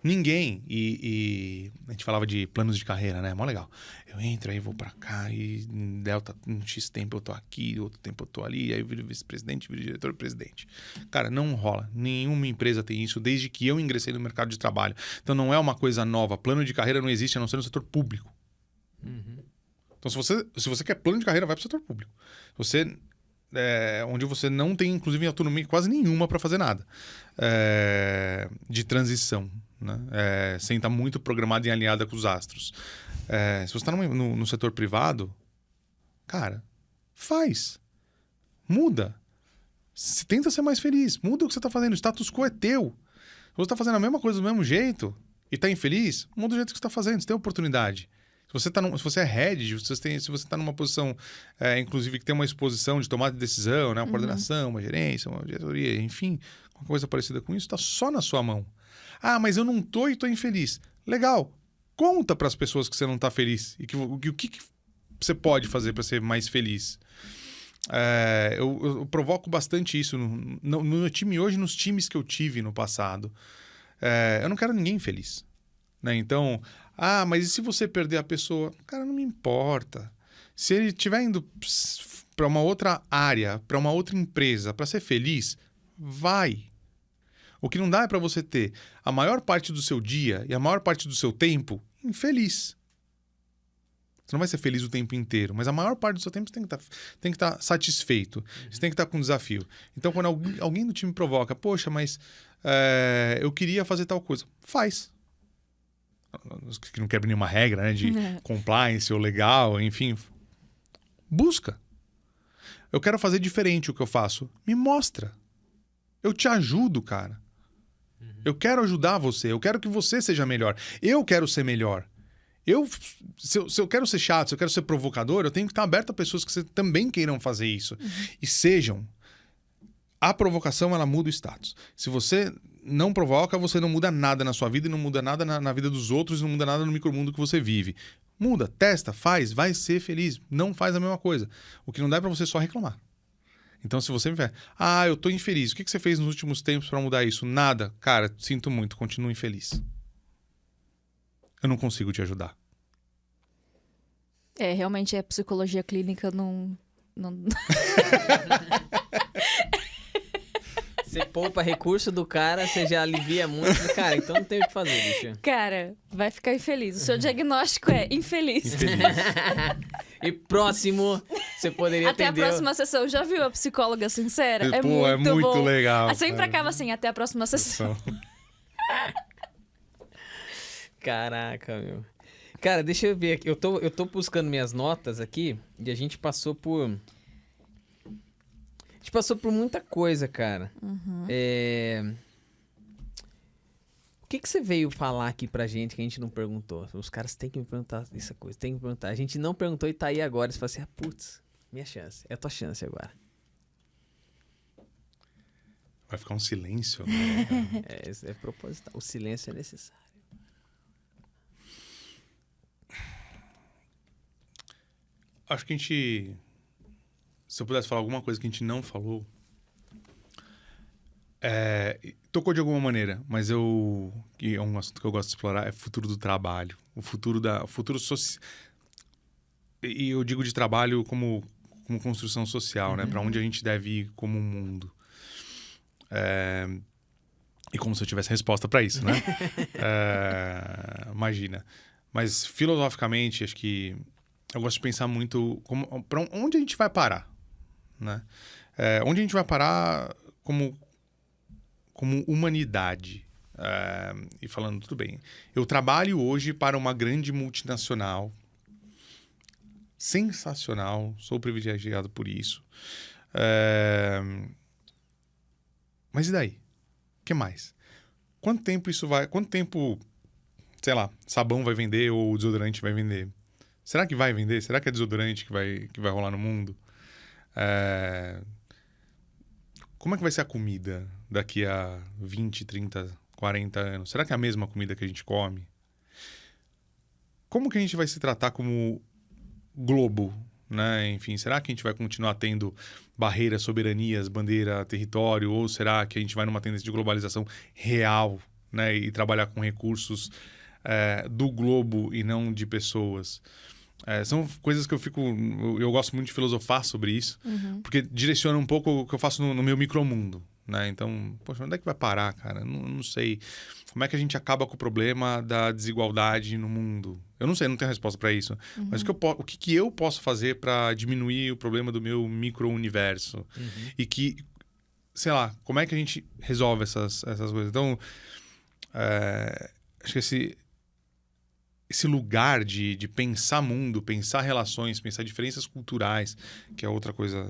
Ninguém, e a gente falava de planos de carreira, né? Mó legal. Eu entro, aí vou pra cá, e delta, um X tempo eu tô aqui, outro tempo eu tô ali, aí eu viro vice-presidente, viro diretor-presidente. Cara, não rola. Nenhuma empresa tem isso desde que eu ingressei no mercado de trabalho. Então não é uma coisa nova. Plano de carreira não existe a não ser no setor público. Então se você quer plano de carreira, vai pro setor público. Onde você não tem, inclusive, autonomia quase nenhuma para fazer nada de transição. Né? Sem estar muito programada e alinhada com os astros. Se você está no setor privado, cara, faz. Muda. Tenta ser mais feliz. Muda o que você está fazendo. O status quo é teu. Se você está fazendo a mesma coisa do mesmo jeito e está infeliz, muda o jeito que você está fazendo. Você tem oportunidade. Se você é head, se você está numa posição, inclusive, que tem uma exposição de tomada de decisão, né? Uma coordenação, uma gerência, uma diretoria, enfim, uma coisa parecida com isso, está só na sua mão. Ah, mas eu não tô e tô infeliz. Legal. Conta para as pessoas que você não tá feliz e o que você pode fazer para ser mais feliz. Eu provoco bastante isso no meu time hoje, nos times que eu tive no passado. Eu não quero ninguém feliz. Né? Então, mas e se você perder a pessoa? Cara, não me importa. Se ele estiver indo para uma outra área, para uma outra empresa, para ser feliz, vai. O que não dá é para você ter a maior parte do seu dia e a maior parte do seu tempo infeliz. Você não vai ser feliz o tempo inteiro, mas a maior parte do seu tempo você tem que estar satisfeito. Você tem que estar com um desafio. Então, quando alguém do time provoca, poxa, mas eu queria fazer tal coisa, faz. Que não quebra nenhuma regra, né? De compliance ou legal, enfim. Busca. Eu quero fazer diferente o que eu faço. Me mostra. Eu te ajudo, cara. Eu quero ajudar você. Eu quero que você seja melhor. Eu quero ser melhor. Se eu quero ser chato, se eu quero ser provocador, eu tenho que estar aberto a pessoas que também queiram fazer isso. E sejam. A provocação, ela muda o status. Se você não provoca, você não muda nada na sua vida e não muda nada na vida dos outros e não muda nada no micromundo que você vive. Muda, testa, faz, vai ser feliz. Não faz a mesma coisa. O que não dá é pra você só reclamar. Então, se você me ver, eu tô infeliz. O que você fez nos últimos tempos pra mudar isso? Nada. Cara, sinto muito, continuo infeliz. Eu não consigo te ajudar. Realmente a psicologia clínica não... Você poupa recurso do cara, você já alivia muito. Cara, então não tem o que fazer, bicho. Cara, vai ficar infeliz. O seu diagnóstico é infeliz. E próximo, você poderia até atender... a próxima sessão. Já viu a psicóloga sincera? É muito bom. Legal. Sempre acaba assim, até a próxima sessão. Caraca, meu. Cara, deixa eu ver aqui. Eu tô buscando minhas notas aqui e a gente passou por... A gente passou por muita coisa, cara. O que você veio falar aqui pra gente que a gente não perguntou? Os caras têm que me perguntar essa coisa, tem que me perguntar. A gente não perguntou e tá aí agora. Você fala assim, putz, minha chance. É a tua chance agora. Vai ficar um silêncio, né? É proposital. O silêncio é necessário. Acho que a gente... Se eu pudesse falar alguma coisa que a gente não falou... Tocou de alguma maneira, mas é um assunto que eu gosto de explorar, é o futuro do trabalho. O futuro social... E eu digo de trabalho como construção social, né? Para onde a gente deve ir como um mundo. E como se eu tivesse resposta para isso, né? Imagina. Mas, filosoficamente, acho que eu gosto de pensar muito para onde a gente vai parar, né? Onde a gente vai parar como humanidade. E falando, tudo bem, eu trabalho hoje para uma grande multinacional, sensacional, sou privilegiado por isso. Mas e daí? O que mais? Quanto tempo, sei lá, sabão vai vender ou desodorante vai vender? Será que vai vender? Será que é desodorante que vai rolar no mundo? Como é que vai ser a comida daqui a 20, 30, 40 anos? Será que é a mesma comida que a gente come? Como que a gente vai se tratar como globo, né? Enfim, será que a gente vai continuar tendo barreiras, soberanias, bandeira, território? Ou será que a gente vai numa tendência de globalização real, né? E trabalhar com recursos do globo e não de pessoas? São coisas que eu gosto muito de filosofar sobre isso, porque direciona um pouco o que eu faço no meu micromundo, né? Então, poxa, onde é que vai parar, cara? Não sei. Como é que a gente acaba com o problema da desigualdade no mundo? Eu não sei, não tenho resposta para isso. Mas o que eu posso fazer para diminuir o problema do meu micro-universo? E que, sei lá, como é que a gente resolve essas coisas? Então, acho que esse lugar de pensar mundo, pensar relações, pensar diferenças culturais, que é outra coisa,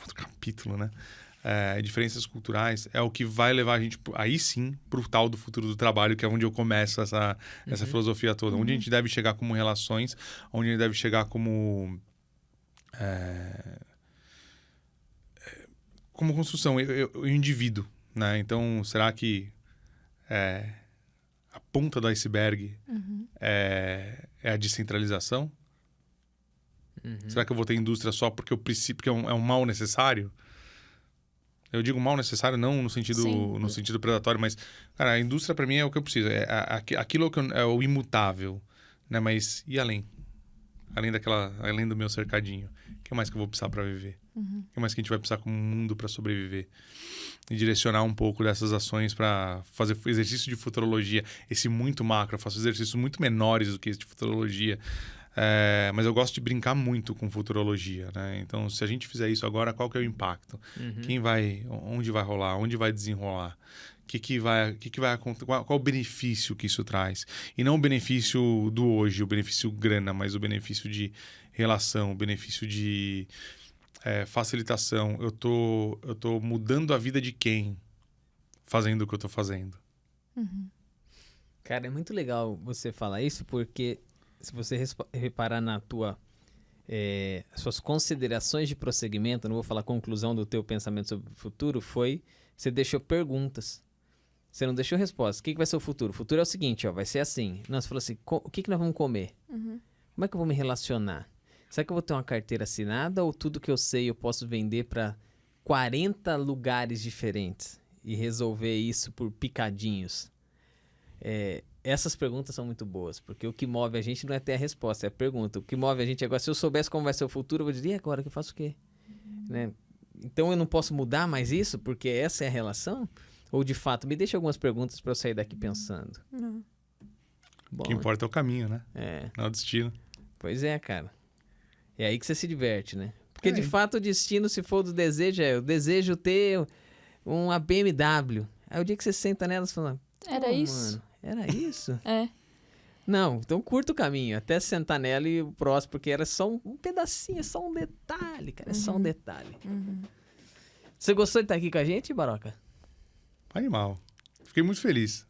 outro capítulo, né? Diferenças culturais é o que vai levar a gente, aí sim, pro tal do futuro do trabalho, que é onde eu começo essa filosofia toda. Onde a gente deve chegar como relações, onde a gente deve chegar como construção, o indivíduo, né? Então, será que a ponta do iceberg é a descentralização? Será que eu vou ter indústria só porque eu preciso, porque é um mal necessário? Eu digo mal necessário não no sentido predatório, mas, cara, a indústria para mim é o que eu preciso. Aquilo que é o imutável, né? Mas e além? Além do meu cercadinho? que mais que eu vou precisar para viver? O que mais que a gente vai precisar como mundo para sobreviver? E direcionar um pouco dessas ações para fazer exercício de futurologia. Esse muito macro, eu faço exercícios muito menores do que esse de futurologia. Mas eu gosto de brincar muito com futurologia, né? Então, se a gente fizer isso agora, qual que é o impacto? Onde vai rolar? Onde vai desenrolar? Qual o benefício que isso traz? E não o benefício do hoje, o benefício grana, mas o benefício de relação, o benefício de facilitação. Eu tô mudando a vida de quem fazendo o que eu tô fazendo. Cara, é muito legal você falar isso, porque se você reparar na suas considerações de prosseguimento, não vou falar conclusão do teu pensamento sobre o futuro, você deixou perguntas. Você não deixou respostas. O que vai ser o futuro? O futuro é o seguinte, ó, vai ser assim. Não, você falou assim, o que nós vamos comer? Como é que eu vou me relacionar? Será que eu vou ter uma carteira assinada ou tudo que eu sei eu posso vender para 40 lugares diferentes e resolver isso por picadinhos? Essas perguntas são muito boas, porque o que move a gente não é ter a resposta, é a pergunta. O que move a gente agora, se eu soubesse como vai ser o futuro, eu vou dizer, e agora que eu faço o quê? Né? Então eu não posso mudar mais isso, porque essa é a relação? Ou de fato, me deixa algumas perguntas para eu sair daqui pensando. Bom, O que importa é o caminho, né? Não é o destino. Pois é, cara. É aí que você se diverte, né? Porque de fato o destino, se for do desejo, eu desejo ter uma BMW. Aí o dia que você senta nela, você fala, Era isso? Mano, era isso? Não, então curta o caminho, até sentar nela e o próximo, porque era só um pedacinho, é só um detalhe, cara, é só um detalhe. Você gostou de estar aqui com a gente, Baroca? Animal. Fiquei muito feliz.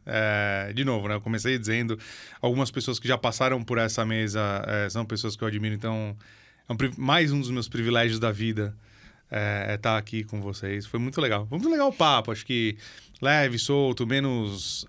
De novo, né? Eu comecei dizendo, algumas pessoas que já passaram por essa mesa são pessoas que eu admiro, então mais um dos meus privilégios da vida estar aqui com vocês. Foi muito legal. Foi muito legal o papo, acho que leve, solto, menos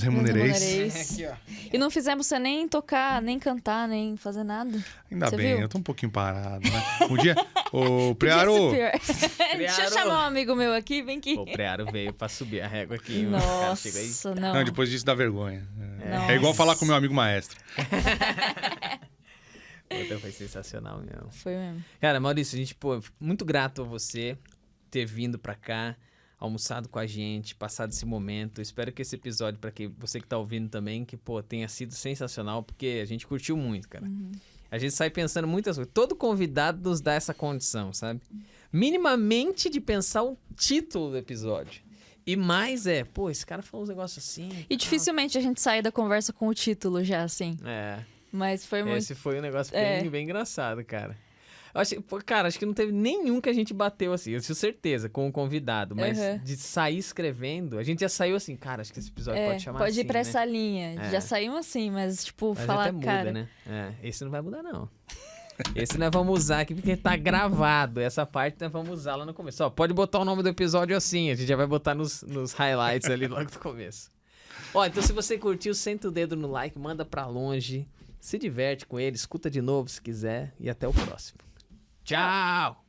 remunereis. Aqui, ó. E não fizemos você nem tocar, nem cantar, nem fazer nada. Ainda Você bem, viu? eu tô um pouquinho parado, né? Um dia, o Podia Prearo... ser pior. Deixa eu chamar um amigo meu aqui, vem aqui. O Prearo veio pra subir a régua aqui. O cara chega aí. Nossa, não. Não, depois disso dá vergonha. Nossa. É igual falar com o meu amigo maestro. Puta, foi sensacional mesmo. Foi mesmo. Cara, Maurício, a gente, muito grato a você ter vindo pra cá, almoçado com a gente, passado esse momento. Espero que esse episódio, pra você que tá ouvindo também, que, tenha sido sensacional, porque a gente curtiu muito, cara. A gente sai pensando muitas coisas. Todo convidado nos dá essa condição, sabe? Minimamente de pensar um título do episódio. E mais esse cara falou uns negócios assim. E dificilmente a gente sai da conversa com o título já, assim. Mas foi muito... Esse foi um negócio bem engraçado, cara. Acho que não teve nenhum que a gente bateu assim, eu tenho certeza, com o convidado. Mas de sair escrevendo, a gente já saiu assim, cara, acho que esse episódio pode chamar pode assim, ir pra né? essa linha. Já saímos assim, mas tipo, Mas falar, até muda, cara... né? Esse não vai mudar, não. Esse nós vamos usar aqui porque tá gravado. Essa parte nós vamos usar lá no começo. Ó, pode botar o nome do episódio assim, a gente já vai botar nos highlights ali logo no começo. Ó, então se você curtiu, senta o dedo no like, manda pra longe, se diverte com ele, escuta de novo se quiser e até o próximo. Tchau!